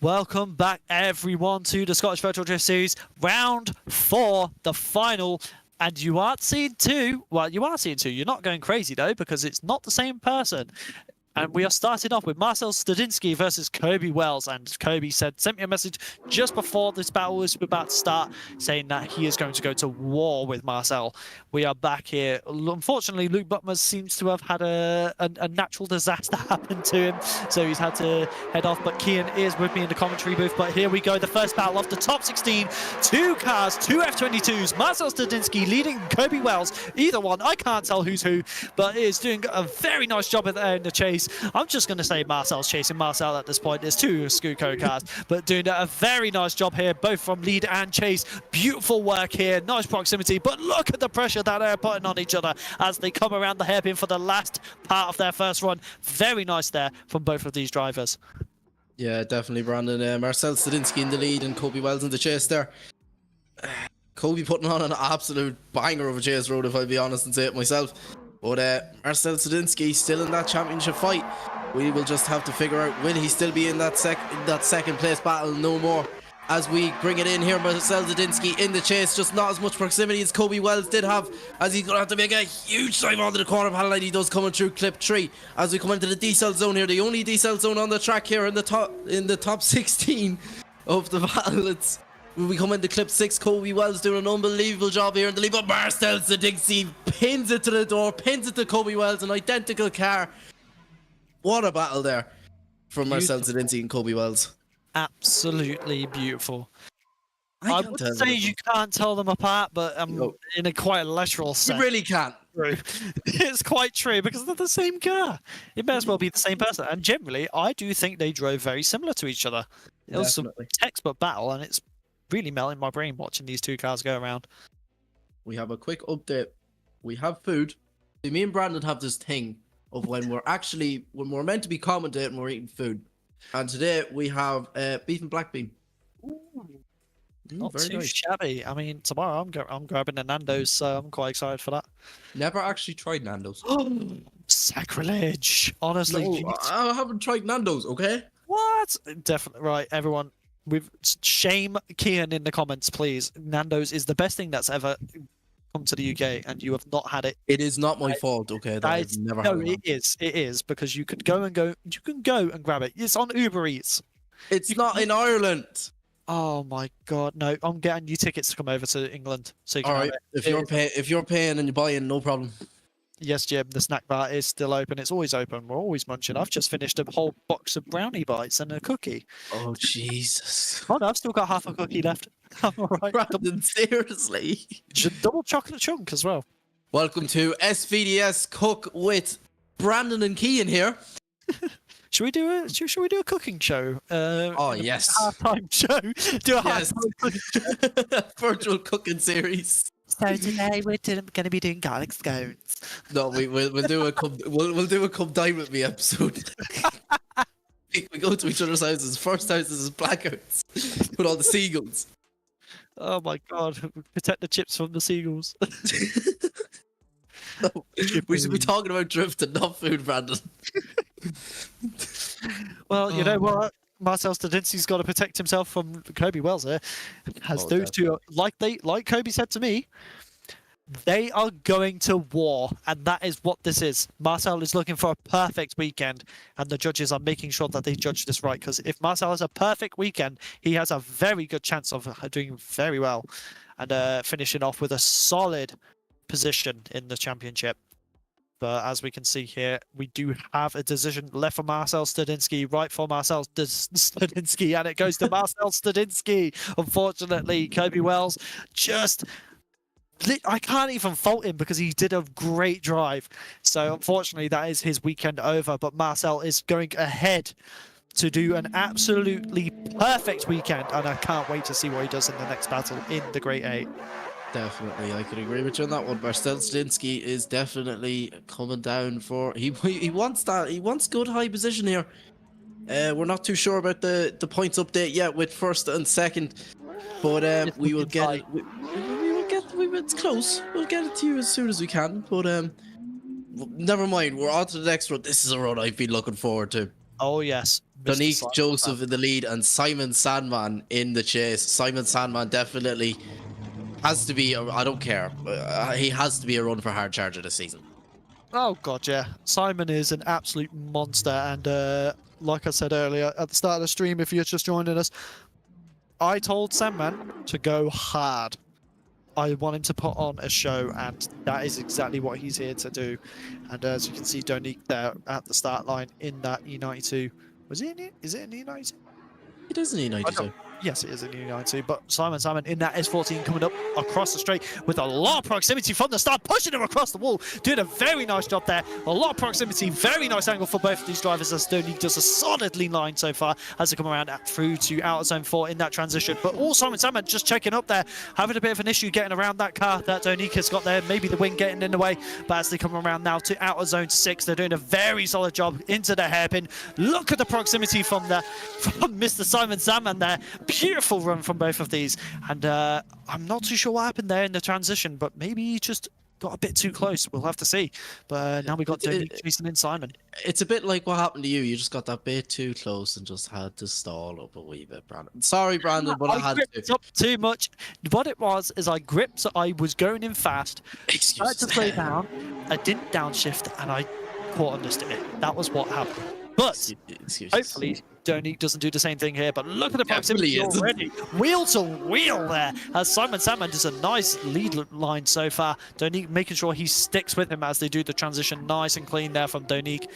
Welcome back, everyone, to the Scottish Virtual Drift Series, round 4, the final. And you aren't seeing two. Well, you are seeing two. You're not going crazy, though, because it's not the same person. And we are starting off with Marcel Stadinsky versus Kobe Wells. And Kobe sent me a message just before this battle was about to start, saying that he is going to go to war with Marcel. We are back here. Unfortunately, Luke Buckman seems to have had a natural disaster happen to him, so he's had to head off. But Kian is with me in the commentary booth. But here we go, the first battle of the top 16. Two cars, two F22s. Marcel Stadinsky leading Kobe Wells. Either one, I can't tell who's who, but is doing a very nice job in the chase. I'm just going to say Marcel's chasing Marcel at this point. There's two Scuco cars, but doing a very nice job here, both from lead and chase. Beautiful work here, nice proximity, but look at the pressure that they're putting on each other as they come around the hairpin for the last part of their first run. Very nice there from both of these drivers. Yeah, definitely, Brandon. Marcel Stadinsky in the lead and Kobe Wells in the chase there. Kobe putting on an absolute banger of a chase road, if I'll be honest and say it myself. But Marcel Stadinsky still in that championship fight. We will just have to figure out, will he still be in that second place battle? No more. As we bring it in here, Marcel Stadinsky in the chase, just not as much proximity as Kobe Wells did have, as he's going to have to make a huge dive onto the corner panel, and he does coming through clip 3. As we come into the decel zone here, the only decel zone on the track here in the top 16 of the battle. We come into clip 6, Kobe Wells doing an unbelievable job here in the lead, but Marcel Stadinsky pins it to the door, pins it to Kobe Wells, an identical car. What a battle there from Marcel Stadinsky and Kobe Wells. Absolutely beautiful. I can't would tell say the you difference. can't tell them apart, but No. in a quite literal You sense. really can't. True. It's quite true because they're the same car. It may as well be the same person. And generally, I do think they drove very similar to each other. It was a Definitely. textbook battle, and it's really melting my brain watching these two cars go around. We have a quick update. We have food. See, me and Brandon have this thing of when we're meant to be commentating, we're eating food. And today we have beef and black bean. Not very too nice. shabby. I mean, tomorrow I'm grabbing a Nando's, so I'm quite excited for that. Never actually tried Nando's. Sacrilege! Honestly, No, you need to- I haven't tried Nando's, okay? what? Definitely right, everyone. With shame Kian in the comments, please. Nando's is the best thing that's ever come to the UK, and you have not had it. It is not my fault, okay? That I've never had No, one. it is. It is because you can go and grab it. It's on Uber Eats. It's not in Ireland. Oh my god, no! I'm getting you tickets to come over to England, so you can All have right, it. if you're paying and you're buying, no problem. Yes, Jim, the snack bar is still open. It's always open. We're always munching. I've just finished a whole box of brownie bites and a cookie. Oh Jesus! Oh no, I've still got half a cookie left. I'm all right. Brandon, seriously. Double chocolate chunk as well. Welcome to SVDS Cook with Brandon and Kian here. Should we do a cooking show? Oh yes, Halftime show. Do a yes. halftime cooking show. Virtual cooking series. So today we're going to be doing garlic scones. No, we'll do a we'll do a come dine with me episode. We go to each other's houses. First houses is blackouts with all the seagulls. Oh my god! Protect the chips from the seagulls. No, we should be talking about drifting, not food, Brandon. Well, you know what? Marcel Stadinsky's got to protect himself from Kobe Wells here. As Oh, those two, like Kobe said to me, they are going to war, and that is what this is. Marcel is looking for a perfect weekend, and the judges are making sure that they judge this right. Because if Marcel has a perfect weekend, he has a very good chance of doing very well and finishing off with a solid position in the championship. But as we can see here, we do have a decision left for Marcel Stadinsky, right for Marcel Stadinsky, and it goes to Marcel Stadinsky. Unfortunately, Kobe Wells just... I can't even fault him because he did a great drive. So unfortunately, that is his weekend over. But Marcel is going ahead to do an absolutely perfect weekend, and I can't wait to see what he does in the next battle in the Great 8. Definitely, I could agree with you on that one. Marcel Stadinsky is definitely coming down for he wants that. He wants good high position here. We're not too sure about the points update yet with first and second, but we will get it. It's close. We'll get it to you as soon as we can. But never mind. We're on to the next run. This is a run I've been looking forward to. Oh yes, Mr. Donique Simon Joseph in the lead and Simon Sandman in the chase. Simon Sandman definitely has to be. I don't care. He has to be a run for hard charger this season. Oh god, yeah. Simon is an absolute monster, and like I said earlier at the start of the stream, if you're just joining us, I told Sandman to go hard. I want him to put on a show, and that is exactly what he's here to do. And as you can see, Donique there at the start line in that E92. Was it in it? Is it an E92? It is an E92. Yes, it is an E92, but Simon in that S14 coming up across the straight with a lot of proximity from the start, pushing him across the wall, doing a very nice job there. A lot of proximity, very nice angle for both of these drivers as Donique does a solid lean line so far as they come around through to outer zone 4 in that transition. But all Simon just checking up there, having a bit of an issue getting around that car that Donique has got there, maybe the wing getting in the way, but as they come around now to outer zone 6, they're doing a very solid job into the hairpin. Look at the proximity from Mr. Simon Salmon there. Beautiful run from both of these, and I'm not too sure what happened there in the transition, but maybe he just got a bit too close. We'll have to see. But now we got Donique chasing in Simon. It's a bit like what happened to you. You just got that bit too close and just had to stall up a wee bit, Brandon. Sorry, Brandon, but I had gripped to. up too much. What it was is I gripped. I was going in fast. I had to slow down. I didn't downshift, and I caught understeer. That was what happened. But hopefully Donique doesn't do the same thing here, but look at the proximity already. Wheel to wheel there as Simon Salmon does a nice lead line so far. Donique making sure he sticks with him as they do the transition. Nice and clean there from Donique.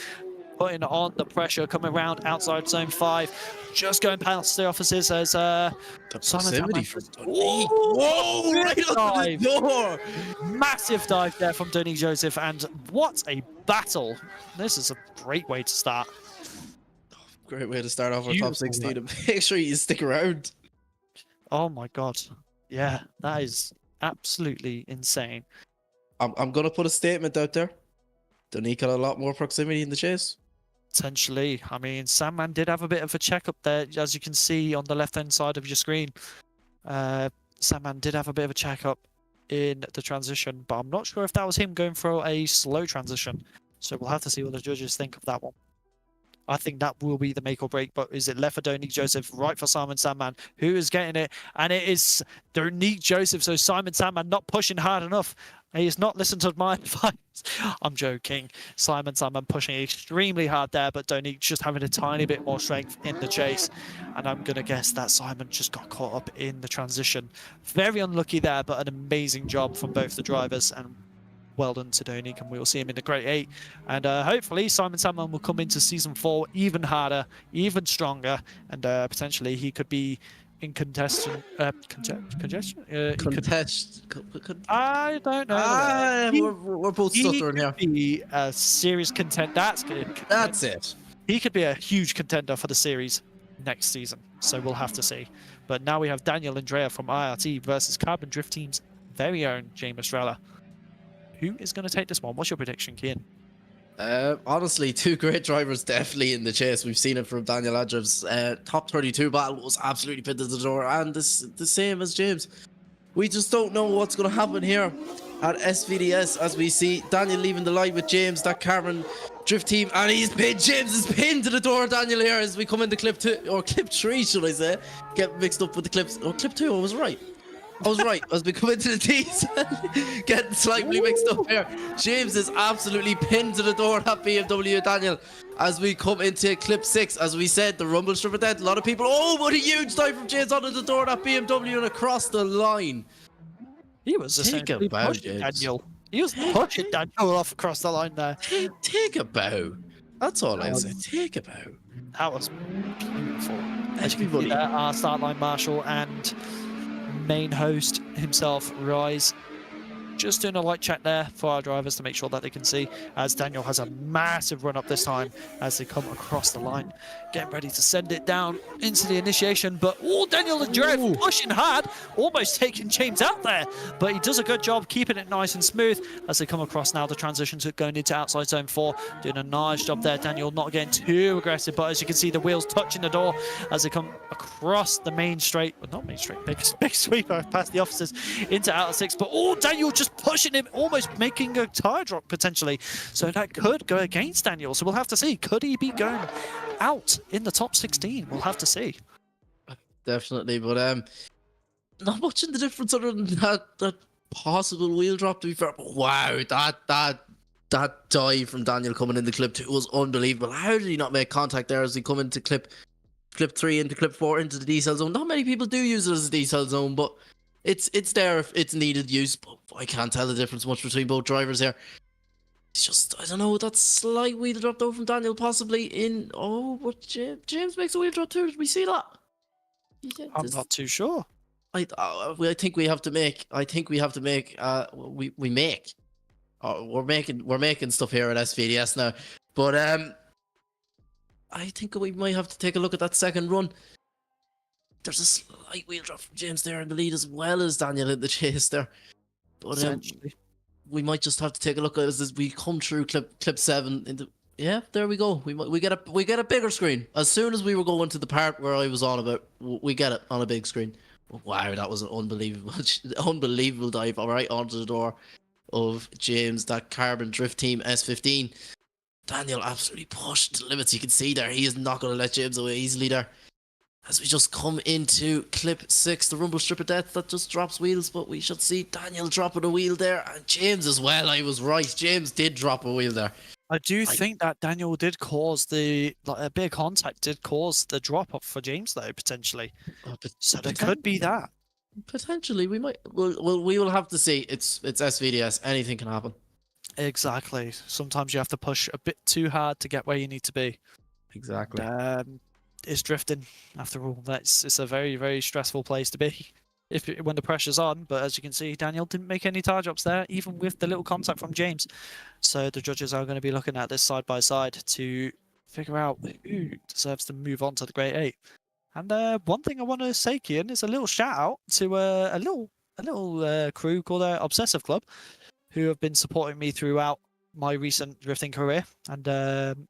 putting on the pressure, coming around outside zone 5, just going past the offices as The Simon proximity Taman. from Dundee. Whoa, right under the dive. door. Massive dive there from Donny Joseph, and what a battle. This is a great way to start. Great way to start off our top Beautiful 16 and make sure you stick around. Oh my god. Yeah, that is absolutely insane. I'm going to put a statement out there. Dundee got a lot more proximity in the chase. Potentially. I mean, Sandman did have a bit of a checkup there, as you can see on the left-hand side of your screen. Sandman did have a bit of a checkup in the transition, but I'm not sure if that was him going for a slow transition. So we'll have to see what the judges think of that one. I think that will be the make or break, but is it left for Donique Joseph, right for Simon Sandman? Who is getting it? And it is Donique Joseph, so Simon Sandman not pushing hard enough. He has not listened to my advice. I'm joking. Simon Sandman pushing extremely hard there, but Donique just having a tiny bit more strength in the chase. And I'm going to guess that Simon just got caught up in the transition. Very unlucky there, but an amazing job from both the drivers, and well done to Donique, and we will see him in the Great 8. And hopefully Simon Sandman will come into Season 4 even harder, even stronger, and potentially he could be in congestion. Congestion? I don't know. We're both stuttering here. He could be a serious contender. That's good. That's it. He could be a huge contender for the series next season, so we'll have to see. But now we have Daniel Andrea from IRT versus Carbon Drift Team's very own James Estrella. Who is going to take this one? What's your prediction, Kian? Honestly, two great drivers definitely in the chase. We've seen it from Daniel Adjev's top 32 battle was absolutely pinned to the door, and the same as James. We just don't know what's going to happen here at SVDS as we see Daniel leaving the light with James, that Carbon Drift Team, and he's pinned. James is pinned to the door, Daniel, here as we come into clip 2, or clip 3, should I say. Get mixed up with the clips. Oh, clip 2, I was right. As we come into the D's, getting slightly mixed up here. James is absolutely pinned to the door, that BMW, Daniel. As we come into clip 6, as we said, the rumble strip of death. A lot of people, oh, what a huge dive from James onto the door, that BMW, and across the line. He was essentially pushing Daniel. He was pushing Daniel off across the line there. Take a bow. That's all I say. Take a bow. That was beautiful. Everybody. Our start line marshal and main host himself, RYZE, just doing a light check there for our drivers to make sure that they can see, as Daniel has a massive run up this time as they come across the line, getting ready to send it down into the initiation. But Daniel Andrea pushing hard, almost taking James out there, but he does a good job keeping it nice and smooth as they come across now the transitions going into outside zone 4, doing a nice job there. Daniel not getting too aggressive, but as you can see, the wheels touching the door as they come across the main straight, well, not main straight, big sweeper past the officers into outer 6. But Daniel just pushing him, almost making a tire drop potentially, so that could go against Daniel. So we'll have to see, could he be going out in the top 16? We'll have to see. Definitely, but not much in the difference other than that possible wheel drop, to be fair. But wow, that dive from Daniel coming into clip 2 was unbelievable. How did he not make contact there as he come into clip 3 into clip 4 into the decel zone? Not many people do use it as a decel zone, but it's there if it's needed use. But I can't tell the difference much between both drivers here. It's just, I don't know, that slight wheel drop though from Daniel possibly in. Oh, but James makes a wheel drop too. Did we see that? Yeah, I'm not too sure. I think we have to make. We're making stuff here at SVDS now, but I think we might have to take a look at that second run. There's a slight wheel drop from James there in the lead, as well as Daniel in the chase there. But we might just have to take a look at it as we come through clip 7. Yeah, there we go. We get a bigger screen as soon as we were going to the part where I was on about. We get it on a big screen. Wow, that was an unbelievable dive right onto the door of James, that Carbon Drift Team S15. Daniel absolutely pushed to the limits. You can see there, he is not going to let James away easily there. As we just come into clip 6, the rumble strip of death that just drops wheels, but we should see Daniel dropping a wheel there, and James as well. I was right, James did drop a wheel there. I do think that Daniel did cause a bit of contact did cause the drop off for James though, potentially. So there could be that. Potentially, we might. Well, we will have to see. It's SVDS. Anything can happen. Exactly. Sometimes you have to push a bit too hard to get where you need to be. Exactly. It's drifting, after all. It's a very, very stressful place to be when the pressure's on. But as you can see, Daniel didn't make any tire drops there, even with the little contact from James. So the judges are going to be looking at this side by side to figure out who deserves to move on to the Grade 8. And one thing I want to say, Kian, is a little shout out to a little crew called Obsessive Club, who have been supporting me throughout my recent drifting career. And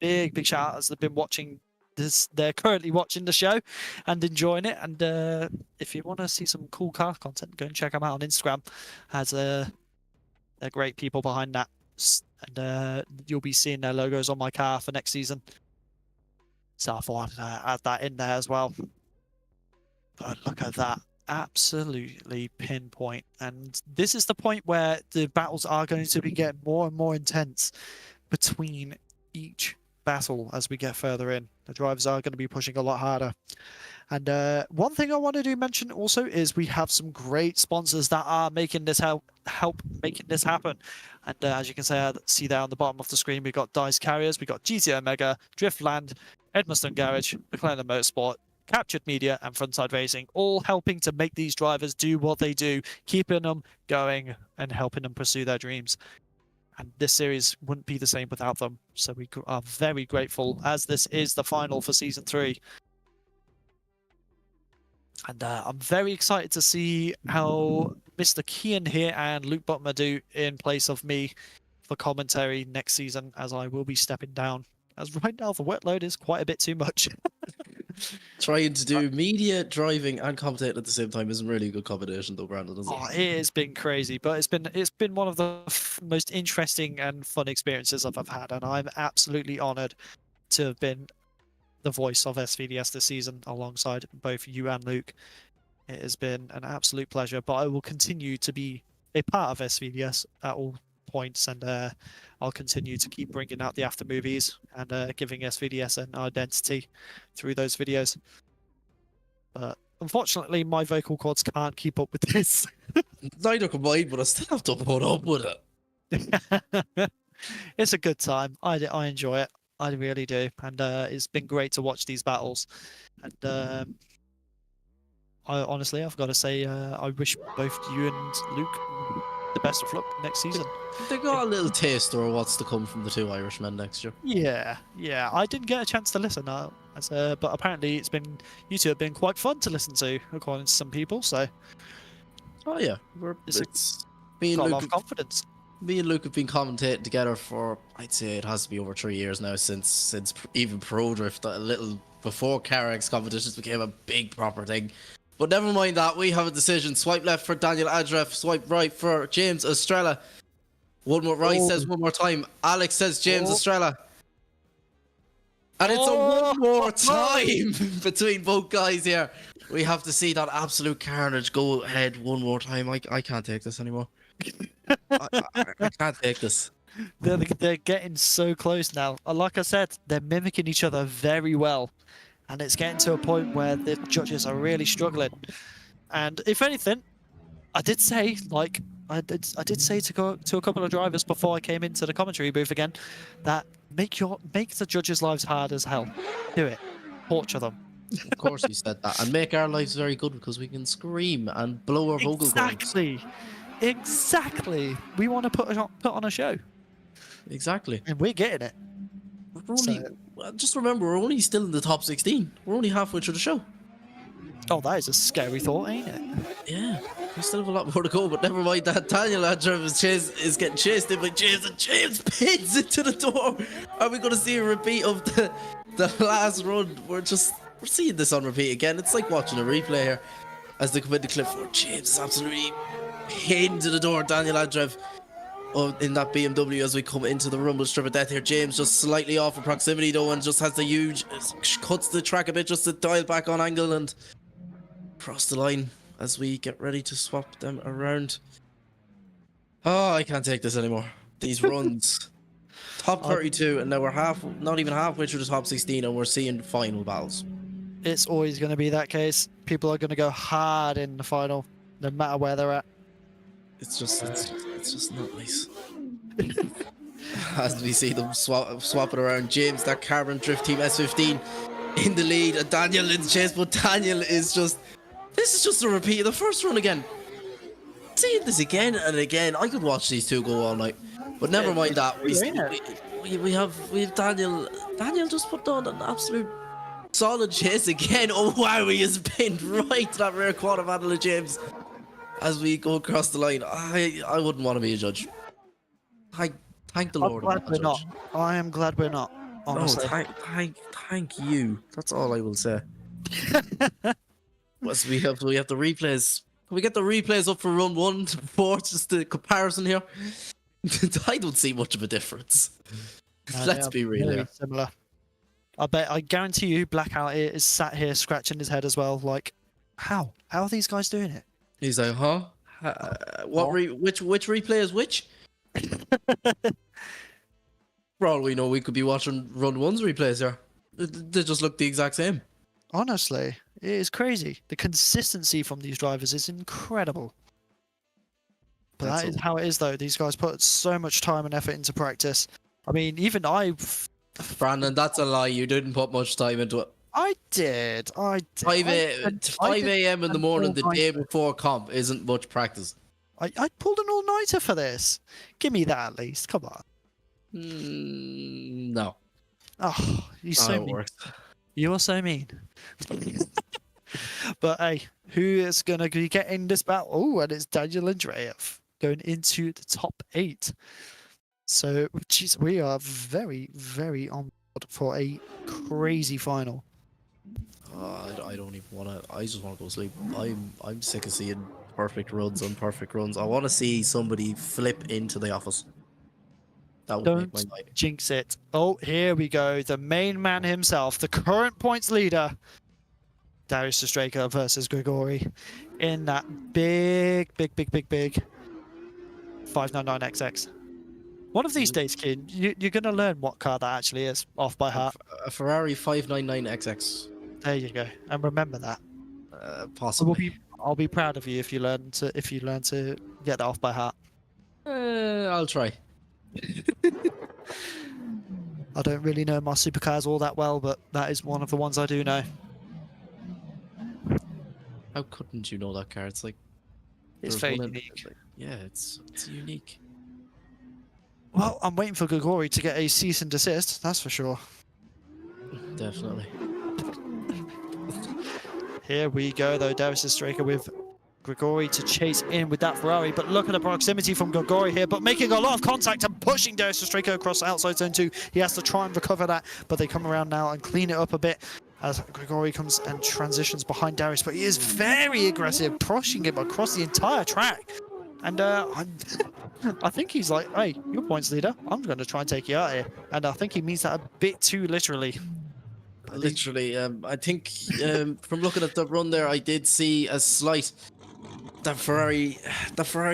big shout out as they've been watching this. They're currently watching the show and enjoying it. And if you want to see some cool car content, go and check them out on Instagram. As they're great people behind that, and you'll be seeing their logos on my car for next season. So I thought I'd add that in there as well. But look at that. Absolutely pinpoint. And this is the point where the battles are going to be getting more and more intense between each battle as we get further in. The drivers are going to be pushing a lot harder. And one thing I wanted to mention also is we have some great sponsors that are making this help making this happen. And as you can see there on the bottom of the screen, we've got Dyce Carriers, we've got GT Omega, Driftland, Edmonstone Garage, Mclellan Motorsport, Kaptured Media, and FrontSide Racing, all helping to make these drivers do what they do, keeping them going and helping them pursue their dreams. And this series wouldn't be the same without them. So we are very grateful, as this is the final for Season 3. And I'm very excited to see how Mr. Kian here and Luke Butmer do in place of me for commentary next season, as I will be stepping down. As right now, the workload is quite a bit too much. Trying to do media, driving, and commentating at the same time isn't really a good combination, though, Brandon, is it? Oh, it has been crazy, but it's been one of the most interesting and fun experiences I've had, and I'm absolutely honoured to have been the voice of SVDS this season alongside both you and Luke. It has been an absolute pleasure, but I will continue to be a part of SVDS at all points, and I'll continue to keep bringing out the after movies and giving SVDS an identity through those videos. But unfortunately, my vocal cords can't keep up with this. Neither can mine, but I still have to put up with it. It's a good time. I enjoy it. I really do, and it's been great to watch these battles. And I've got to say, I wish both you and Luke the best of luck next season. They got a little taster of what's to come from the two Irishmen next year. Yeah. I didn't get a chance to listen, but apparently you two have been quite fun to listen to, according to some people. So, oh yeah, it's me and got a Luke. lot of confidence. Me and Luke have been commentating together for, I'd say it has to be over 3 years now, since even Pro Drift, a little before CarX competitions became a big proper thing. But never mind that, we have a decision. Swipe left for Daniel Adref, swipe right for James Estrella. One more, RYZE says one more time. Alex says James Estrella. And it's a one more time between both guys here. We have to see that absolute carnage go ahead one more time. I can't take this anymore. I can't take this. They're getting so close now. Like I said, they're mimicking each other very well. And it's getting to a point where the judges are really struggling. And if anything, I did say, I did say to a couple of drivers before I came into the commentary booth again, that make the judges' lives hard as hell. Do it. Torture them. Of course you said that. And make our lives very good because we can scream and blow our vocal cords. Exactly. We want to put on a show. Exactly. And we're getting it. We're only, just remember, we're only still in the top 16. We're only halfway through the show. Oh, that is a scary thought, ain't it? Yeah, we still have a lot more to go, but never mind that. Daniel Adref is getting chased in by James, and James pins into the door. Are we going to see a repeat of the last run? We're seeing this on repeat again. It's like watching a replay here as they come into clip 4. James is absolutely pinned to the door. Daniel Adref in that BMW as we come into the rumble strip of death here. James just slightly off in proximity though, and just has the huge, cuts the track a bit just to dial back on angle and cross the line as we get ready to swap them around. Oh, I can't take this anymore. These runs. Top 32, and now we're not even halfway through the top 16, and we're seeing final battles. It's always going to be that case. People are going to go hard in the final, no matter where they're at. It's just not nice. As we see them swap it around, James, that Carbon Drift Team S15 in the lead, and Daniel in the chase, but Daniel is just... This is just a repeat of the first run again. Seeing this again and again, I could watch these two go all night. But never mind that. We have Daniel. Daniel just put on an absolute solid chase again. Oh wow, he is pinned right to that rear quarter of Adelaide James as we go across the line. I wouldn't want to be a judge. Thank the Lord. I'm glad we're not. I am glad we're not. Honestly. Oh, thank you. That's all I will say. Plus, we have the replays. Can we get the replays up for run 1 to 4? Just the comparison here. I don't see much of a difference. Let's be real very here. similar. I guarantee you, Blackout is sat here scratching his head as well. Like, how are these guys doing it? He's like, huh? Which replay is which? For all we know, we could be watching run 1's replays here. They just look the exact same. Honestly, it is crazy. The consistency from these drivers is incredible. But that is how it is, though. These guys put so much time and effort into practice. I mean, even Brandon, that's a lie. You didn't put much time into it. I did. 5 a.m. in the morning, the day before comp, isn't much practice. I pulled an all-nighter for this. Give me that at least. Come on. No. Oh, you're so mean. Works. You are so mean. But hey, who is going to be getting this battle? Oh, and it's Daniel Andreev going into the top 8. So, geez, we are very, very on board for a crazy final. I don't even want to. I just want to go sleep. I'm sick of seeing perfect runs on perfect runs. I want to see somebody flip into the office. That would Don't make my night. jinx it. Oh, here we go. The main man himself, the current points leader, Darius Straker versus Grigori in that big 599XX. One of these days, kid, you're going to learn what car that actually is off by heart. A Ferrari 599XX. There you go. And remember that. Possibly. I'll be proud of you if you learn to get that off by heart. I'll try. I don't really know my supercars all that well, but that is one of the ones I do know. How couldn't you know that car? It's like It's there's very one in- unique. Yeah, it's unique. Well, I'm waiting for Grigori to get a cease and desist, that's for sure. Definitely. Here we go, though. Darius Straker with Grigori to chase in with that Ferrari, but look at the proximity from Grigori here, but making a lot of contact and pushing Darius Straker across outside zone 2. He has to try and recover that, but they come around now and clean it up a bit as Grigori comes and transitions behind Darius, but he is very aggressive, pushing him across the entire track. And I think he's like, hey, you're points leader. I'm going to try and take you out here. And I think he means that a bit too literally. Literally, I think from looking at the run there, I did see a slight that Ferrari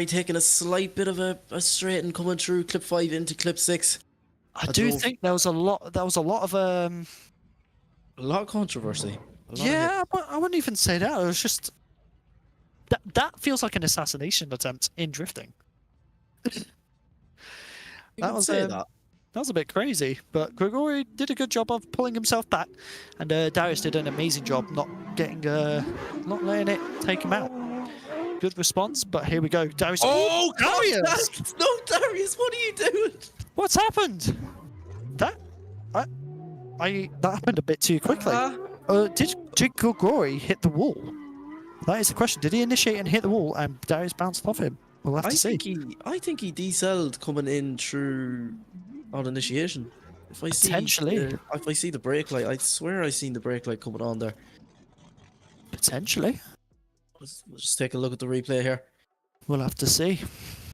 taking a slight bit of a straight and coming through clip 5 into clip 6. I do think there was a lot of a lot of controversy. yeah, I wouldn't even say that. It was just that feels like an assassination attempt in drifting. That was a bit crazy, but Grigori did a good job of pulling himself back, and Darius did an amazing job not letting it take him out. Good response, but here we go. Darius. Oh, Darius! No, Darius, what are you doing? What's happened? That happened a bit too quickly. Did Grigori hit the wall? That is the question. Did he initiate and hit the wall, and Darius bounced off him? We'll have to see. I think he decelled coming in through on initiation. If I see if I see the brake light, I swear I seen the brake light coming on there. Potentially. Let's just take a look at the replay here. We'll have to see.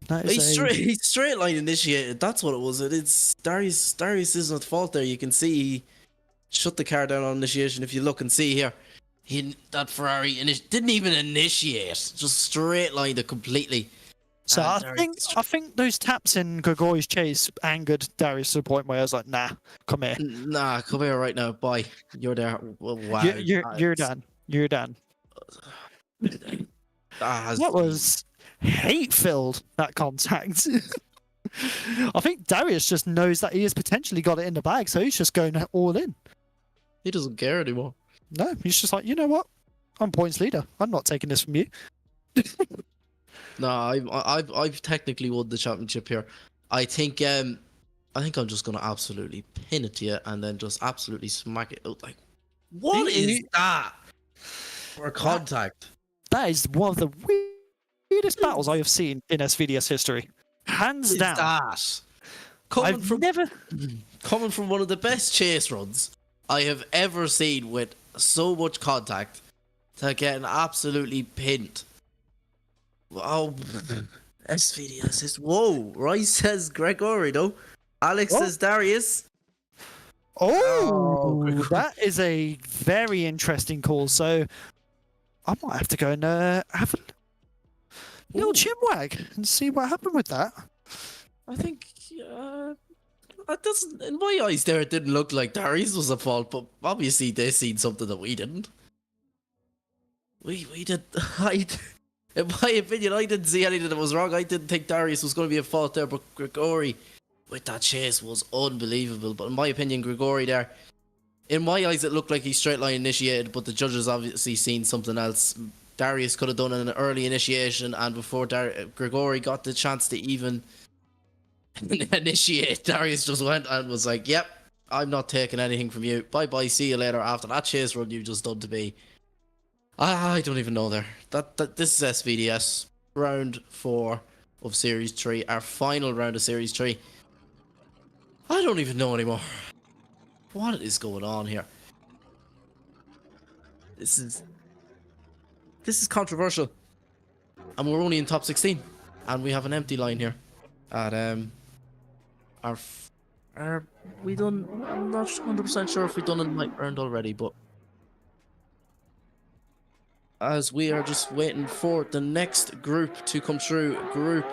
That is He straight line initiated. That's what it was. It's Darius isn't at fault there. You can see he shut the car down on initiation. If you look and see here, that Ferrari didn't even initiate. Just straight lined it completely. So I think those taps in Grigori's chase angered Darius to the point where I was like, nah, come here. Nah, come here right now. Bye. You're there. Well, wow. You're done. You're done. That hate-filled, that contact. I think Darius just knows that he has potentially got it in the bag, so he's just going all in. He doesn't care anymore. No, he's just like, you know what? I'm points leader. I'm not taking this from you. No, I've technically won the championship here. I think I'm just gonna absolutely pin it to you and then just absolutely smack it out. Like, what is that for contact? That is one of the weirdest battles I have seen in SVDS history. Hands down. That I've never... coming from one of the best chase runs I have ever seen with so much contact to getting absolutely pinned. Oh, SVDS is whoa. RYZE says Gregory, though. Alex says Darius. Oh, that is a very interesting call. So I might have to go and have a little chinwag and see what happened with that. I think that doesn't, in my eyes, there it didn't look like Darius was at fault, but obviously they seen something that we didn't. We did. In my opinion, I didn't see anything that was wrong. I didn't think Darius was going to be at fault there, but Gregory with that chase was unbelievable. But in my opinion, Gregory there, in my eyes, it looked like he straight line initiated, but the judges obviously seen something else. Darius could have done an early initiation, and before Gregory got the chance to even initiate, Darius just went and was like, yep, I'm not taking anything from you. Bye bye, see you later. After that chase run you just done to me. I don't even know there. This is SVDS round 4 of Series 3, our final round of Series 3. I don't even know anymore. What is going on here? This is controversial, and we're only in top 16, and we have an empty line here. At are we done? I'm not 100% sure if we done a night round already, but as we are just waiting for the next group to come through, Group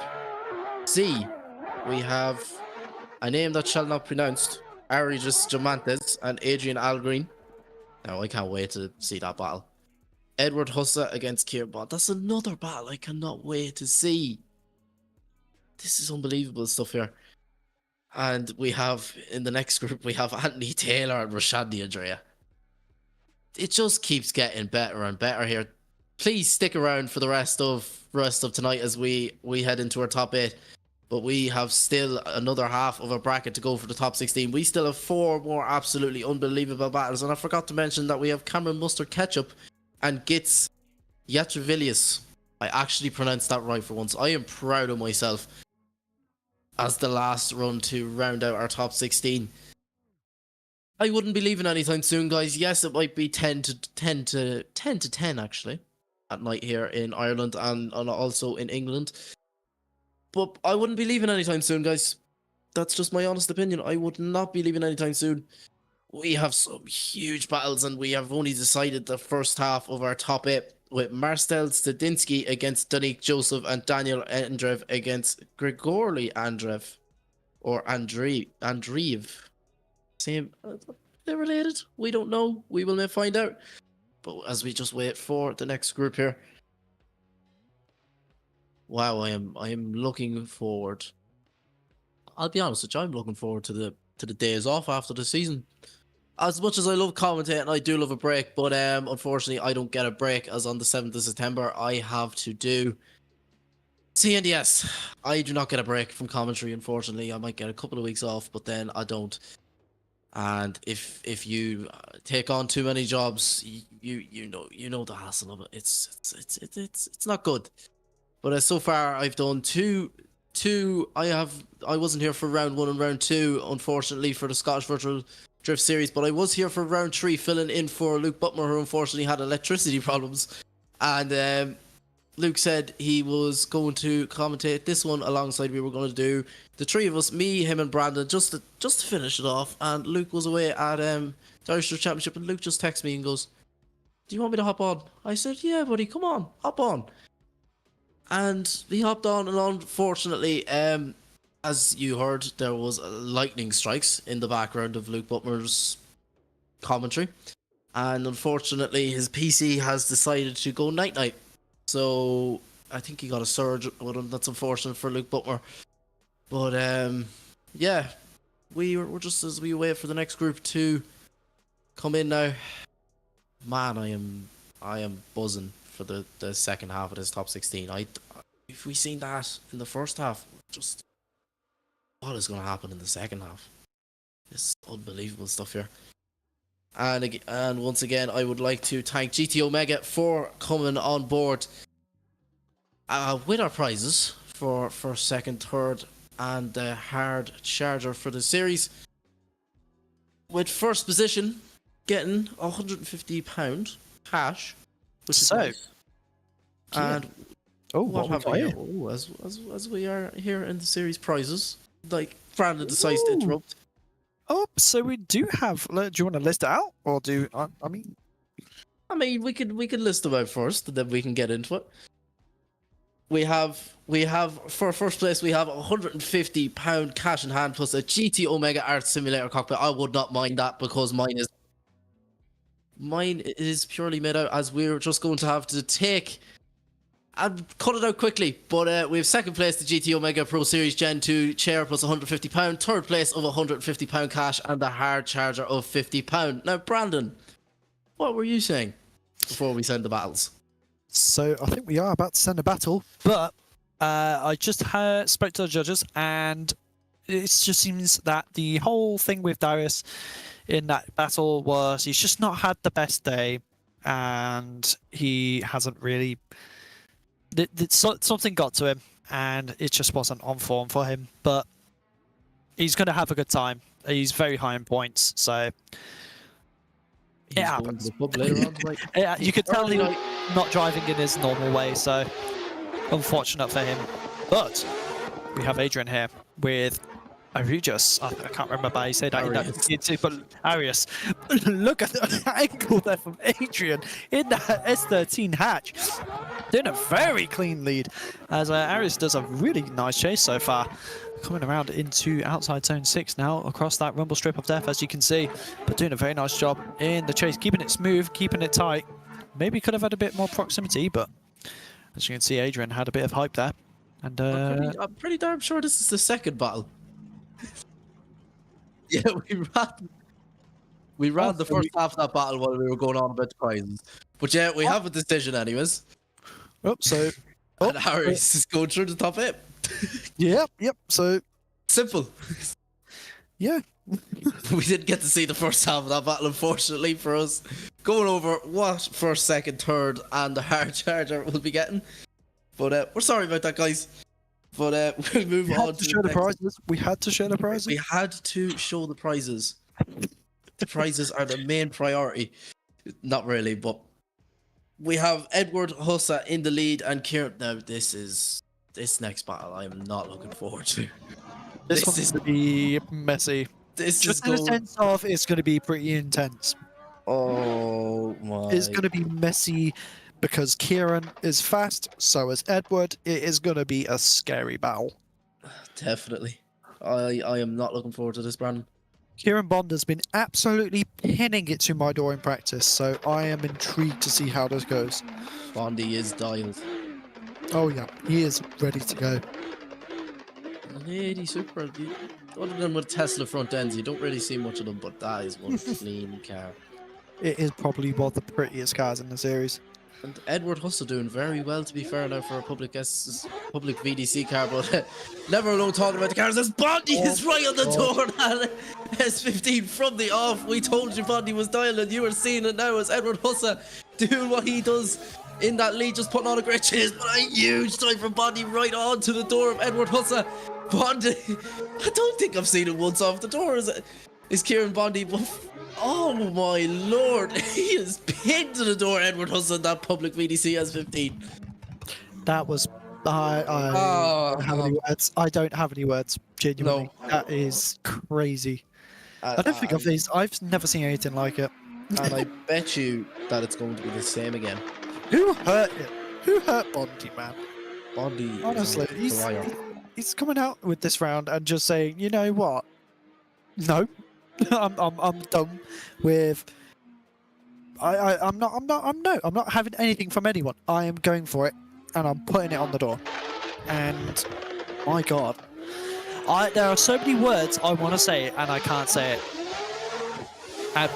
C, we have a name that shall not be pronounced, RYZE Jamantes and Adrian Algreen. Now I can't wait to see that battle. Edward Hussa against Kieran. That's another battle I cannot wait to see. This is unbelievable stuff here. And we have, in the next group, we have Anthony Taylor and Rashandi Andrea. It just keeps getting better and better here. Please stick around for the rest of tonight as we head into our top 8. But we have still another half of a bracket to go for the top 16. We still have 4 more absolutely unbelievable battles. And I forgot to mention that we have Cameron Mustard Ketchup and Gitz Yatrevilius. I actually pronounced that right for once. I am proud of myself as the last run to round out our top 16. I wouldn't be leaving anytime soon, guys. Yes, it might be 10 to 10 actually at night here in Ireland and also in England. But I wouldn't be leaving anytime soon, guys. That's just my honest opinion. I would not be leaving anytime soon. We have some huge battles, and we have only decided the first half of our top 8 with Marcel Stadinsky against Danik Joseph and Daniel Andreev against Grigory Andreev. Or Andreev. Same. They're related. We don't know. We will find out. But as we just wait for the next group here. Wow, I am looking forward. I'll be honest with you, I'm looking forward to the days off after the season. As much as I love commentating, I do love a break, but unfortunately I don't get a break, as on the 7th of September I have to do CNDS. I do not get a break from commentary, unfortunately. I might get a couple of weeks off, but then I don't. And if you take on too many jobs, you know the hassle of it. It's not good. But so far I've done two. I wasn't here for round 1 and round 2, unfortunately, for the Scottish Virtual Drift Series, but I was here for round 3, filling in for Luke Butmer, who unfortunately had electricity problems. And Luke said he was going to commentate this one alongside. We were going to do the 3 of us, me, him, and Brandon, just to finish it off. And Luke was away at Irish Drift Championship, and Luke just texted me and goes, "Do you want me to hop on?" I said, "Yeah, buddy, come on, hop on." And he hopped on, and unfortunately, as you heard, there was lightning strikes in the background of Luke Butmer's commentary. And unfortunately, his PC has decided to go night-night. So I think he got a surge with him. That's unfortunate for Luke Butler. But yeah, we're just as we wait for the next group to come in now. Man, I am buzzing for the second half of this top 16. If we seen that in the first half, just what is going to happen in the second half? It's unbelievable stuff here. And once again, I would like to thank GT Omega for coming on board with our prizes for first, second, third, and the hard charger for the series. With first position getting £150 cash, which is So, nice. And what we have got we here? here? Oh, as we are here in the series prizes, like Brandon decides to interrupt. Oh, so we do have. Do you want to list it out, or do I mean? I mean, we could list them out first, and then we can get into it. We have for first place we have £150 cash in hand plus a GT Omega Art Simulator cockpit. I would not mind that because mine is purely made out as we're just going to have to take and cut it out quickly. But we have second place the GT Omega Pro Series Gen 2 chair plus £150. Third place of £150 cash and the hard charger of £50. Now, Brandon, what were you saying before we send the battles? So I think we are about to send a battle, but I just spoke to the judges, and it just seems that the whole thing with Darius in that battle was he's just not had the best day, and he hasn't really. Something got to him, and it just wasn't on form for him. But he's going to have a good time. He's very high in points, so. It happens. Yeah, you could tell he's not driving in his normal way, so unfortunate for him. But we have Adrian here with Arius. I can't remember how you say that. But Arius. Look at the angle there from Adrian in that S13 hatch. Doing a very clean lead as Arius does a really nice chase so far. Coming around into outside zone 6 now across that rumble strip of death, as you can see, but doing a very nice job in the chase, keeping it smooth, keeping it tight. Maybe could have had a bit more proximity, but as you can see, Adrian had a bit of hype there. And I'm pretty darn sure this is the second battle. Yeah, we ran the first half of that battle while we were going on about the prizes. But yeah, we have a decision anyways. oh, so And Harris is going through the top 8. yep. So Simple. yeah, We didn't get to see the first half of that battle, unfortunately, for us. Going over what first, second, third, and the hard charger we'll be getting. But we're sorry about that, guys. But we'll move on to show the prizes. We had to show the prizes. We had to show the prizes. The prizes are the main priority. Not really, but we have Edward Hussa in the lead and Kieran. Now, this next battle I am not looking forward to. This one's is going to be messy. this Just is in the going. sense of it's going to be pretty intense. Oh my! It's going to be messy because Kieran is fast, so is Edward. It is going to be a scary battle. Definitely. I am not looking forward to this, Brandon. Kieran Bond has been absolutely pinning it to my door in practice, so I am intrigued to see how this goes. Bondy is dialed. Oh yeah, he is ready to go. 180 Super. Other than with Tesla front ends, you don't really see much of them, but that is one clean car. It is probably one of the prettiest cars in the series. And Edward Hussle doing very well, to be fair, now for a public VDC car, but never alone talking about the cars. As Bondy is right on the door, and S15 from the off. We told you Bondy was dialed, and you are seeing it now as Edward Hussa doing what he does in that lead, just putting on a great chase, but a huge time from Bondy right on to the door of Edward Hussa. Bondy, I don't think I've seen him once off the door. Is Kieran Bondy? Oh my lord, he is pinned to the door, Edward Hussa, in that public VDC S15. That was I don't have any words. I don't have any words. Genuinely, No. that is crazy. I don't think I've never seen anything like it. And I bet you that it's going to be the same again. Who hurt him? Who hurt Bondy, man? Bondy, Honestly, is on fire. he's coming out with this round and just saying, you know what? No, I'm done with. I'm not having anything from anyone. I am going for it. and I'm putting it on the door. And my God, there are so many words I want to say and I can't say it.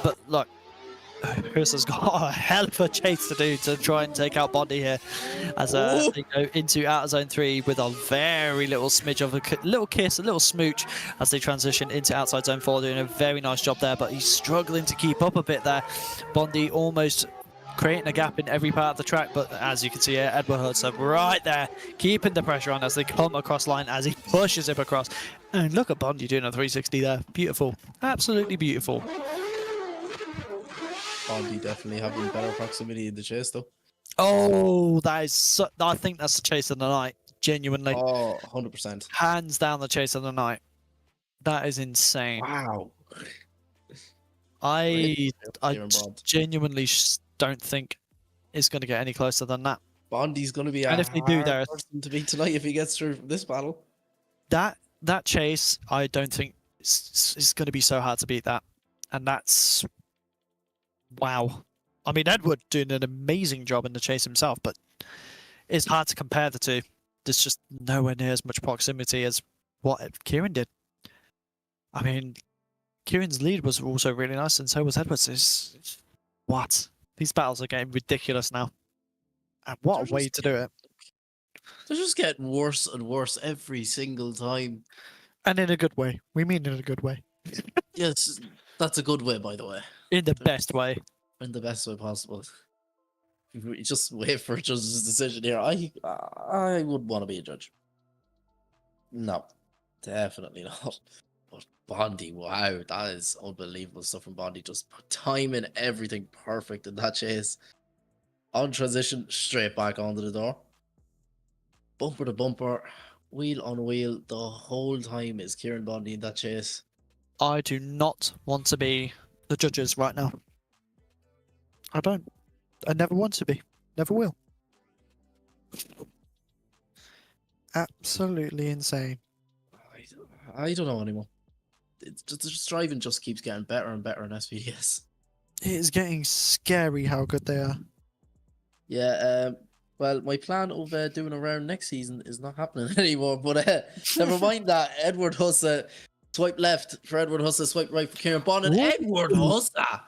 But look, Chris has got a hell of a chase to do to try and take out Bondi here as they go into outer zone 3 with a very little smidge of a little kiss, a little smooch as they transition into outside zone 4, doing a very nice job there, but he's struggling to keep up a bit there. Bondi almost creating a gap in every part of the track, but as you can see here, Edward Hudson right there, keeping the pressure on as they come across line, as he pushes him across. And look at Bondi doing a 360 there. Beautiful. Absolutely beautiful. Bondi definitely having better proximity in the chase, though. Oh, that is I think that's the chase of the night. Genuinely. Oh, 100%. Hands down the chase of the night. That is insane. Wow. I Kieran Bond. genuinely don't think it's going to get any closer than that. Bondi's going to be a And if they do, hard there person to beat tonight if he gets through this battle. that chase, I don't think it's going to be so hard to beat that. And that's wow. I mean, Edward doing an amazing job in the chase himself, but it's hard to compare the two. There's just nowhere near as much proximity as what Kieran did. I mean, Kieran's lead was also really nice, and so was Edward's. What? These battles are getting ridiculous now. And what a way to do it. They're just getting worse and worse every single time. And in a good way. We mean in a good way. Yes, that's a good way, by the way. In the best way. In the best way possible. We just wait for a judge's decision here. I wouldn't want to be a judge. No, definitely not. But Bondi, wow, that is unbelievable stuff from Bondi. Just timing everything perfect in that chase. On transition, straight back onto the door. Bumper to bumper, wheel on wheel, the whole time is Kieran Bondi in that chase. I do not want to be the judges right now. I don't. I never want to be. Never will. Absolutely insane. I don't know anymore. This driving just keeps getting better and better in SVDS. It is getting scary how good they are. Yeah, well, my plan of doing a round next season is not happening anymore, but never mind that. Edward Hussa, swipe left for Edward Hussa, swipe right for Kieran Bond, and Edward Hussa!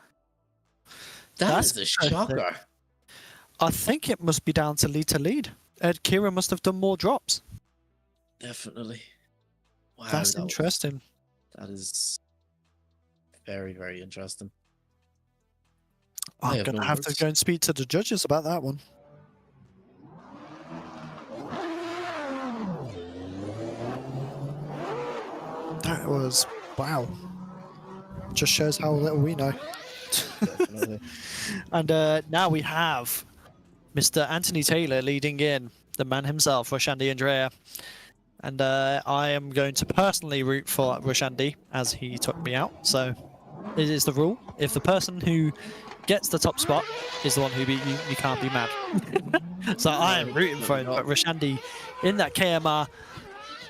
That's a shocker. I think it must be down to lead. Kieran must have done more drops. Definitely. Wow, That's interesting. That is very, very interesting. I'm going to have to go and speak to the judges about that one. That was, wow. Just shows how little we know. Definitely. And now we have Mr. Anthony Taylor leading in, the man himself, Roshandy Andrea. And I am going to personally root for Roshandy as he took me out. So it is the rule. If the person who gets the top spot is the one who beat you, you can't be mad. So I am rooting for him. But Roshandy in that KMR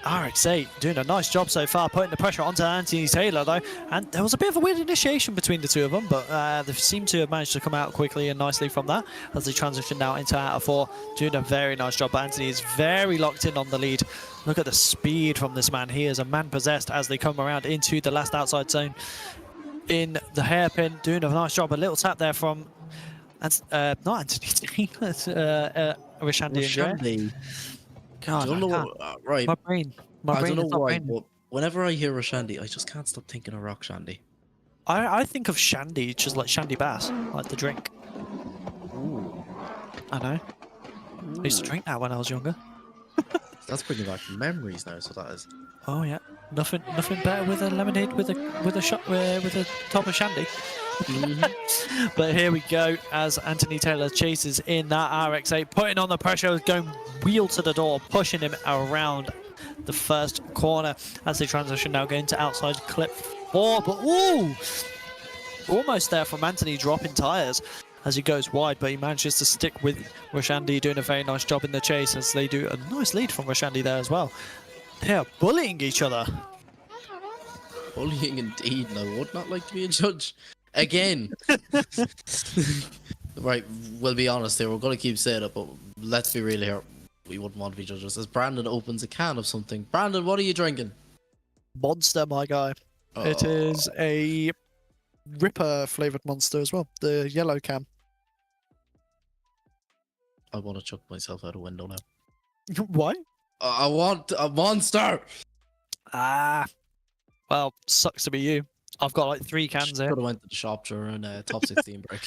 RX-8 doing a nice job so far, putting the pressure onto Anthony Taylor though, and there was a bit of a weird initiation between the two of them, but they seem to have managed to come out quickly and nicely from that as they transition now into out of 4, doing a very nice job. But Anthony is very locked in on the lead. Look at the speed from this man. He is a man possessed as they come around into the last outside zone in the hairpin, doing a nice job. A little tap there from not Anthony Taylor, Roshandy. God, I don't know what, right. My brain I don't know is not why, braining. but whenever I hear Roshandy, I just can't stop thinking of Rock Shandy. I think of Shandy, just like Shandy Bass, like the drink. Ooh. I know. I used to drink that when I was younger. That's bringing back memories now, so that is. Oh yeah, nothing better with a lemonade with a shot with a top of Shandy. But here we go as Anthony Taylor chases in that RX-8, putting on the pressure, going wheel to the door, pushing him around the first corner as they transition now going to outside clip 4. But ooh, almost there from Anthony, dropping tyres as he goes wide, but he manages to stick with Roshandy, doing a very nice job in the chase as they do a nice lead from Roshandy there as well. They are bullying each other. Bullying indeed, and I would not like to be a judge. Again. Right, we'll be honest here. We're going to keep saying it, but let's be real here. we wouldn't want to be judges. As Brandon opens a can of something. Brandon, what are you drinking? Monster, my guy. It is a Ripper flavored Monster as well. The yellow can. I want to chuck myself out a window now. Why? I want a Monster. Well, sucks to be you. I've got like 3 cans here. Could have went to the shop during top 16 break.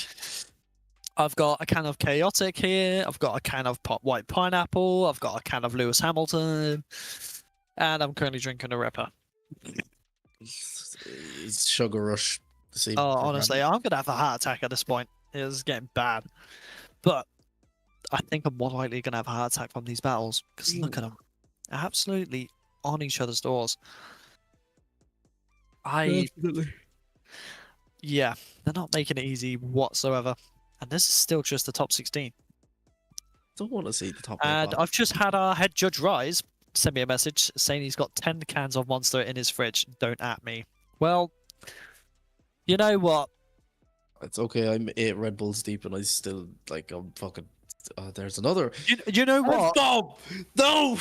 I've got a can of Chaotic here. I've got a can of White Pineapple. I've got a can of Lewis Hamilton. And I'm currently drinking a Ripper. It's sugar rush. Oh, honestly, I'm going to have a heart attack at this point. It's getting bad. But I think I'm more likely going to have a heart attack from these battles. Because look at them. Absolutely on each other's doors. Yeah, they're not making it easy whatsoever. And this is still just the top 16. Don't want to see the top. And I've just had our head judge RYZE send me a message saying he's got 10 cans of Monster in his fridge. Don't at me. Well, you know what? It's okay. I'm 8 Red Bulls deep, and I still I'm fucking. There's another. You know what? No.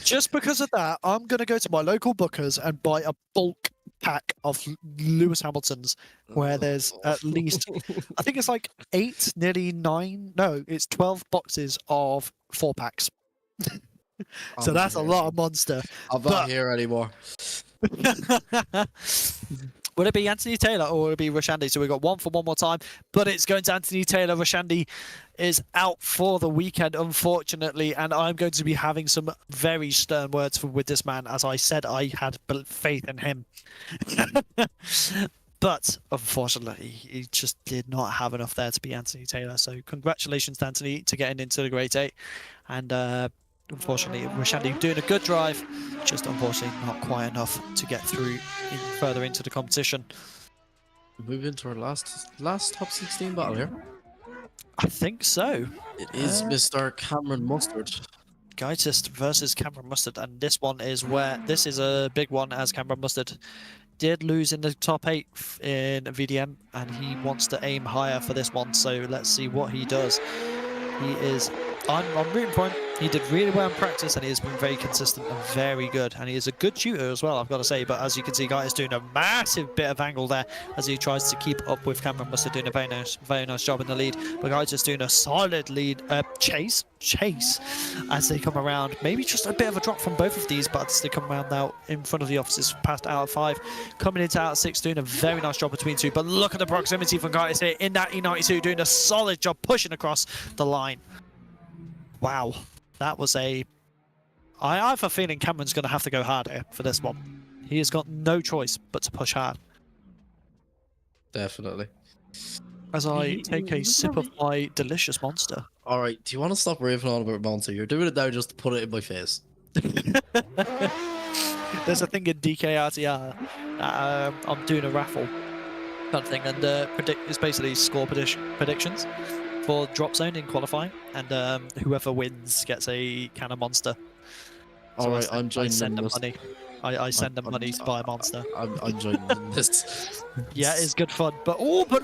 Just because of that, I'm gonna go to my local Booker's and buy a bulk pack of Lewis Hamiltons, where there's at least, I think it's like 8, nearly 9. No, it's 12 boxes of 4 packs. So that's a lot of Monster. I'm not here anymore. Will it be Anthony Taylor or will it be Roshandy? So we've got one for one more time, but it's going to Anthony Taylor. Roshandy is out for the weekend, unfortunately, and I'm going to be having some very stern words with this man. As I said, I had faith in him. But unfortunately, he just did not have enough there to be Anthony Taylor. So congratulations to Anthony to getting into the Great 8. And unfortunately, Roshandy doing a good drive, just unfortunately not quite enough to get through further into the competition. Move into our last top 16 battle here. I think so. It is Mr. Cameron Mustard. Geitist versus Cameron Mustard, and this one is where this is a big one, as Cameron Mustard did lose in the top 8 in VDM, and he wants to aim higher for this one. So let's see what he does. He is. I'm rooting for him. He did really well in practice, and he has been very consistent and very good. And he is a good shooter as well, I've got to say. But as you can see, Guy is doing a massive bit of angle there as he tries to keep up with Cameron Mustard, doing a very nice job in the lead. But Guy's just doing a solid lead chase as they come around. Maybe just a bit of a drop from both of these, but as they come around now in front of the officers, past out of 5, coming into out of 6, doing a very nice job between 2. But look at the proximity from Guy here in that E92, doing a solid job pushing across the line. Wow, that was I have a feeling Cameron's going to have to go hard here for this one. He has got no choice but to push hard. Definitely. As I take a sip of my delicious Monster. All right, do you want to stop raving on about Monster? You're doing it now just to put it in my face. There's a thing in DKRTR. I'm doing a raffle kind of thing, and it's basically score predictions for drop zone in qualifying, and whoever wins gets a can of Monster. All right, I'm joining. I send them money. I send them money to buy a Monster. I'm joining this. Yeah, it's good fun. But look,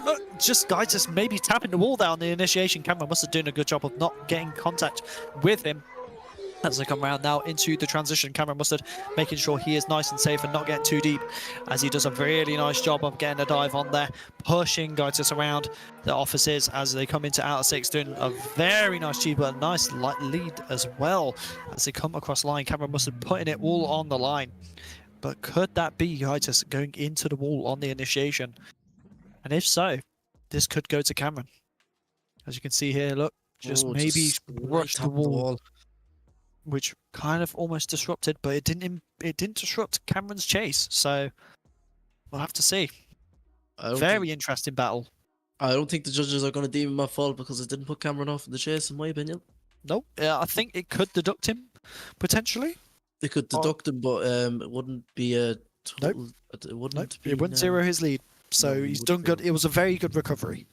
Guy just maybe tapping the wall there on the initiation. Cameron must have done a good job of not getting contact with him. As they come around now into the transition, Cameron Mustard making sure he is nice and safe and not getting too deep, as he does a really nice job of getting a dive on there, pushing Gaitis around the offices as they come into outer 6, doing a very nice G, but a nice light lead as well as they come across the line. Cameron Mustard putting it all on the line. But could that be Gaitis going into the wall on the initiation? And if so, this could go to Cameron. As you can see here, look, just maybe rush the wall. Which kind of almost disrupted, but it didn't disrupt Cameron's chase. So we'll have to see. Very interesting battle. I don't think the judges are going to deem him at fault because it didn't put Cameron off in the chase, in my opinion. Nope. I think it could deduct him potentially. They could deduct him, but it wouldn't be a total. Nope. It wouldn't. It wouldn't zero his lead. So he's done good. It was a very good recovery.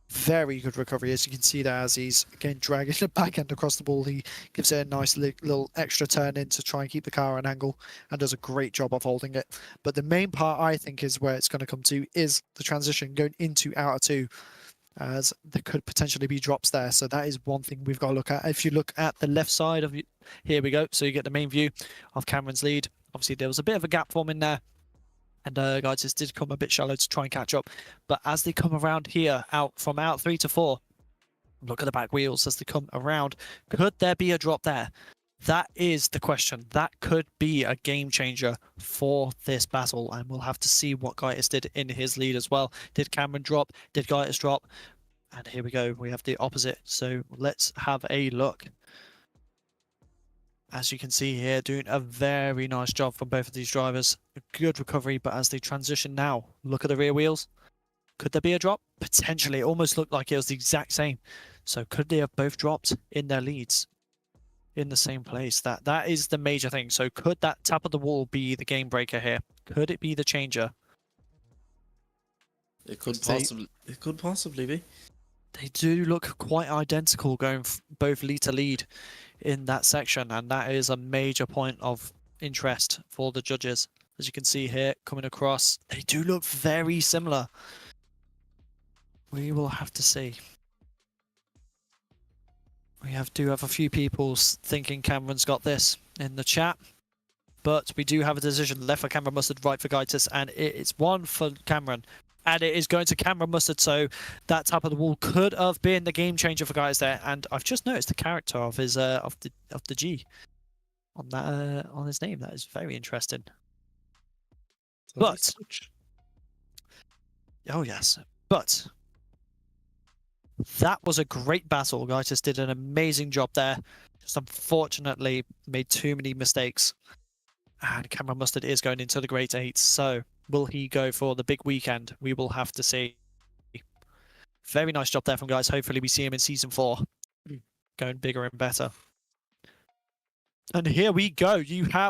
Very good recovery, as you can see there, as he's again dragging the back end across the ball. He gives it a nice little extra turn in to try and keep the car on angle, and does a great job of holding it. But the main part, I think, is where it's going to come to is the transition going into outer 2. as there could potentially be drops there. So that is one thing we've got to look at. If you look at the left side of here we go. So you get the main view of Cameron's lead. Obviously, there was a bit of a gap forming there. And guys, this did come a bit shallow to try and catch up. But as they come around here, from out 3 to 4, look at the back wheels as they come around. Could there be a drop there? That is the question. That could be a game changer for this battle, and we'll have to see what Gaitis did in his lead as well. Did Cameron drop? Did Gaitis drop? And here we go. We have the opposite. So let's have a look. As you can see here, doing a very nice job from both of these drivers. A good recovery, but as they transition now, look at the rear wheels. Could there be a drop? Potentially. It almost looked like it was the exact same. So could they have both dropped in their leads? In the same place. That is the major thing. So could that tap of the wall be the game breaker here? Could it be the changer? It could possibly be. They do look quite identical going both lead to lead in that section, and that is a major point of interest for the judges. As you can see here, coming across, they do look very similar. We will have to see. We do have a few people thinking Cameron's got this in the chat, but we do have a decision. Left for Cameron Mustard, right for Gaitis, and it's one for Cameron. And it is going to Cameron Mustard, so that tap of the wall could have been the game changer for guys there. And I've just noticed the character of his of the G on that on his name. That is very interesting. But oh yes, but that was a great battle. Guys just did an amazing job there. Just unfortunately made too many mistakes. And Cameron Mustard is going into the Great 8. So will he go for the big weekend? We will have to see. Very nice job there from guys. Hopefully we see him in Season 4. Going bigger and better. And here we go.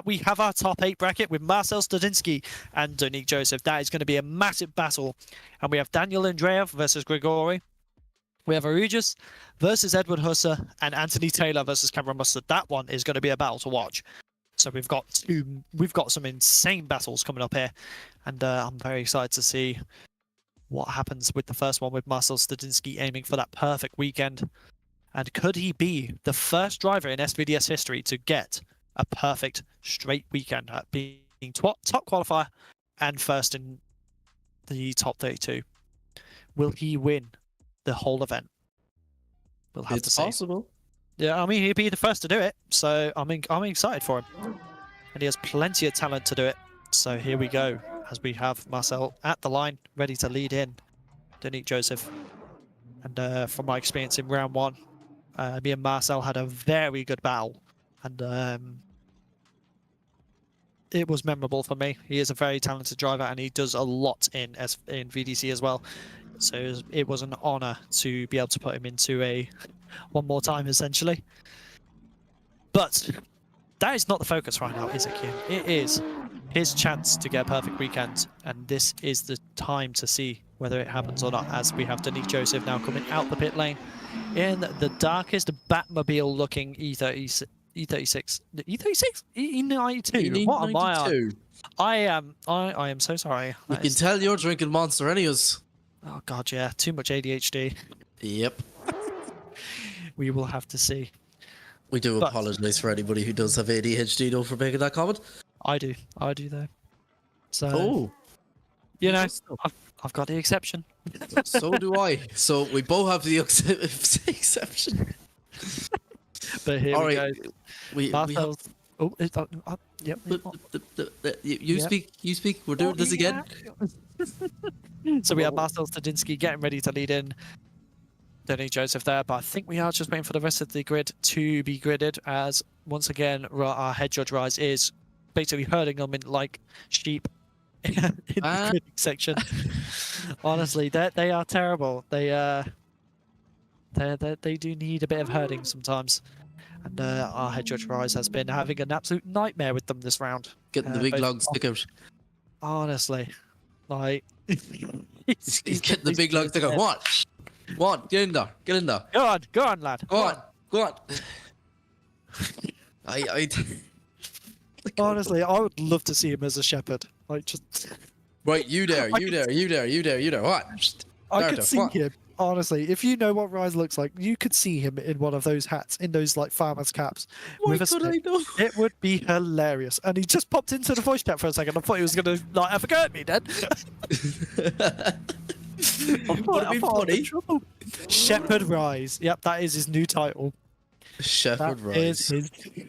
We have our top 8 bracket with Marcel Stadinsky and Donique Joseph. That is going to be a massive battle. And we have Daniel Andreev versus Grigori. We have RYZE versus Edward Husser and Anthony Taylor versus Cameron Mustard. That one is going to be a battle to watch. So we've got some insane battles coming up here, and I'm very excited to see what happens with the first one with Marcel Stadinsky aiming for that perfect weekend. And could he be the first driver in SVDS history to get a perfect straight weekend at being top qualifier and first in the top 32? Will he win the whole event? We'll have to see. It's possible. Yeah, I mean, he'd be the first to do it, so I'm excited for him. And he has plenty of talent to do it. So here we go, as we have Marcel at the line, ready to lead in Donique Joseph. And from my experience in round 1, me and Marcel had a very good battle. And it was memorable for me. He is a very talented driver, and he does a lot in VDC as well. So it was an honor to be able to put him into one more time, essentially. But that is not the focus right now, is it, Kim? It is his chance to get a perfect weekend, and this is the time to see whether it happens or not, as we have Donique Joseph now coming out the pit lane in the darkest Batmobile-looking E36, E92. What am I on? I am so sorry. You can tell you're drinking Monster anyways. Oh god, yeah, too much ADHD. Yep. We will have to see. We do apologise for anybody who does have ADHD though for making that comment. I do though. So, you know, I've got the exception. So do I. So we both have the exception. But here we go. We have... Oh, yep. You speak. We're doing this again. So we have Marcel Stadinsky getting ready to lead in Donique Joseph there, but I think we are just waiting for the rest of the grid to be gridded, as once again our head judge RYZE is basically herding them in like sheep in the gridding section. Honestly, they are terrible. They do need a bit of herding sometimes. And our head judge RYZE has been having an absolute nightmare with them this round. Getting the big long stick out. Honestly, like he's getting the big long stick out. What? Get in there. Go on, lad. Go on. Honestly, I would love to see him as a shepherd. Like just right, you there. What? I could see him honestly, if you know what RYZE looks like, you could see him in one of those hats, in those like farmer's caps. Why with a could I stick. know? It would be hilarious. And he just popped into the voice chat for a second. I thought he was going to like have a go at me then. Would it be funny? Shepherd RYZE. Yep, that is his new title. Shepherd That is RYZE. his.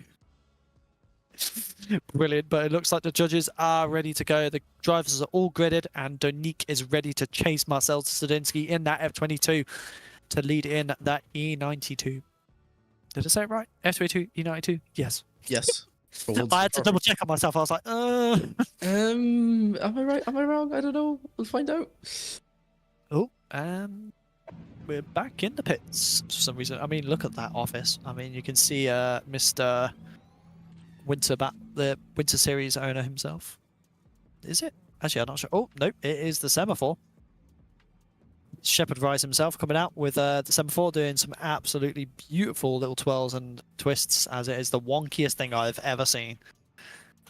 Brilliant, but it looks like the judges are ready to go. The drivers are all gridded, and Donique is ready to chase Marcel Studinsky in that F22 to lead in that E92. Did I say it right? F22, E92? Yes. Yes. For once, I had to perfect. double check on myself. I was like, Am I right? Am I wrong? I don't know. We'll find out. Oh, we're back in the pits for some reason. I mean, look at that office. I mean, you can see Mr. the Winter Series owner himself. Is it? Actually, I'm not sure. Oh, no, it is the semaphore. Shepherd RYZE himself coming out with the semaphore, doing some absolutely beautiful little twirls and twists, as it is the wonkiest thing I've ever seen.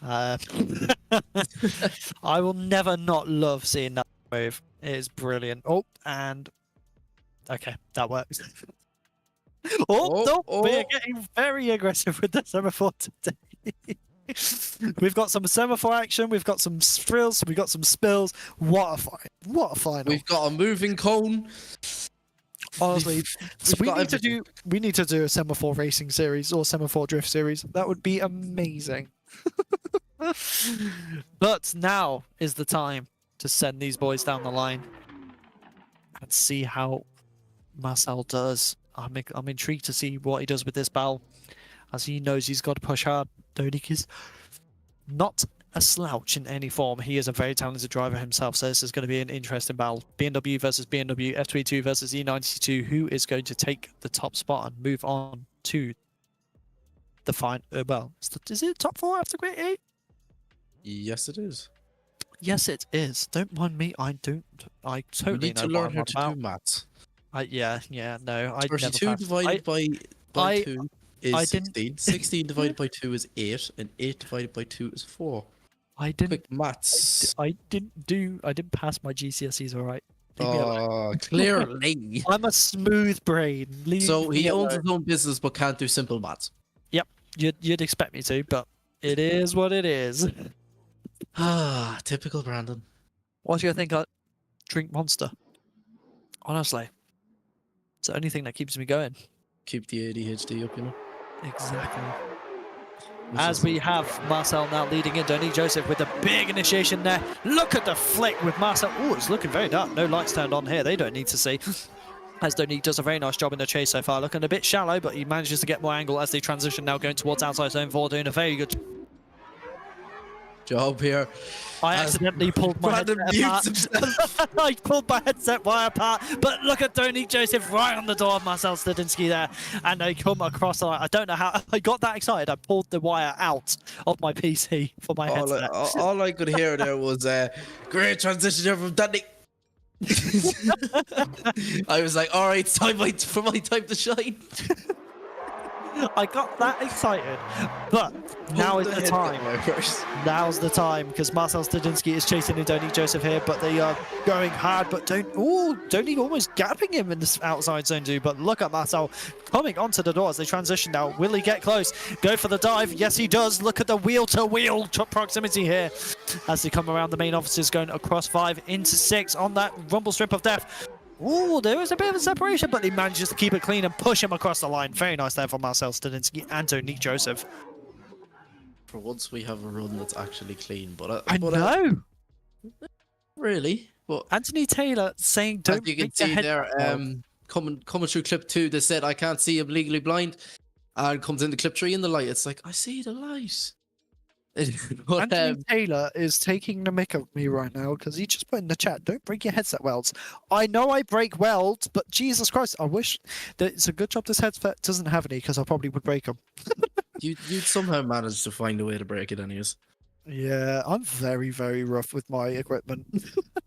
I will never not love seeing that move. It is brilliant. Oh, and okay, that works. We're getting very aggressive with the semaphore today. We've got some semaphore action, we've got some thrills, we've got some spills. What a fight! What a final! We've got a moving cone. Honestly, We've got we need to do a semaphore racing series or semaphore drift series. That would be amazing. But now is the time to send these boys down the line and see how Marcel does. I'm intrigued to see what he does with this battle, as he knows he's got to push hard. Donique is not a slouch in any form. He is a very talented driver himself, so this is going to be an interesting battle. BMW versus BMW, F22 versus E92. Who is going to take the top spot and move on to the final? Well, is it top 4 after Great 8? Yes, it is. Yes, it is. Don't mind me. I We totally need know to what learn I'm how on to about. do maths. No. I 32 never divided by I- 2 is I didn't- 16. 16 divided by 2 is 8, and 8 divided by 2 is 4. I didn't. Quick maths. I didn't pass my GCSEs all right. Leave me alone. Oh, clearly. I'm a smooth brain. Leave So me he owns alone. his own business but can't do simple maths. You'd expect me to, but it is what it is. Ah, typical Brandon. What do you think? I drink Monster. Honestly, it's the only thing that keeps me going. Keep the ADHD up, you know. Exactly. Which As is- we have Marcel now leading in, Donique Joseph with a big initiation there. Look at the flick with Marcel. Oh, it's looking very dark. No lights turned on here. They don't need to see. As Donique does a very nice job in the chase so far. Looking a bit shallow, but he manages to get more angle as they transition now going towards outside zone 4, doing a very good job here. I As accidentally pulled my Brandon headset apart. mutes himself. I pulled my headset wire apart, but look at Donique Joseph right on the door of Marcel Studinsky there, and they come across. I don't know how I got that excited. I pulled the wire out of my PC for my headset. All I could hear there was great transition here from Danny. I was like, all right, it's time for my time to shine. I got that excited, but now is the time. Now's the time, because Marcel Studinsky is chasing in Donique Joseph here, but they are going hard, but Donique almost gapping him in this outside zone too, but look at Marcel coming onto the door as they transition now. Will he get close? Go for the dive. Yes, he does. Look at the wheel-to-wheel proximity here as they come around the main offices, going across 5 into 6 on that rumble strip of death. Oh, there was a bit of a separation, but he manages to keep it clean and push him across the line. Very nice there for Marcel Studinsky and Donique Joseph. For once, we have a run that's actually clean, but I know. Really, but Anthony Taylor saying, "Don't." as you can make your see head there, down." coming through clip 2, they said I can't see, I'm legally blind, and comes into clip 3 in the light. It's like I see the light. But, Anthony Taylor is taking the mick of me right now because he just put in the chat, "Don't break your headset welds." I know I break welds, but Jesus Christ, I wish that it's a good job this headset doesn't have any, because I probably would break them. you'd somehow manage to find a way to break it anyways. Yeah, I'm very, very rough with my equipment.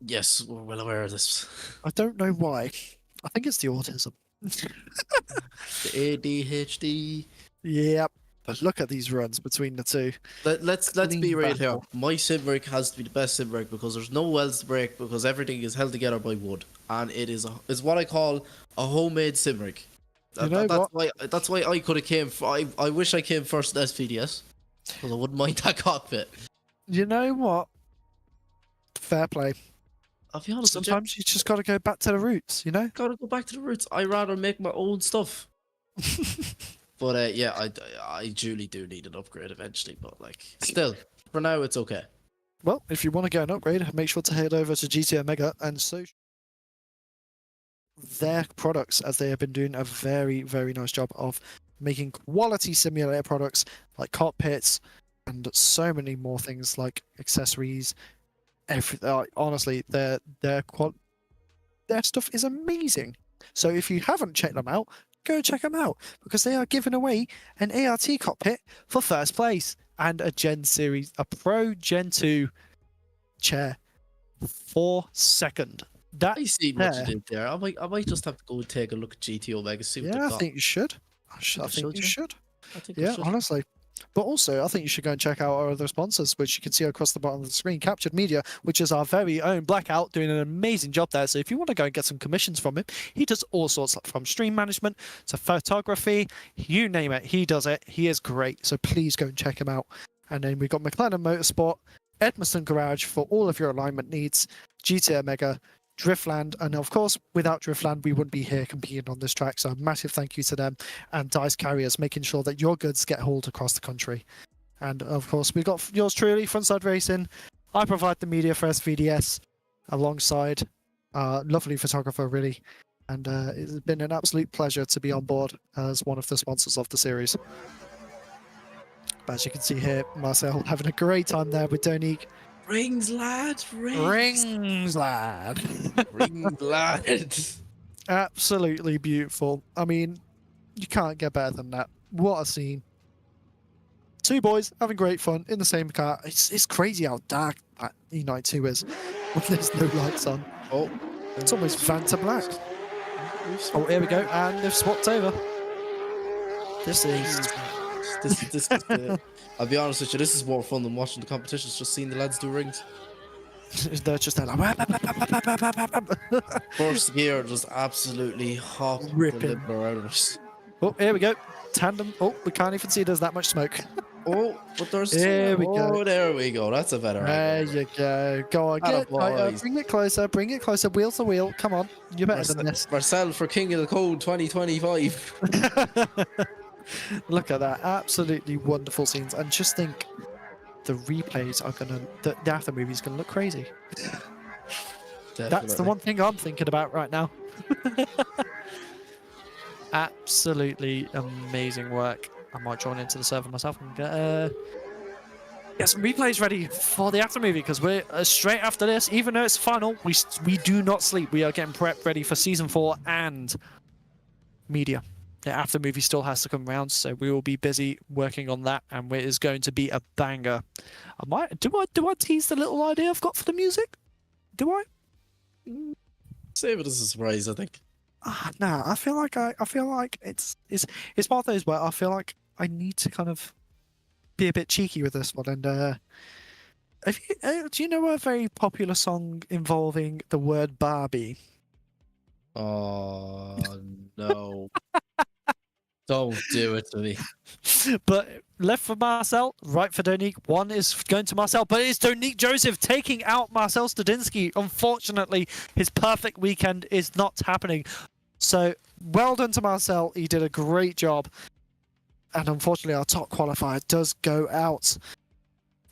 Yes, we're well aware of this. I don't know why. I think it's the autism. The ADHD. Yep. But look at these runs between the two. Let's be Clean real here. battle. My sim rig has to be the best sim rig because there's no welds to break because everything is held together by wood, and it is what I call a homemade sim rig. You know That's why I could have came. I wish I came first in SVDS because I wouldn't mind that cockpit. You know what? Fair play. I'll be honest. Sometimes you just got to go back to the roots, you know? Gotta go back to the roots. I rather make my own stuff. But yeah, I duly do need an upgrade eventually. But like, still, for now it's okay. Well, if you want to get an upgrade, make sure to head over to GT Omega and so their products, as they have been doing a very, very nice job of making quality simulator products like cockpits and so many more things like accessories. Everything. Honestly, their stuff is amazing. So if you haven't checked them out, go check them out because they are giving away an ART cockpit for first place and a a Pro Gen 2 chair for second. That I see what you did there. I might just have to go and take a look at GT Omega. See what yeah, they've I got. think you should. I think you should. I think I Yeah, should. honestly. But also, I think you should go and check out our other sponsors, which you can see across the bottom of the screen. Kaptured Media, which is our very own Blackout, doing an amazing job there. So if you want to go and get some commissions from him, he does all sorts, from stream management to photography, you name it, he does it. He is great. So please go and check him out. And then we've got Mclellan Motorsport, Edmonstone Garage for all of your alignment needs, GT Omega, Driftland, and of course, without Driftland, we wouldn't be here competing on this track. So a massive thank you to them, and Dyce Carriers, making sure that your goods get hauled across the country. And of course, we've got yours truly, FrontSide Racing. I provide the media for SVDS alongside lovely photographer, really. And it's been an absolute pleasure to be on board as one of the sponsors of the series. But as you can see here, Marcel having a great time there with Donique. Rings, lad. Rings, lad. Rings, lad. Absolutely beautiful. I mean, you can't get better than that. What a scene. Two boys having great fun in the same car. It's crazy how dark that E92 2 is when there's no lights on. Oh, It's almost Vanta Black. Oh, here we go. And they've swapped over. This is... this I'll be honest with you, this is more fun than watching the competitions, just seeing the lads do rings. They're just there like... First gear just absolutely hot Ripping. out of us. Oh, here we go. Tandem. Oh, we can't even see there's that much smoke. Oh, but there's Here we go. Oh, there we go. That's a better There angle. you go. Go on, get Attaboys. bring it closer, wheel to wheel. Come on, you're better than this. Marcel for King of the Code 2025. Look at that, absolutely wonderful scenes, and just think, the replays are gonna, the after movie's gonna look crazy. That's the one thing I'm thinking about right now. Absolutely amazing work. I might join into the server myself and get some replays ready for the after movie, because we're straight after this. Even though it's final, we do not sleep. We are getting prep ready for season 4 and media. The after movie still has to come around, so we will be busy working on that, and it is going to be a banger. Do I tease the little idea I've got for the music? Do I? Save it as a surprise, I think. Nah, I feel like it's one of those where I feel like I need to kind of be a bit cheeky with this one. And do you know a very popular song involving the word Barbie? Oh no! Don't do it to me. But left for Marcel, right for Donique. One is going to Marcel, but it's Donique Joseph taking out Marcel Stadinsky. Unfortunately, his perfect weekend is not happening. So well done to Marcel. He did a great job. And unfortunately, our top qualifier does go out.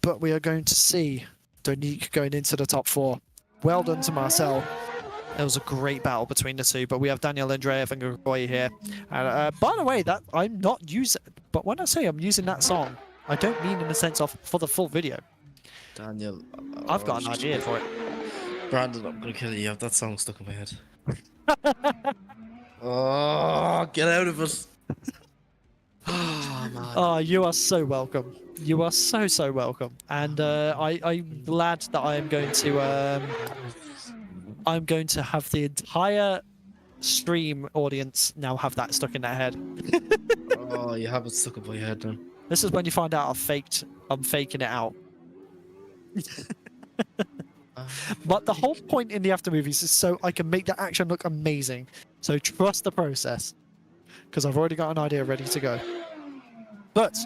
But we are going to see Donique going into the top 4. Well done to Marcel. It was a great battle between the two, but we have Daniel Andreev and Grigori here. And by the way, that I'm not using, but when I say I'm using that song, I don't mean in the sense of for the full video. Daniel, I've got an idea for it. Brandon, I'm gonna kill you. You have that song stuck in my head. Oh, get out of it! Oh man. Oh, you are so welcome. You are so welcome. And I'm glad that I'm going to have the entire stream audience now have that stuck in their head. Oh, you have it stuck in my head now. This is when you find out I'm faking it out. But the whole point in the after movies is so I can make the action look amazing. So trust the process, because I've already got an idea ready to go. But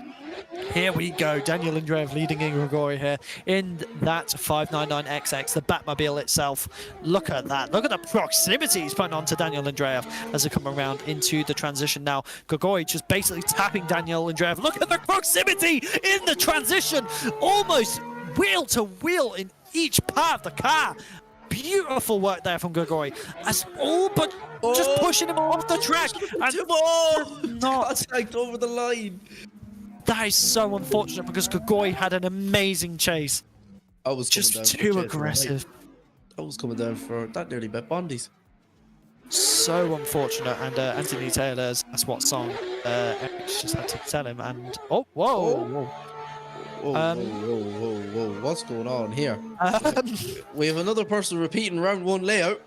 here we go. Daniel Andreev leading in Grigori here in that 599XX, the Batmobile itself. Look at that. Look at the proximity he's putting on to Daniel Andreev as they come around into the transition now. Grigori just basically tapping Daniel Andreev. Look at the proximity in the transition. Almost wheel to wheel in each part of the car. Beautiful work there from Grigori. That's all but just pushing him off the track. And not tagged over the line. That is so unfortunate because Grigori had an amazing chase. I was Just too aggressive. I was coming down for that, nearly bet Bondies. So unfortunate. And Anthony Taylor's That's What Song, Eric just had to tell him. And oh, whoa. Whoa. What's going on here? We have another person repeating round 1 layout.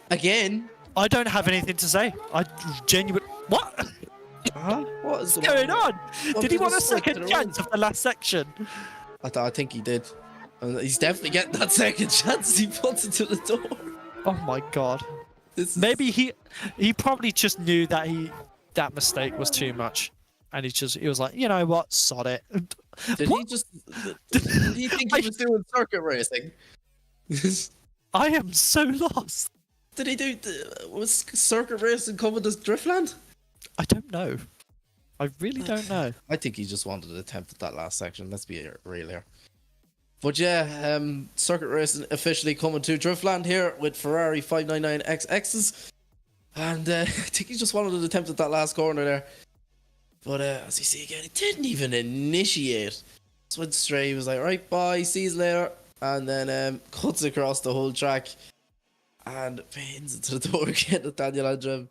Again. I don't have anything to say. I genuinely. What? What's going on? Did he want a second chance of the last section? I think he did. And he's definitely getting that second chance. He puts it to the door. Oh my god. Maybe he probably just knew that mistake was too much. And he was like, you know what, sod it. Did he think he was doing circuit racing? I am so lost. Did he was circuit racing coming to Driftland? I don't know. I really don't know. I think he just wanted to attempt at that last section. Let's be real here. But yeah, circuit racing officially coming to Driftland here with Ferrari 599XXs. And I think he just wanted to attempt at that last corner there. But as you see again, he didn't even initiate. Just went straight. He was like, right, bye, see you later. And then cuts across the whole track. And pins into the door again with Daniel Andreev.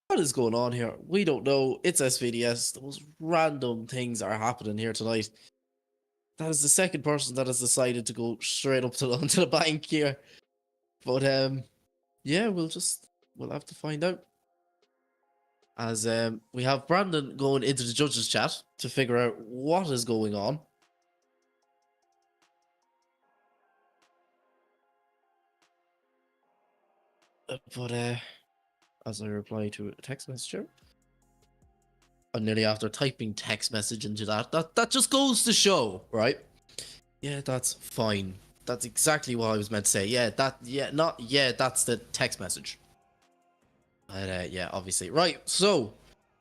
What is going on here? We don't know. It's SVDS. The most random things are happening here tonight. That is the second person that has decided to go straight up onto the bank here. But yeah, we'll have to find out. As we have Brandon going into the judges chat to figure out what is going on. But as I reply to a text message here, I'm nearly after typing text message into that just goes to show, right? Yeah, that's fine. That's exactly what I was meant to say. That's the text message. But yeah, obviously. Right, so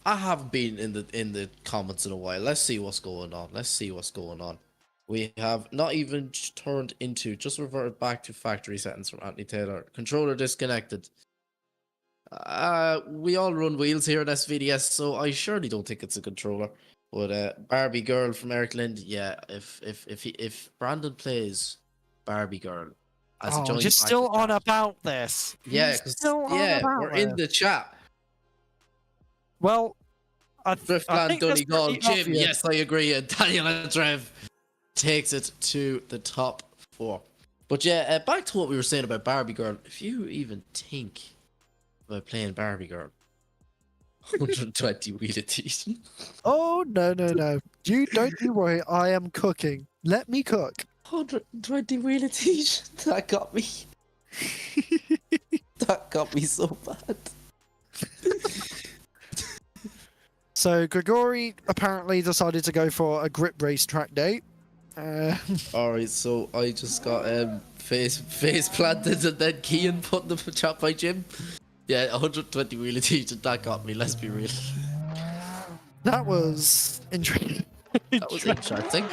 I haven't been in the comments in a while. Let's see what's going on. We have not even turned into, just reverted back to factory settings from Anthony Taylor. Controller disconnected. We all run wheels here at SVDS, so I surely don't think it's a controller. But Barbie Girl from Eric Lind, yeah, if Brandon plays Barbie Girl as a joint, you're still on about this. Yeah, we're in the chat. Well, Driftland, Donegal, Jim, yes, I agree, and Daniel Andreev takes it to the top 4. But yeah, back to what we were saying about Barbie Girl. If you even think about playing Barbie Girl, 120 wheel of teeth. Oh no! You don't you worry. I am cooking. Let me cook. 120 wheel of teeth. That got me. That got me so bad. So Grigori apparently decided to go for a grip race track day. Alright, so I just got face planted and then Kean put the chat by Jim. Yeah, 120 wheel of teeth, and that got me, let's be real. That was interesting. That was interesting.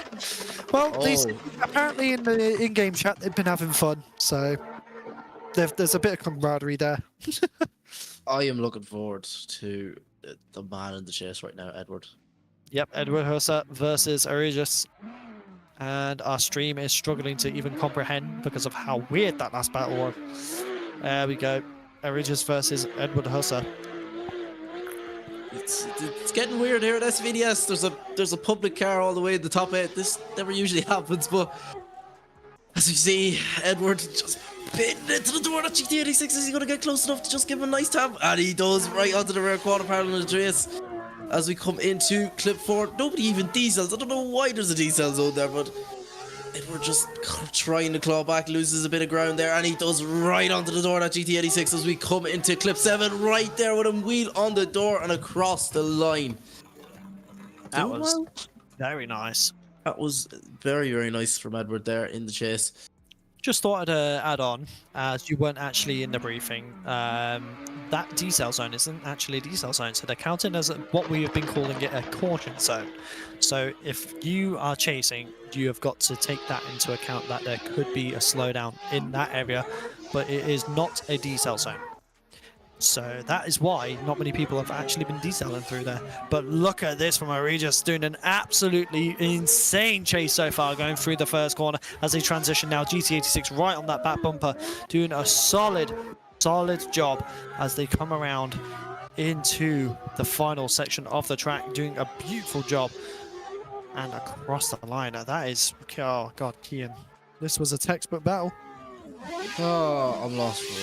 Well, apparently in the in-game chat they've been having fun, so there's a bit of camaraderie there. I am looking forward to the man in the chase right now, Edward. Yep, Edward Hursa versus RYZE. And our stream is struggling to even comprehend because of how weird that last battle was. There we go. RYZE versus Edward Hursa. It's getting weird here at SVDS. There's a public car all the way at the top 8. This never usually happens, but as you see, Edward just bitten into the door. That GT86 is he going to get close enough to just give him a nice tap? And he does, right onto the rear quarter panel of the trace. as we come into clip 4. Nobody even decels. I don't know why there's a decel zone there, but we're just trying to claw back, loses a bit of ground there, and he does right onto the door of that GT86 as we come into clip 7, right there with him wheel on the door and across the line. That Doing was well. very nice. That was very, very nice from Edward there in the chase. Just thought I'd add on, as you weren't actually in the briefing, that decel zone isn't actually a decel zone, so they're counting as what we have been calling it a caution zone. So if you are chasing, you have got to take that into account, that there could be a slowdown in that area, but it is not a decel zone. So that is why not many people have actually been decelling through there. But look at this from RYZE, doing an absolutely insane chase so far, going through the first corner as they transition now. GT86 right on that back bumper, doing a solid job as they come around into the final section of the track, doing a beautiful job. And across the line, that is, oh God, Kian, this was a textbook battle. Oh, I'm lost for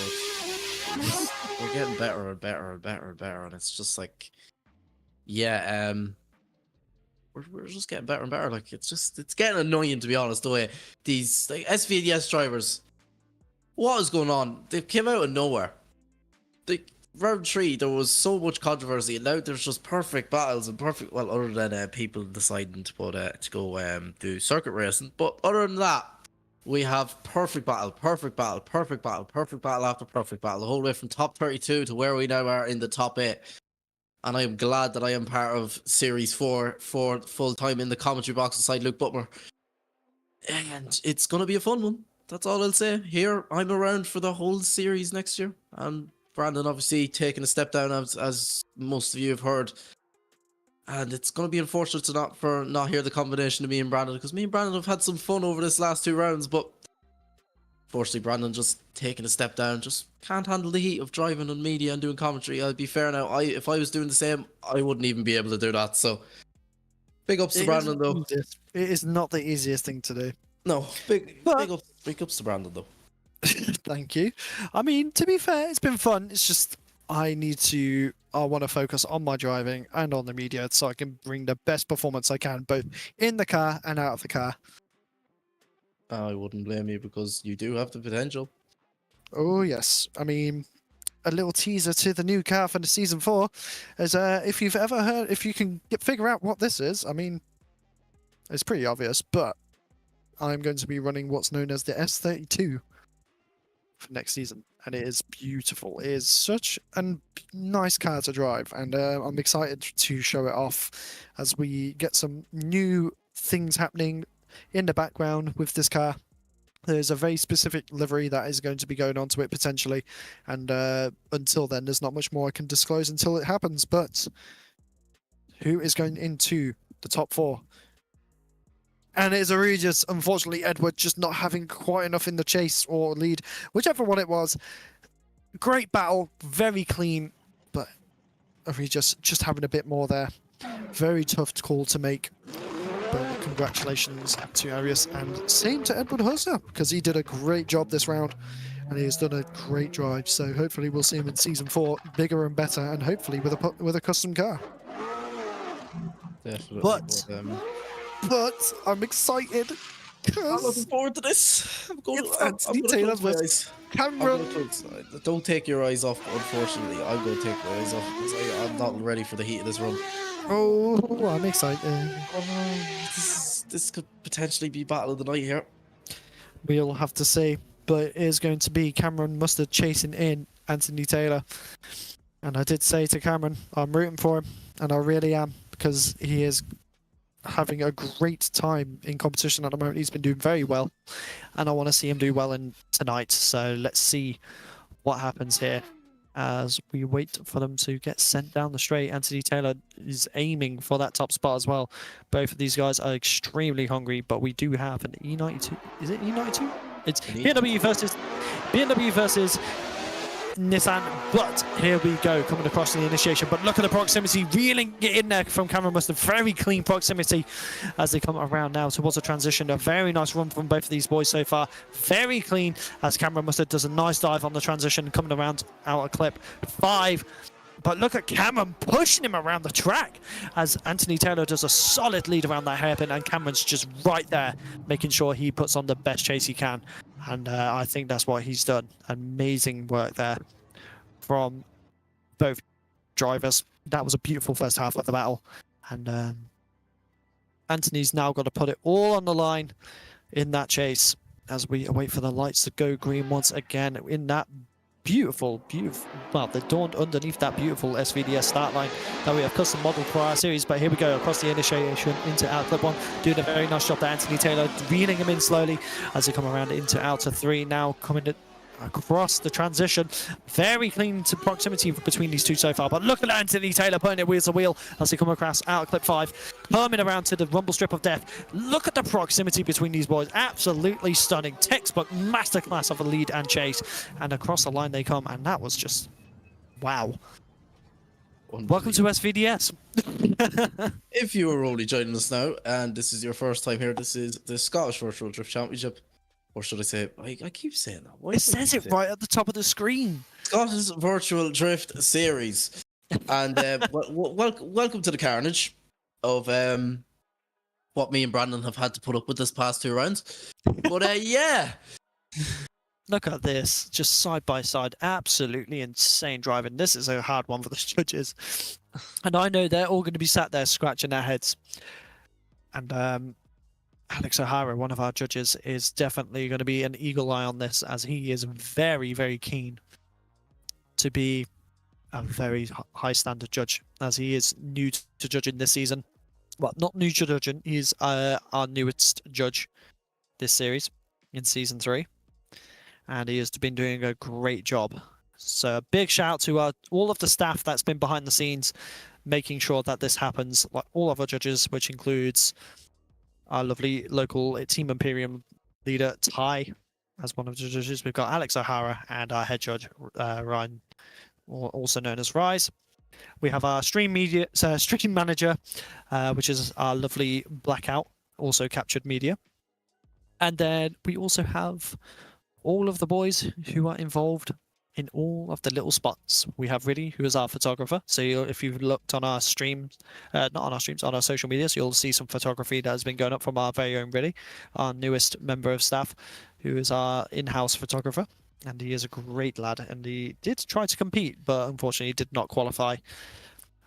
words. We're getting better and better and better and better, and it's just like, yeah, we're just getting better and better. Like, it's getting annoying, to be honest, the way these like SVDS drivers, what is going on? They came out of nowhere. Round 3, there was so much controversy, and now there's just perfect battles and perfect, well, other than people deciding to go do circuit racing, but other than that, we have perfect battle after perfect battle, the whole way from top 32 to where we now are in the top 8. And I am glad that I am part of Series 4 for full time in the commentary box beside Luke Butler. And it's going to be a fun one. That's all I'll say. Here, I'm around for the whole series next year. And Brandon obviously taking a step down, as most of you have heard. And it's going to be unfortunate to not hear the combination of me and Brandon, because me and Brandon have had some fun over this last 2 rounds, but unfortunately Brandon just taking a step down, just can't handle the heat of driving on media and doing commentary. I'll be fair now, if I was doing the same, I wouldn't even be able to do that, so big ups to Brandon though. It is not the easiest thing to do. No, big ups to Brandon though. Thank you. I mean, to be fair, it's been fun. It's just I want to focus on my driving and on the media so I can bring the best performance I can, both in the car and out of the car. I wouldn't blame you, because you do have the potential. Oh, yes. I mean, a little teaser to the new car for the Season 4 is if you've ever heard, if you can figure out what this is, I mean, it's pretty obvious, but I'm going to be running what's known as the S32 for next season, and it is beautiful. It is such a nice car to drive, and I'm excited to show it off as we get some new things happening in the background with this car. There's a very specific livery that is going to be going onto it potentially, and until then there's not much more I can disclose until it happens. But who is going into the top 4? And it's RYZE, unfortunately, Edward just not having quite enough in the chase or lead, whichever one it was. Great battle, very clean, but RYZE just having a bit more there. Very tough call to make, but congratulations to Arius, and same to Edward Husser, because he did a great job this round, and he has done a great drive. So hopefully we'll see him in Season 4, bigger and better, and hopefully with a custom car. Definitely. But I'm excited I'm looking because forward to this. I'm going Anthony Taylor's with Cameron. Don't take your eyes off, unfortunately. I'm going to take my eyes off, because I'm not ready for the heat of this run. Oh, I'm excited. This could potentially be battle of the night here. We'll have to see, but it is going to be Cameron Mustard chasing in Anthony Taylor. And I did say to Cameron, I'm rooting for him, and I really am, because he is having a great time in competition at the moment. He's been doing very well, and I want to see him do well in tonight. So let's see what happens here as we wait for them to get sent down the straight. Anthony Taylor is aiming for that top spot as well. Both of these guys are extremely hungry, but we do have an E92. Is it E92? It's BMW versus Nissan, but here we go, coming across the initiation. But look at the proximity, reeling it in there from Cameron Mustard. Very clean proximity as they come around now towards the transition. A very nice run from both of these boys so far. Very clean as Cameron Mustard does a nice dive on the transition, coming around out of clip 5. But look at Cameron pushing him around the track as Anthony Taylor does a solid lead around that hairpin, and Cameron's just right there, making sure he puts on the best chase he can. And I think that's what he's done. Amazing work there from both drivers. That was a beautiful first half of the battle. And Anthony's now got to put it all on the line in that chase as we wait for the lights to go green once again in that beautiful, well, they're dawned underneath that beautiful SVDS start line that we have custom modeled for our series. But here we go across the initiation into outer 1, doing a very nice job there. Anthony Taylor reeling him in slowly as they come around into outer 3, now coming across the transition. Very clean to proximity between these two so far, but look at Anthony Taylor putting it wheel to wheel as they come across out clip 5, coming around to the rumble strip of death. Look at the proximity between these boys, absolutely stunning. Textbook masterclass of a lead and chase, and across the line they come, and that was just wow. Welcome to SVDS. If you are only joining us now and this is your first time here, this is the Scottish Virtual Drift Championship. Or should I say, I keep saying that. Why It says it right at the top of the screen. Scottish Virtual Drift Series. And welcome to the carnage of what me and Brandon have had to put up with this past 2 rounds. But yeah. Look at this, just side by side, absolutely insane driving. This is a hard one for the judges. And I know they're all going to be sat there scratching their heads. And Alex O'Hara, one of our judges, is definitely going to be an eagle eye on this, as he is very, very keen to be a very high standard judge, as he is new to judging this season. Well, not new to judging, he's our newest judge this series in season 3, and he has been doing a great job. So a big shout out to all of the staff that's been behind the scenes, making sure that this happens, like all of our judges, which includes our lovely local Team Imperium leader, Ty, as one of the judges. We've got Alex O'Hara and our head judge, Ryan, also known as RYZE. We have our stream manager, which is our lovely Blackout, also Kaptured Media. And then we also have all of the boys who are involved in all of the little spots. We have Riddy, who is our photographer. So if you've looked on our streams, not on our streams, on our social media, so you'll see some photography that has been going up from our very own Riddy, our newest member of staff, who is our in-house photographer. And he is a great lad. And he did try to compete, but unfortunately did not qualify,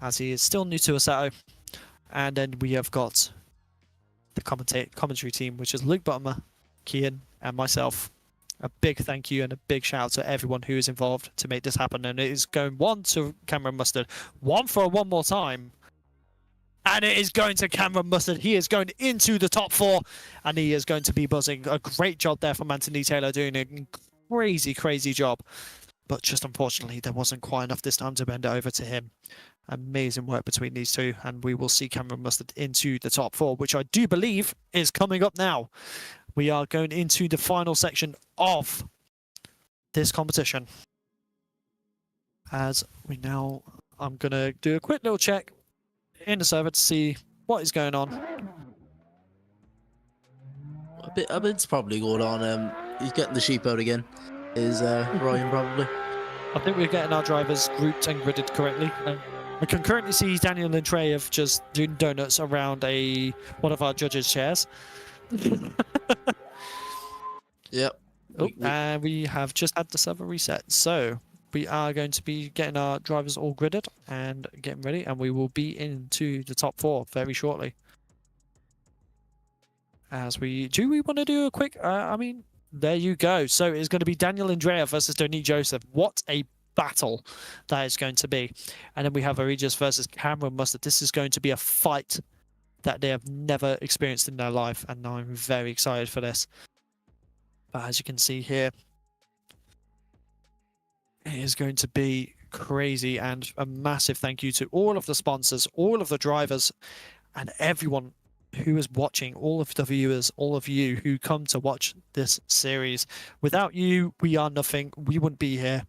as he is still new to Assetto. And then we have got the commentary team, which is Luke Butmer, Kian, and myself. A big thank you and a big shout out to everyone who is involved to make this happen. And it is going 1 to Cameron Mustard, 1 for one more time. And it is going to Cameron Mustard. He is going into the top 4, and he is going to be buzzing. A great job there from Anthony Taylor, doing a crazy, crazy job. But just unfortunately, there wasn't quite enough this time to bend it over to him. Amazing work between these two. And we will see Cameron Mustard into the top 4, which I do believe is coming up now. We are going into the final section of this competition. As we now, I'm going to do a quick little check in the server to see what is going on. A bit's probably going on. He's getting the sheep out again. Is Ryan probably? I think we're getting our drivers grouped and gridded correctly. I can currently see Daniel and Trey have just doing donuts around one of our judges' chairs. Yep. And we have just had the server reset, so we are going to be getting our drivers all gridded and getting ready, and we will be into the top 4 very shortly. As we want to do a quick, there you go. So it's going to be Daniel Andrea versus Donnie Joseph. What a battle that is going to be. And then we have Regis versus Cameron Mustard. This is going to be a fight that they have never experienced in their life, and I'm very excited for this. But as you can see here, it is going to be crazy, and a massive thank you to all of the sponsors, all of the drivers, and everyone who is watching, all of the viewers, all of you who come to watch this series. Without you, we are nothing. We wouldn't be here,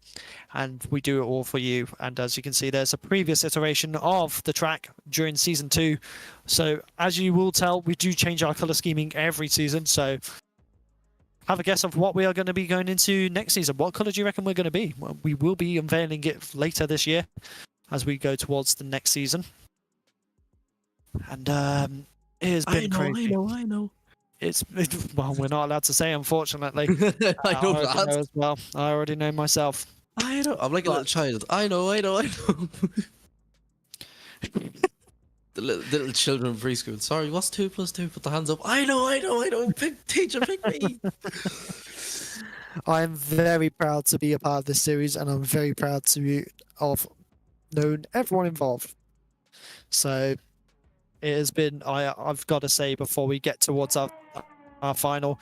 and we do it all for you. And as you can see, there's a previous iteration of the track during season 2. So as you will tell, we do change our color scheming every season. So have a guess of what we are going to be going into next season. What color do you reckon we're going to be? Well, we will be unveiling it later this year. as we go towards the next season. And it has been crazy. I know. Well, we're not allowed to say, unfortunately. I know already that. know as well. I already know myself. I know. I'm like a little child. I know. The little children in preschool. Sorry, what's 2 + 2? Put the hands up. I know. Pick, teacher, pick me. I'm very proud to be a part of this series, and I'm very proud to have known everyone involved. So it has been. I've got to say before we get towards our final,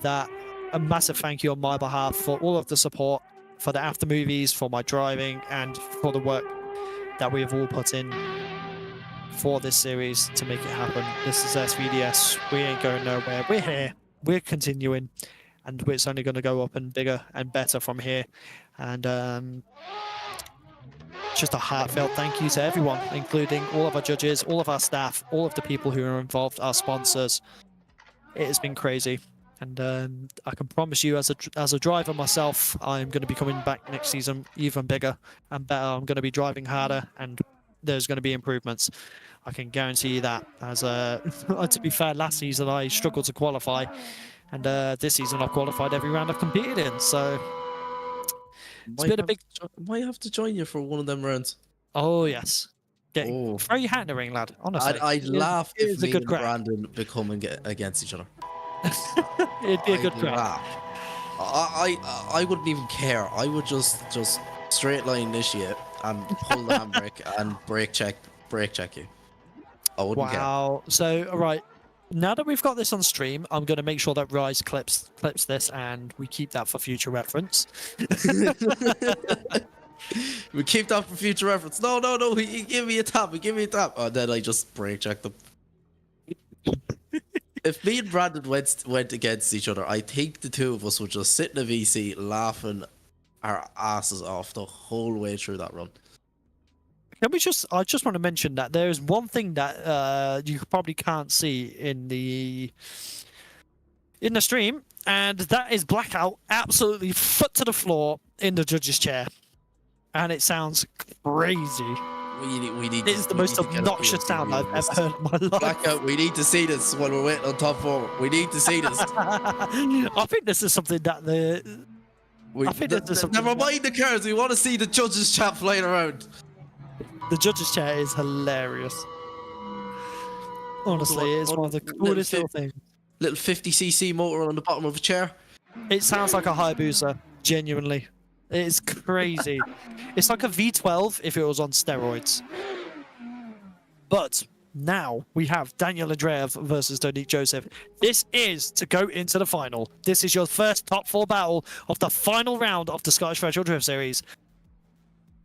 that a massive thank you on my behalf for all of the support, for the after movies, for my driving, and for the work that we have all put in for this series to make it happen. This is SVDS. We ain't going nowhere. We're here. We're continuing, and it's only going to go up and bigger and better from here. And just a heartfelt thank you to everyone, including all of our judges, all of our staff, all of the people who are involved, our sponsors. It has been crazy. And I can promise you, as a driver myself, I'm going to be coming back next season even bigger and better. I'm going to be driving harder, and there's going to be improvements. I can guarantee you that. As to be fair, last season I struggled to qualify, and this season I've qualified every round I've competed in. So it's been a big. Might have to join you for one of them rounds. Oh yes, throw your hat in the ring, lad. Honestly, I'd laugh if a me good and crack. Brandon become against each other. It'd be a good I'd crack. laugh. I wouldn't even care. I would just straight line initiate and pull the handbrake and brake check you. I wouldn't care. Wow. So, all right. Now that we've got this on stream, I'm going to make sure that RYZE clips this, and we keep that for future reference. We keep that for future reference. No. He give me a tap. Oh, then I just brake check them. If me and Brandon went against each other, I think the two of us would just sit in a VC laughing our asses off the whole way through that run. I just want to mention that there's one thing that you probably can't see in the stream, and that is Blackout absolutely foot to the floor in the judge's chair, and it sounds crazy. We need. It's the most obnoxious sound I've ever heard in my life. Blackout, we need to see this while we're waiting on top 4. We need to see this. I think this is something that Never mind the cars. We want to see the judges' chat flying around. The judge's chair is hilarious. Honestly, it's one of the coolest little things. Little 50cc motor on the bottom of a chair. It sounds like a Hayabusa, genuinely. It's crazy. It's like a V12 if it was on steroids. But now we have Daniel Andreev versus Donique Joseph. This is to go into the final. This is your first top 4 battle of the final round of the Scottish Virtual Drift Series.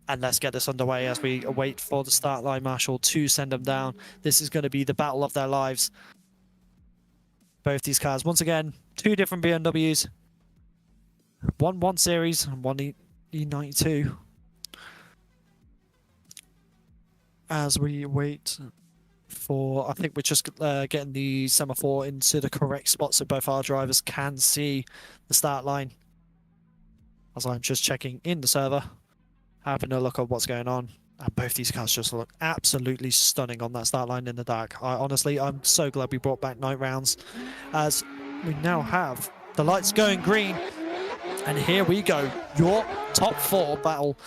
And let's get this underway as we wait for the start line marshal to send them down. This is going to be the battle of their lives. Both these cars, once again, 2 different BMWs. One 1 Series and one E92. As we wait for, I think we're just getting the semaphore into the correct spot so both our drivers can see the start line. As I'm just checking in the server, having a look at what's going on. And both these cars just look absolutely stunning on that start line in the dark. Honestly, I'm so glad we brought back night rounds, as we now have the lights going green. And here we go, your top 4 battle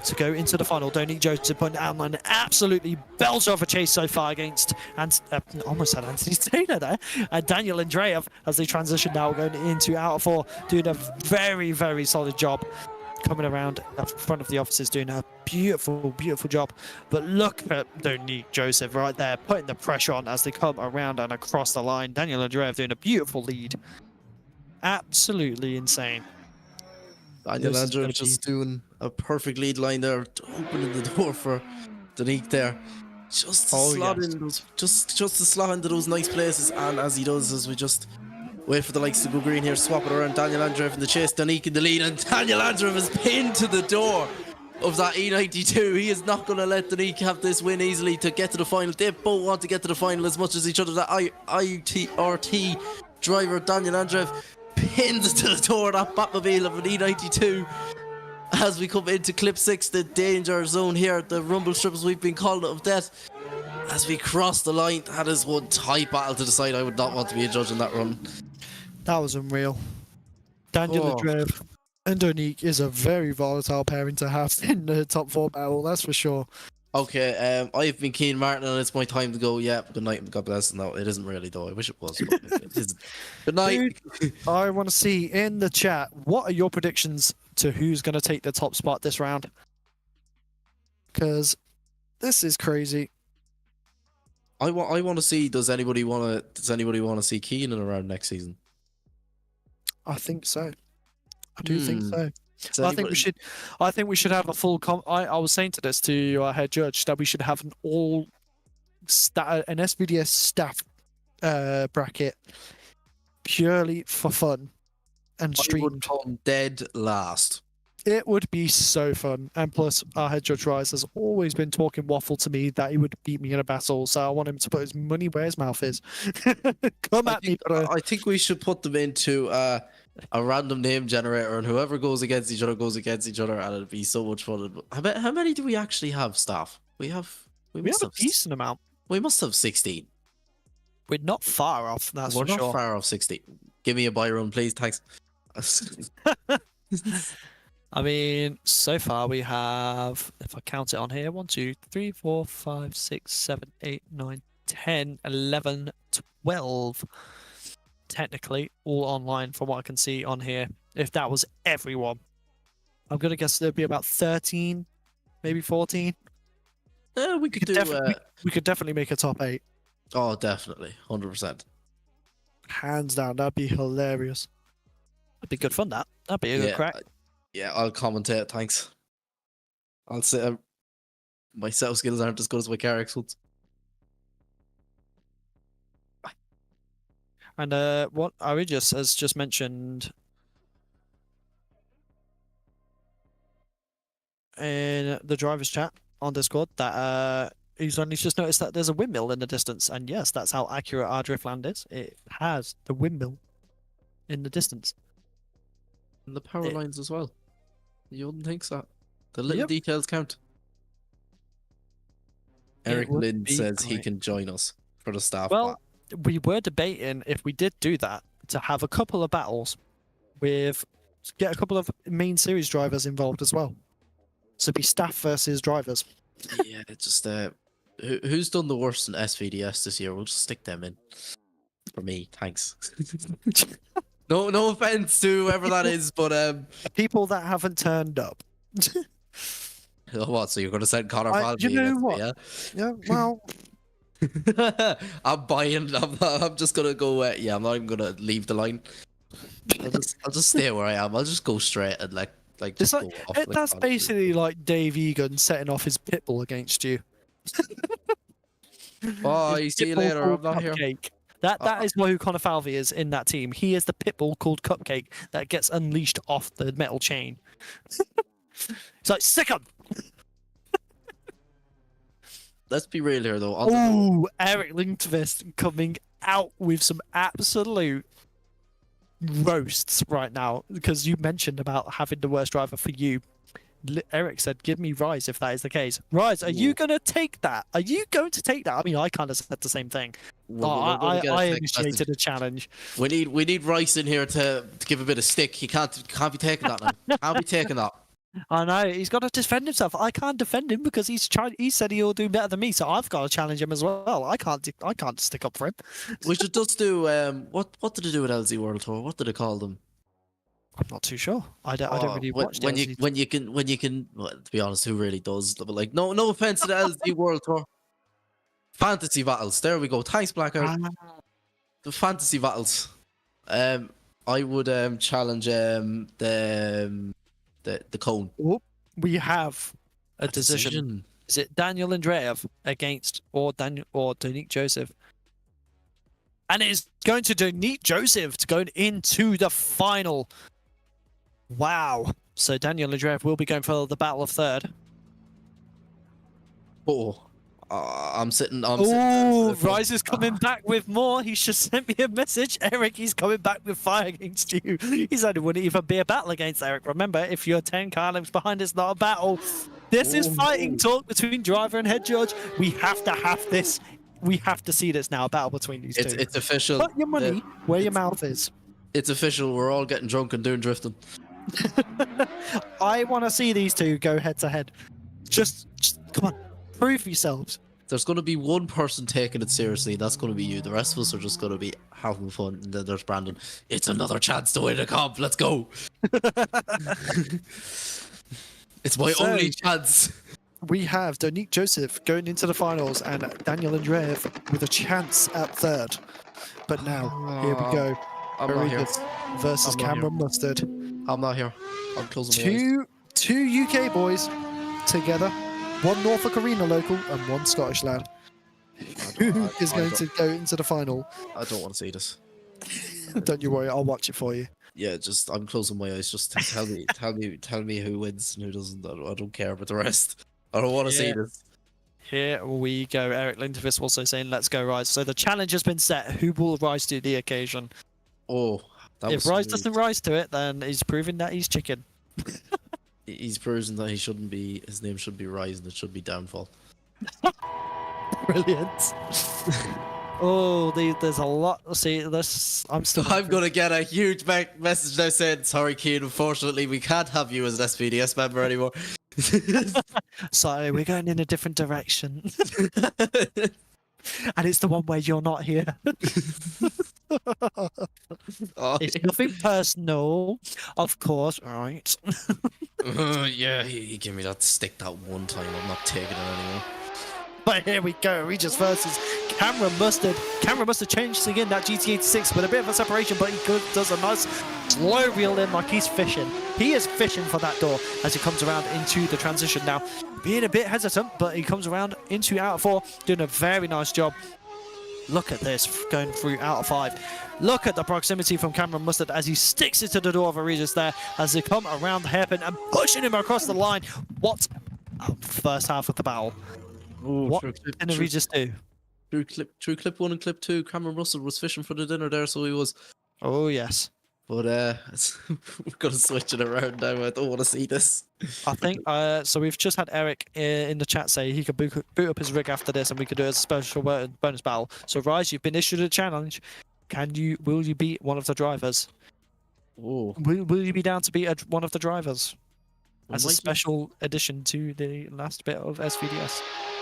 to go into the final. Donique Joseph putting out an absolutely belter of a chase so far against, and almost had Anthony Taylor there, and Daniel Andreev as they transition now going into out of 4, doing a very, very solid job. Coming around in front of the officers, doing a beautiful, beautiful job. But look at Donique Joseph right there, putting the pressure on as they come around and across the line. Daniel Andreev doing a beautiful lead. Absolutely insane. Daniel Andreev just doing a perfect lead line there, opening the door for Donique there. Just to slot in those, just to slot into those nice places. And as he does, as we just wait for the lights to go green here, swap it around. Daniel Andreev in the chase, Donique in the lead, and Daniel Andreev is pinned to the door of that E92. He is not going to let Donique have this win easily to get to the final. They both want to get to the final as much as each other. That IRT driver, Daniel Andreev, pins to the door of that Batmobile of an E92. as we come into clip 6, the danger zone here, the rumble strips we've been calling it of death. As we cross the line, that is one tight battle to the side. I would not want to be a judge in that run. That was unreal. Daniel Oh. Andreev and Donique is a very volatile pairing to have in the top 4 battle, that's for sure. Okay, I've been Keen Martin and it's my time to go. Yeah, good night and God bless. No, it isn't really though. I wish it was. But it isn't. Good night. Dude, I want to see in the chat, what are your predictions to who's going to take the top spot this round? Because this is crazy. I want to see. Does anybody want to see Keenan around next season? I think so. I do think so. Does I think we should have a full. I was saying to this to our head judge that we should have an an SVDS staff bracket purely for fun and I would streamed. come dead last. It would be so fun. And plus, our head judge RYZE has always been talking waffle to me that he would beat me in a battle. So I want him to put his money where his mouth is. Come at me, bro. I think we should put them into a random name generator, and whoever goes against each other goes against each other, and it'd be so much fun. How many do we actually have staff? We have We have a decent amount. We must have 16. We're not far off, that's We're for not sure. far off 16. Give me a buy run, please. Thanks. I mean, so far we have, if I count it on here, 1, 2, 3, 4, 5, 6, 7, 8, 9, 10, 11, 12. Technically, all online from what I can see on here. If that was everyone, I'm going to guess there'd be about 13, maybe 14. We could do. We could definitely make a top 8. Oh, definitely. 100%. Hands down, that'd be hilarious. That'd be good fun, that. That'd be a good crack. Yeah, I'll commentate. Thanks. I'll say my set skills aren't as good as my Carriers ones. And what RYZE has just mentioned in the driver's chat on Discord that he's only just noticed that there's a windmill in the distance. And yes, that's how accurate our Driftland is. It has the windmill in the distance. And the power lines as well. You wouldn't think so. The little details count. Eric Lynn says he can join us for the staff. Well, we were debating if we did do that to have a couple of battles with get a couple of main series drivers involved as well. So be staff versus drivers. Yeah, it's just who's done the worst in SVDS this year? We'll just stick them in. For me, thanks. No offense to whoever that is, but people that haven't turned up. Oh, what? So you're going to send Connor Falvey? You know what? Yeah. Yeah. Well, I'm buying. I'm just gonna go. Yeah, I'm not even gonna leave the line. I'll just stay where I am. I'll just go straight and like it's just like, go off. that's basically like Dave Egan setting off his pitbull against you. Bye. See you later. I'm not here. Cupcake. That is who Connor Falvey is in that team. He is the pitbull called Cupcake that gets unleashed off the metal chain. It's like, sick 'em! Let's be real here, though. Oh, Eric Lindqvist coming out with some absolute roasts right now because you mentioned about having the worst driver for you. Eric said, give me RYZE if that is the case. RYZE, are you going to take that? Are you going to take that? I mean, I kind of said the same thing. I initiated a challenge. We need RYZE in here to give a bit of stick. He can't be taking that now. Can't be taking that. I know, he's got to defend himself. I can't defend him because he said he'll do better than me, so I've got to challenge him as well. I can't stick up for him. We should just do what did they do with LZ World Tour? What did they call them? I'm not too sure. I don't really watch when you can. Well, to be honest, who really does? But like, no offense to the LZ World Tour. Fantasy battles. There we go. Thanks, Blackout. The fantasy battles. I would challenge the cone. Oh, we have a decision. Is it Daniel Andreev against or Donique Joseph? And it is going to Donique Joseph to go into the final. Wow. So Daniel Andreev will be going for the battle of third. Oh, I'm sitting. Oh, RYZE is coming back with more. He's just sent me a message. Eric, he's coming back with fire against you. He said it wouldn't even be a battle against Eric. Remember, if you're 10 car lengths behind, it's not a battle. This is fighting talk between driver and head judge. We have to have this. We have to see this now, a battle between these two. It's official. Put your money where your mouth is. It's official. We're all getting drunk and doing drifting. I want to see these two go head to head. Just come on, prove yourselves. There's going to be one person taking it seriously. That's going to be you. The rest of us are just going to be having fun. And then there's Brandon. It's another chance to win a comp. Let's go. It's my only chance. We have Donique Joseph going into the finals and Daniel Andreev with a chance at third. But now, here we go. I'm not here. Versus I'm not Cameron here. Mustard. I'm not here. I'm closing my eyes. Two UK boys together. One Norfolk Arena local and one Scottish lad. Who is going to go into the final? I don't want to see this. Don't you worry, I'll watch it for you. Yeah, just I'm closing my eyes. Just tell me who wins and who doesn't. I don't care about the rest. I don't want to see this. Here we go. Eric Lindevis also saying, "Let's go, RYZE." So the challenge has been set. Who will rise to the occasion? Oh, that If was RYZE smooth. doesn't rise to it, then he's proving that he's chicken. He's proving that he shouldn't be. His name should be Rise and it should be Downfall. Brilliant. Oh, there's a lot. See, this I'm still. I'm gonna get a huge message now saying, "Sorry, Keane. Unfortunately, we can't have you as an SVDS member anymore." Sorry, we're going in a different direction. And it's the one where you're not here. Oh, It's nothing personal, of course, right? yeah, he gave me that stick that one time. I'm not taking it anymore. But here we go, Regis versus Cameron Mustard. Cameron Mustard changing in that GT86 with a bit of a separation, but he does a nice slow reel in like he's fishing. He is fishing for that door as he comes around into the transition now. Being a bit hesitant, but he comes around into out of 4, doing a very nice job. Look at this, going through out of 5. Look at the proximity from Cameron Mustard as he sticks it to the door of Regis there as they come around the hairpin and pushing him across the line. What a first half of the battle. What did Regis do? Through clip 1 and clip 2, Cameron Russell was fishing for the dinner there, so he was. Oh, yes. But we're gonna switch it around now. I don't want to see this. I think so. We've just had Eric in the chat say he could boot up his rig after this, and we could do a special bonus battle. So, RYZE, you've been issued a challenge. Will you beat one of the drivers? Oh, Will you be down to beat one of the drivers as a might be. special addition to the last bit of SVDS?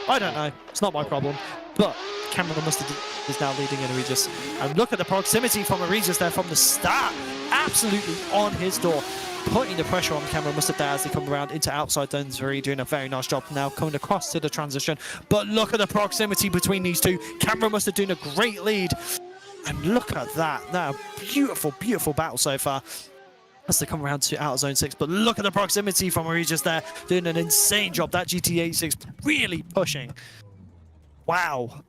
I don't know. It's not my problem. But Cameron Mustard is now leading in Regis. And look at the proximity from Regis there from the start. Absolutely on his door. Putting the pressure on Cameron Mustard there as they come around into outside zones 3, doing a very nice job now coming across to the transition. But look at the proximity between these two. Cameron Mustard doing a great lead. And look at that. That beautiful, beautiful battle so far as they come around to outer zone 6. But look at the proximity from Regis there, doing an insane job. That GT86 really pushing. Wow.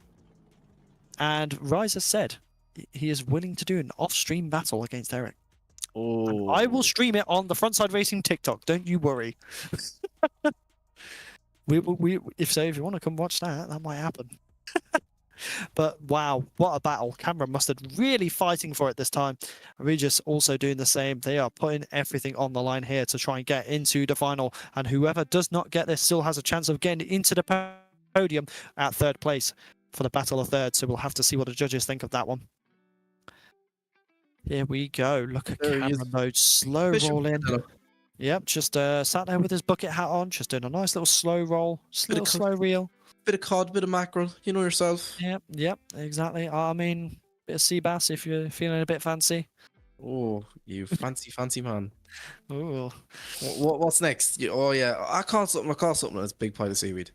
And RYZE has said he is willing to do an off-stream battle against Eric. And I will stream it on the FrontSide Racing TikTok. Don't you worry. If you want to come watch that, that might happen. But wow, what a battle. Cameron Mustard really fighting for it this time. Regis also doing the same. They are putting everything on the line here to try and get into the final. And whoever does not get this still has a chance of getting into the podium at 3rd place for the Battle of Third. So we'll have to see what the judges think of that one. Here we go. Look at Cameron mode. Slow roll in. Yep, just sat there with his bucket hat on, just doing a nice little slow roll, little slow reel. Bit of cod, bit of mackerel, you know yourself. Yep, exactly. I mean, bit of sea bass if you're feeling a bit fancy. Oh, you fancy man. Ooh. What's next? Oh yeah, I caught something. That's a big pile of seaweed.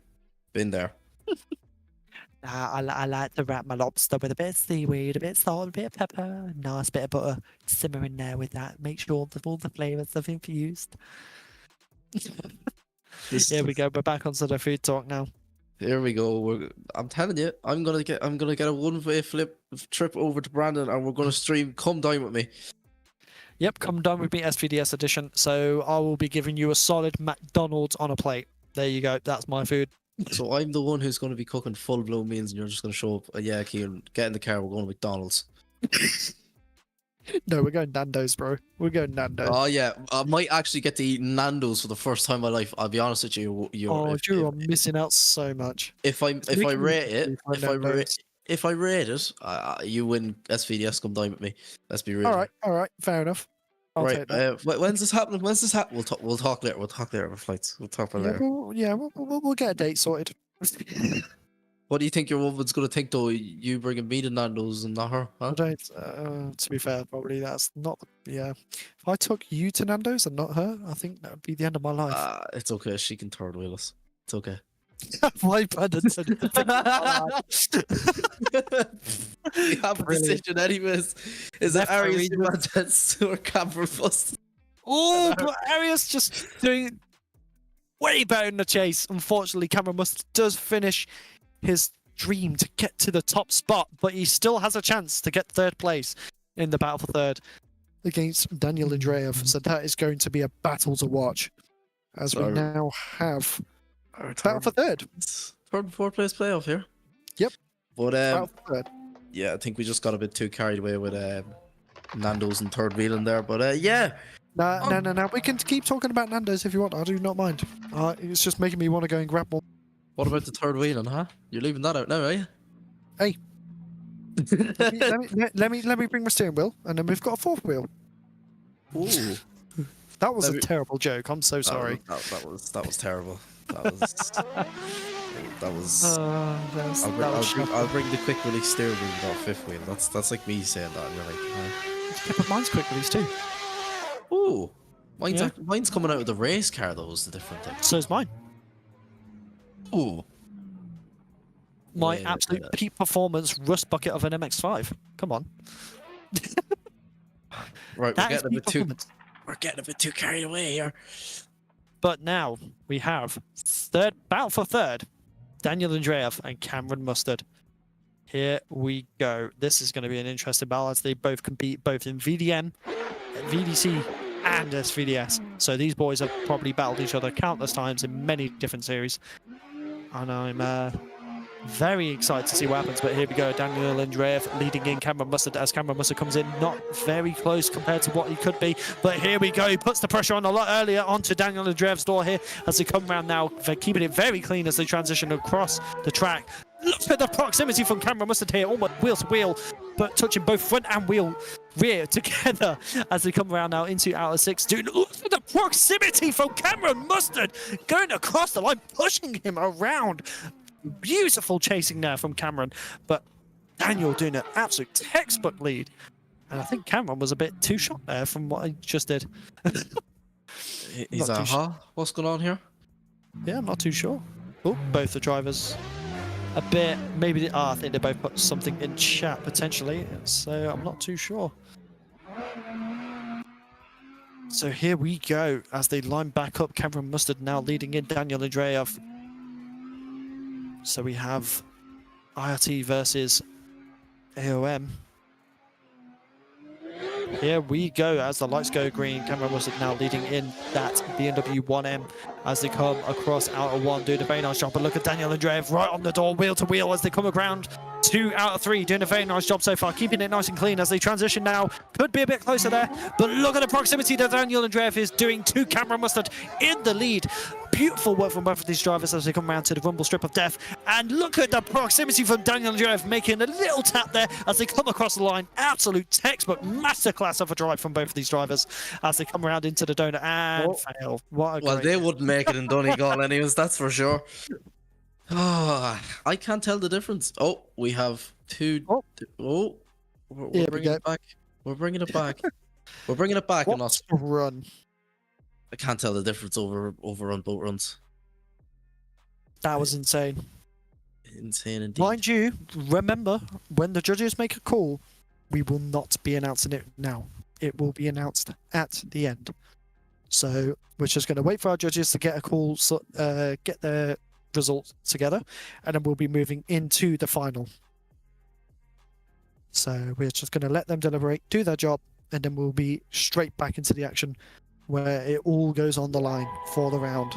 Been there. I like to wrap my lobster with a bit of seaweed, a bit of salt, a bit of pepper, a nice bit of butter. Simmer in there with that. Make sure all the flavours are infused. Here we go. We're back onto the food talk now. Here we go. I'm telling you, I'm gonna get a one-way trip over to Brandon, and we're gonna stream. Come down with me. Yep, come down with me, SVDS edition. So I will be giving you a solid McDonald's on a plate. There you go. That's my food. So I'm the one who's going to be cooking full-blown meals, and you're just going to show up. Yeah, Kieran, get in the car. We're going to McDonald's. No, we're going Nando's, bro. We're going Nando's. Oh yeah, I might actually get to eat Nando's for the first time in my life. I'll be honest with you. Drew, I'm missing out so much. If I rate it, Nando's. if I rate it, you win SVDS. Come dine with me. Let's be real. All right, fair enough. I'll Right. take that. When's this happening? We'll talk later. We'll talk later about flights. We'll talk about later. We'll get a date sorted. What do you think your woman's gonna think though? You bringing me to Nando's and not her? I Huh? don't. To be fair, probably that's not. Yeah, if I took you to Nando's and not her, I think that would be the end of my life. It's okay. She can third wheel us. It's okay. Why, Brandon? We have a Brilliant. decision anyways. Is it Left Arias Arias. Montez or Cameron Bust? Oh, but Arias just doing way better in the chase. Unfortunately, Cameron Mustard does finish his dream to get to the top spot, but he still has a chance to get third place in the battle for third against Daniel Andreev. So that is going to be a battle to watch as we So- now have battle for third. Third and fourth place playoff here. Yep. But Battle for third. yeah, I think we just got a bit too carried away with Nando's and third wheel in there. But yeah, No. We can keep talking about Nando's if you want. I do not mind. It's just making me want to go and grab more. what about the third wheel? Huh? You're leaving that out now, are you? Hey. let me bring my steering wheel, and then we've got a fourth wheel. Ooh, That was Let a me- terrible joke. I'm so sorry. That was terrible. That was. I'll bring the quick release steering wheel without fifth wheel. That's like me saying that. And you're like, Yeah, but mine's quick release too. ooh, mine's Yeah. mine's coming out of the race car though. Is the different thing. So is mine. Ooh, My Wait, absolute peak performance rust bucket of an MX-5. Come on. right. That is peak performance. We're getting a bit too carried away here. But now we have third battle for third. Daniel Andreev and Cameron Mustard. Here we go. This is going to be an interesting battle as they both compete both in VDM, VDC, and SVDS. So these boys have probably battled each other countless times in many different series. And I'm very excited to see what happens. But here we go. Daniel Andreev leading in Cameron Mustard as Cameron Mustard comes in. Not very close compared to what he could be. But here we go. He puts the pressure on a lot earlier onto Daniel Andreev's door here as they come around now. They're keeping it very clean as they transition across the track. Look at the proximity from Cameron Mustard here, almost wheel to wheel, but touching both front and rear together as they come around now into outer six. Dude, look at the proximity from Cameron Mustard going across the line, pushing him around. Beautiful chasing there from Cameron, but Daniel doing an absolute textbook lead. And I think Cameron was a bit too shot there from what I just did. He's Not too huh? What's going on here? Yeah, I'm not too sure. Oh, both the drivers a bit, maybe, I think they both put something in chat potentially, so I'm not too sure. So here we go as they line back up. Cameron Mustard now leading in Daniel Andreev. So we have IRT versus AOM. Here we go as the lights go green. Cameron Mustard now leading in that BMW 1M as they come across outer one, doing a very nice job. But look at Daniel Andreev right on the door, wheel to wheel as they come around. 2 out of 3, doing a very nice job so far, keeping it nice and clean as they transition now. Could be a bit closer there, but look at the proximity that Daniel Andreev is doing to Cameron Mustard in the lead. Beautiful work from both of these drivers as they come around to the rumble strip of death. And look at the proximity from Daniel Andreev making a little tap there as they come across the line. Absolute textbook masterclass of a drive from both of these drivers as they come around into the donut and fail. What a Well, great they wouldn't make it in Donegal anyways, that's for sure. Oh, I can't tell the difference. Oh, we have 2. Oh, we're bringing it back. We're bringing it back. We're bringing it back. What And not, a run. I can't tell the difference over on boat runs. That was insane. Insane indeed. Mind you, remember, when the judges make a call, we will not be announcing it now. It will be announced at the end. So we're just going to wait for our judges to get a call, get their results together, and then we'll be moving into the final. So we're just going to let them deliberate, do their job, and then we'll be straight back into the action where it all goes on the line for the round.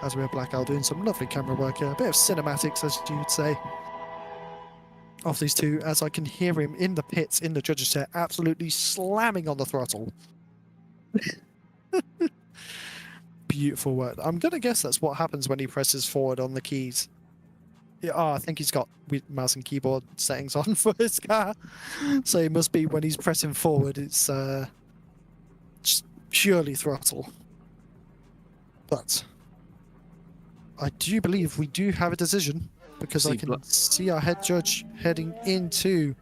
as we're Black Owl doing some lovely camera work here. A bit of cinematics, as you would say, of these two, as I can hear him in the pits, in the judges' chair, absolutely slamming on the throttle. Beautiful work. I'm going to guess that's what happens when he presses forward on the keys. Yeah, I think he's got mouse and keyboard settings on for his car. So it must be when he's pressing forward, it's just purely throttle. But I do believe we do have a decision, because I can see our head judge heading into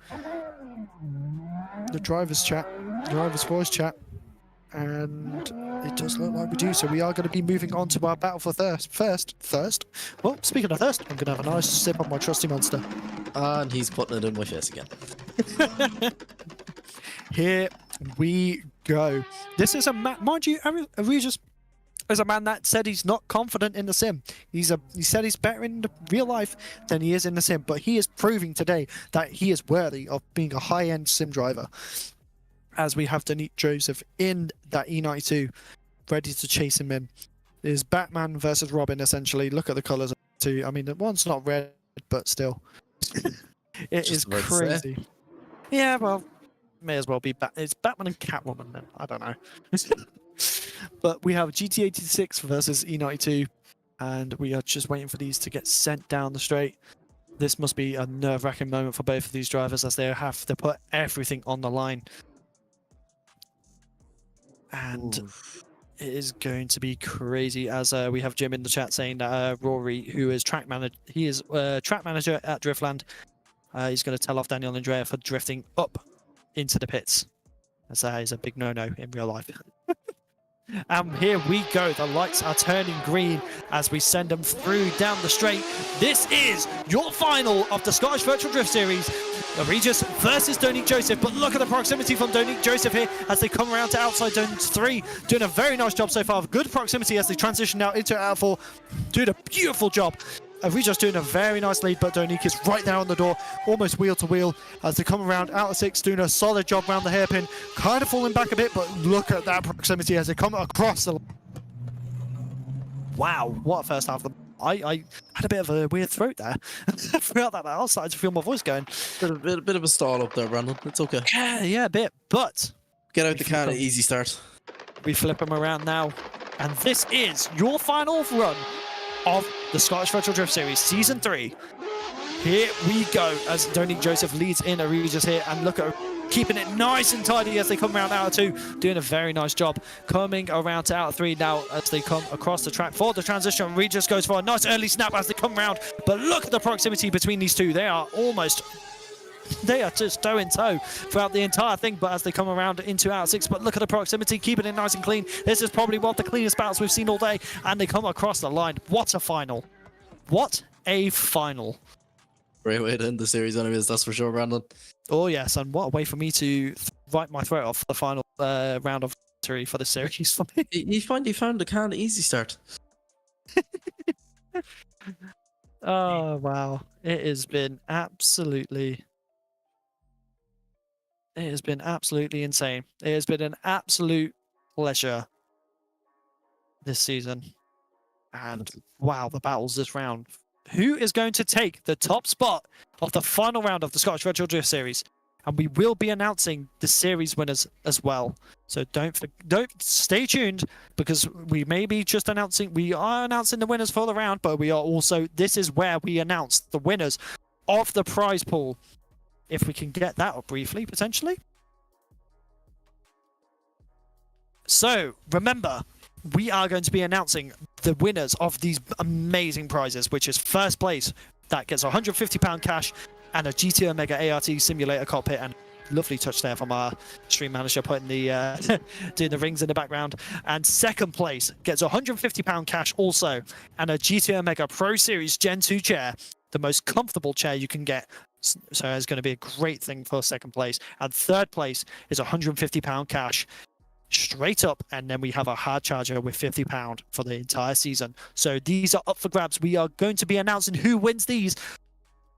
the driver's voice chat, and it does look like we do. So we are going to be moving on to our battle for thirst. Well, speaking of thirst, I'm going to have a nice sip on my trusty monster. And he's putting it in my face again. Here we go. This is mind you, Regis is a man that said he's not confident in the sim. He said he's better in the real life than he is in the sim, but he is proving today that he is worthy of being a high-end sim driver. As we have Donique Joseph in that E92, ready to chase him in. It is Batman versus Robin, essentially. Look at the colours too. I mean, the one's not red, but still. It is crazy. Yeah, well, may as well be it's Batman and Catwoman then. I don't know. But we have GT86 versus E92, and we are just waiting for these to get sent down the straight. This must be a nerve-wracking moment for both of these drivers, as they have to put everything on the line. And it is going to be crazy, as we have Jim in the chat saying that Rory, who is track manager, track manager at Driftland, he's going to tell off Daniel Andrea for drifting up into the pits, as that is a big no-no in real life. And here we go. The lights are turning green as we send them through down the straight. This is your final of the Scottish Virtual Drift Series. Regis versus Donique Joseph. But look at the proximity from Donique Joseph here as they come around to outside zones 3. Doing a very nice job so far. Good proximity as they transition now into out 4. Doing a beautiful job. Regis doing a very nice lead, but Donique is right there on the door, almost wheel to wheel as they come around out of 6, doing a solid job around the hairpin. Kind of falling back a bit, but look at that proximity as they come across the... Wow, what a first half. I had a bit of a weird throat there. Throughout that, I was starting to feel my voice going. Bit of a stall up there, Brandon. It's okay. Yeah, a bit, but... Get out the car, easy start. We flip them around now, and this is your final run of the Scottish Virtual Drift Series Season 3. Here we go as Donique Joseph leads in Regis here, and look at keeping it nice and tidy as they come around out of 2, doing a very nice job coming around to out of 3 now as they come across the track for the transition. Regis goes for a nice early snap as they come around, but look at the proximity between these two. They are just toe in toe throughout the entire thing, but as they come around into out 6, but look at the proximity, keeping it nice and clean. This is probably one of the cleanest battles we've seen all day, and they come across the line. What a final. What a final. Great way to end the series anyways, that's for sure, Brandon. Oh yes, and what a way for me to write my throat off for the final round of victory for the series for me. You found the kind of easy start. Oh wow, it has been absolutely insane. It has been an absolute pleasure this season. And wow, the battles this round. Who is going to take the top spot of the final round of the Scottish Virtual Drift Series? And we will be announcing the series winners as well. So don't stay tuned, because we may be just announcing, we are announcing the winners for the round, but we are also, this is where we announce the winners of the prize pool. If we can get that up briefly, potentially. So remember, we are going to be announcing the winners of these amazing prizes, which is first place that gets £150 cash and a GT Omega ART simulator cockpit, and lovely touch there from our stream manager putting the doing the rings in the background. And second place gets £150 cash also, and a GT Omega Pro Series Gen 2 chair, the most comfortable chair you can get. So it's going to be a great thing for second place. And third place is £150 cash straight up, and then we have a hard charger with £50 for the entire season. So these are up for grabs. We are going to be announcing who wins these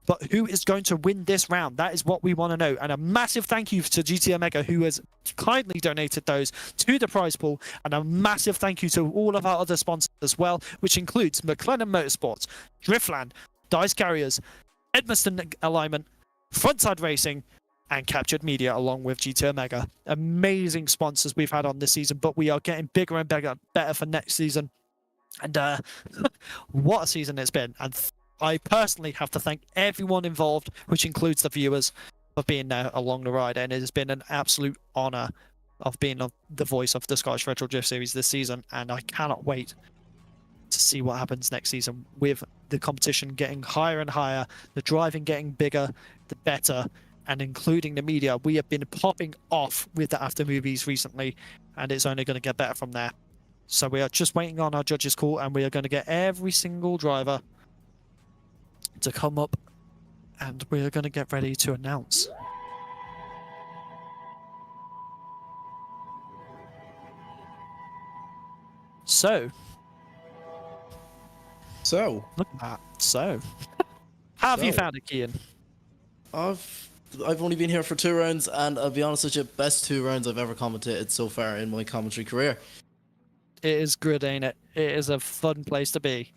But who is going to win this round? That is what we want to know. And a massive thank you to GT Omega, who has kindly donated those to the prize pool. And a massive thank you to all of our other sponsors as well, which includes Mclellan Motorsport, Driftland, Dyce Carriers, Edmonstone Alignment, FrontSide Racing, and Kaptured Media, along with GT Omega. Amazing sponsors we've had on this season, but we are getting bigger and better for next season. And what a season it's been. And I personally have to thank everyone involved, which includes the viewers, for being there along the ride. And it has been an absolute honour of being the voice of the Scottish Retro Drift Series this season. And I cannot wait to see what happens next season with the competition getting higher and higher, the driving getting bigger, the better, and including the media. We have been popping off with the after movies recently, and it's only going to get better from there. So we are just waiting on our judges' call, and we are going to get every single driver to come up, and we are going to get ready to announce. So, look at that. So, how have you found it, Kian? I've only been here for 2 rounds, and I'll be honest with you, best 2 rounds I've ever commentated so far in my commentary career. It is good, ain't it? It is a fun place to be.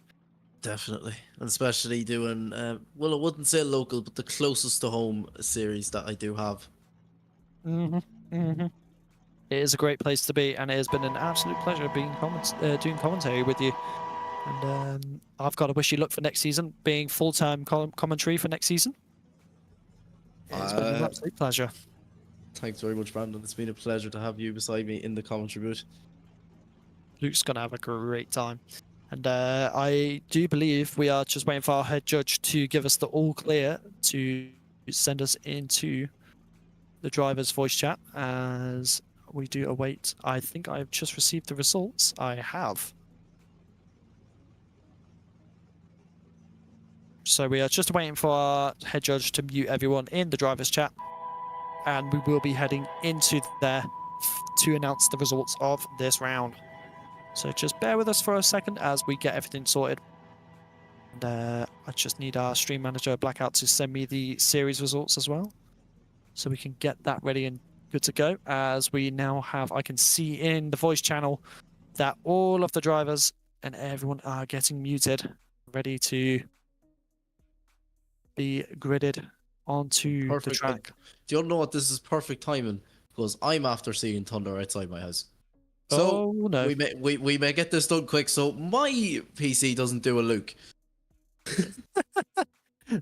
Definitely, and especially doing well, I wouldn't say local, but the closest to home series that I do have. It is a great place to be, and it has been an absolute pleasure being doing commentary with you. And I've got to wish you luck for next season, being full-time commentary for next season. It's been an absolute pleasure. Thanks very much, Brandon. It's been a pleasure to have you beside me in the commentary booth. Luke's going to have a great time. And I do believe we are just waiting for our head judge to give us the all clear to send us into the driver's voice chat as we do await. I think I've just received the results. I have. So we are just waiting for our head judge to mute everyone in the driver's chat. And we will be heading into there to announce the results of this round. So just bear with us for a second as we get everything sorted. And I just need our stream manager, Blackout, to send me the series results as well, so we can get that ready and good to go. As we now have, I can see in the voice channel that all of the drivers and everyone are getting muted, ready to be gridded onto the track. Do you know what? This is perfect timing, because I'm after seeing Thunder outside my house. So no. we may get this done quick, so my PC doesn't do a Luke.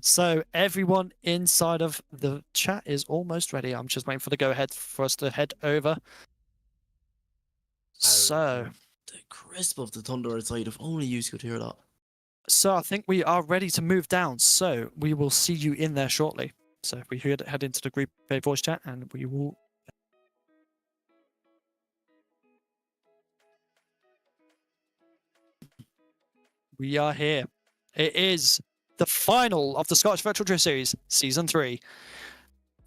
So everyone inside of the chat is almost ready. I'm just waiting for the go-ahead for us to head over. So the crisp of the thunder outside, if only you could hear that. So I think we are ready to move down. So we will see you in there shortly. So if we head into the group voice chat, and we will. We are here. It is the final of the Scottish Virtual Drift Series, Season 3.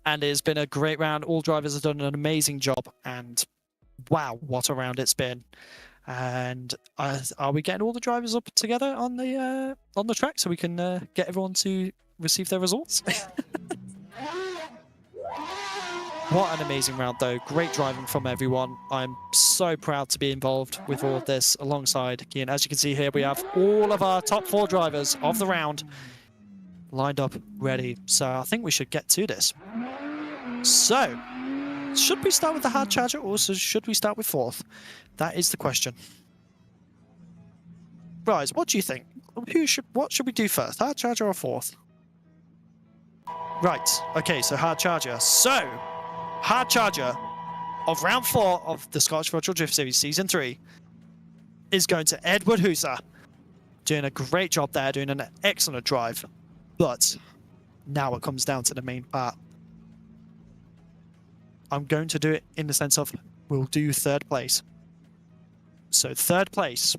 And it has been a great round. All drivers have done an amazing job. And wow, what a round it's been. And are we getting all the drivers up together on the track so we can get everyone to receive their results? What an amazing round, though. Great driving from everyone. I'm so proud to be involved with all of this alongside Kian. As you can see here, we have all of our top 4 drivers of the round lined up, ready. So I think we should get to this. So, should we start with the hard charger, or should we start with 4th? That is the question. RYZE, what do you think? What should we do first, hard charger or 4th? Right, okay, so hard charger. So, hard charger of round 4 of the Scottish Virtual Drift Series Season 3 is going to Edward Husa. Doing a great job there, doing an excellent drive. But now it comes down to the main part. I'm going to do it in the sense of we'll do 3rd place. So 3rd place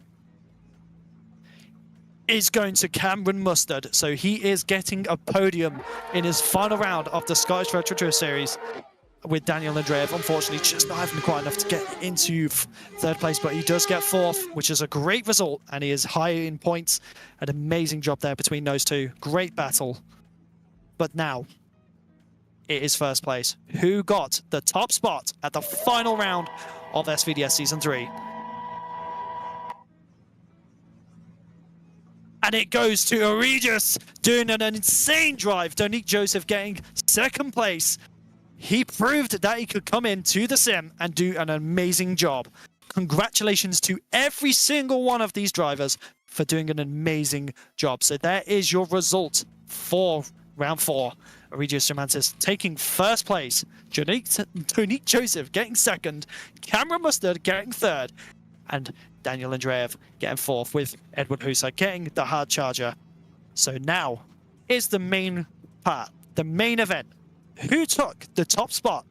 is going to Cameron Mustard. So he is getting a podium in his final round of the Scottish Retro Drift Series with Daniel Andreev. Unfortunately, just not having quite enough to get into 3rd place, but he does get 4th, which is a great result, and he is high in points. An amazing job there between those two. Great battle. But now, it is first place. Who got the top spot at the final round of SVDS Season 3? And it goes to RYZE doing an insane drive. Donique Joseph getting second place. He proved that he could come into the sim and do an amazing job. Congratulations to every single one of these drivers for doing an amazing job. So there is your result for round 4. Regis Romantis taking first place. Donique Joseph getting second. Cameron Mustard getting third. And Daniel Andreev getting fourth, with Edward Husa getting the hard charger. So now is the main part, the main event. Who took the top spot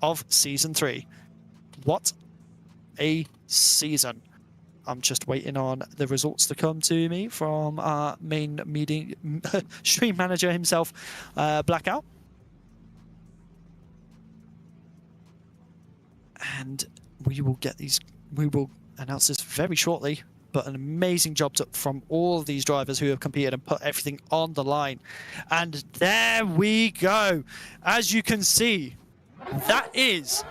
of Season 3? What a season. I'm just waiting on the results to come to me from our main meeting stream manager himself, Blackout. And we will get these, we will announce this very shortly, but an amazing job from all of these drivers who have competed and put everything on the line. And there we go. As you can see, that is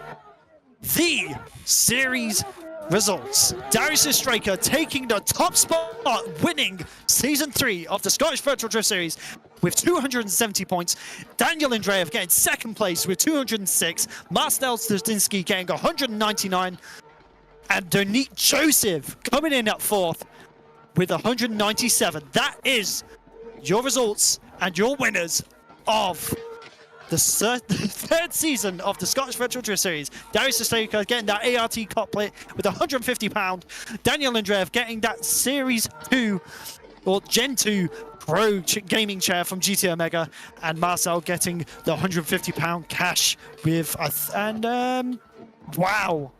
the series results. Darius Straker taking the top spot, winning Season 3 of the Scottish Virtual Drift Series with 270 points. Daniel Andreev getting second place with 206. Marcel Stadinsky getting 199. And Donique Joseph coming in at fourth with 197. That is your results and your winners of the third season of the Scottish Virtual Drift Series. Darius Straker getting that ART cockpit with £150. Daniel Andreev getting that Series 2 or Gen 2 Pro gaming chair from GT Omega. And Marcel getting the £150 cash with wow.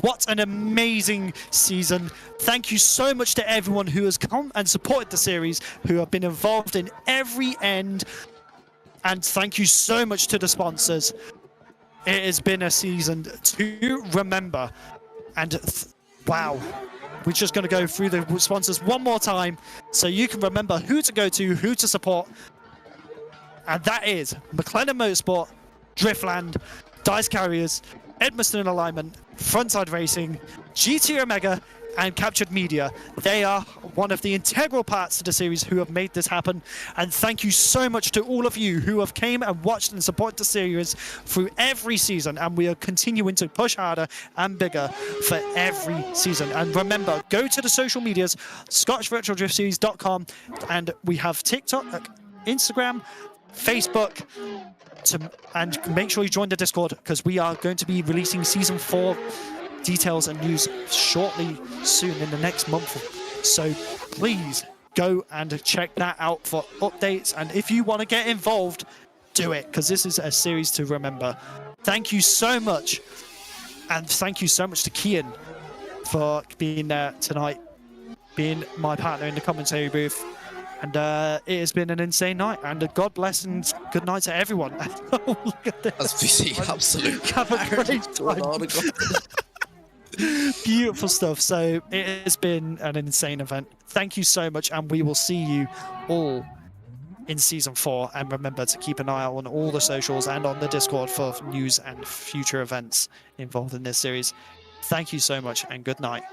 What an amazing season. Thank you so much to everyone who has come and supported the series, who have been involved in every end. And thank you so much to the sponsors. It has been a season to remember. And wow, we're just going to go through the sponsors one more time so you can remember who to go to, who to support. And that is Mclellan Motorsport, Driftland, Dyce Carriers, Edmonstone Alignment, FrontSide Racing, GT Omega, and Kaptured Media. They are one of the integral parts to the series who have made this happen. And thank you so much to all of you who have came and watched and supported the series through every season. And we are continuing to push harder and bigger for every season. And remember, go to the social medias, ScottishVirtualDriftSeries.com, and we have TikTok, Instagram, Facebook, and make sure you join the Discord, because we are going to be releasing Season 4 details and news shortly, soon, in the next month. So please go and check that out for updates. And if you want to get involved, do it, because this is a series to remember. Thank you so much. And thank you so much to Kian for being there tonight, being my partner in the commentary booth. And it has been an insane night. And God bless and good night to everyone. Oh, look at this. As we see, absolute Have a great time. Beautiful stuff. So it has been an insane event. Thank you so much, and we will see you all in Season 4. And remember to keep an eye out on all the socials and on the Discord for news and future events involved in this series. Thank you so much, and good night.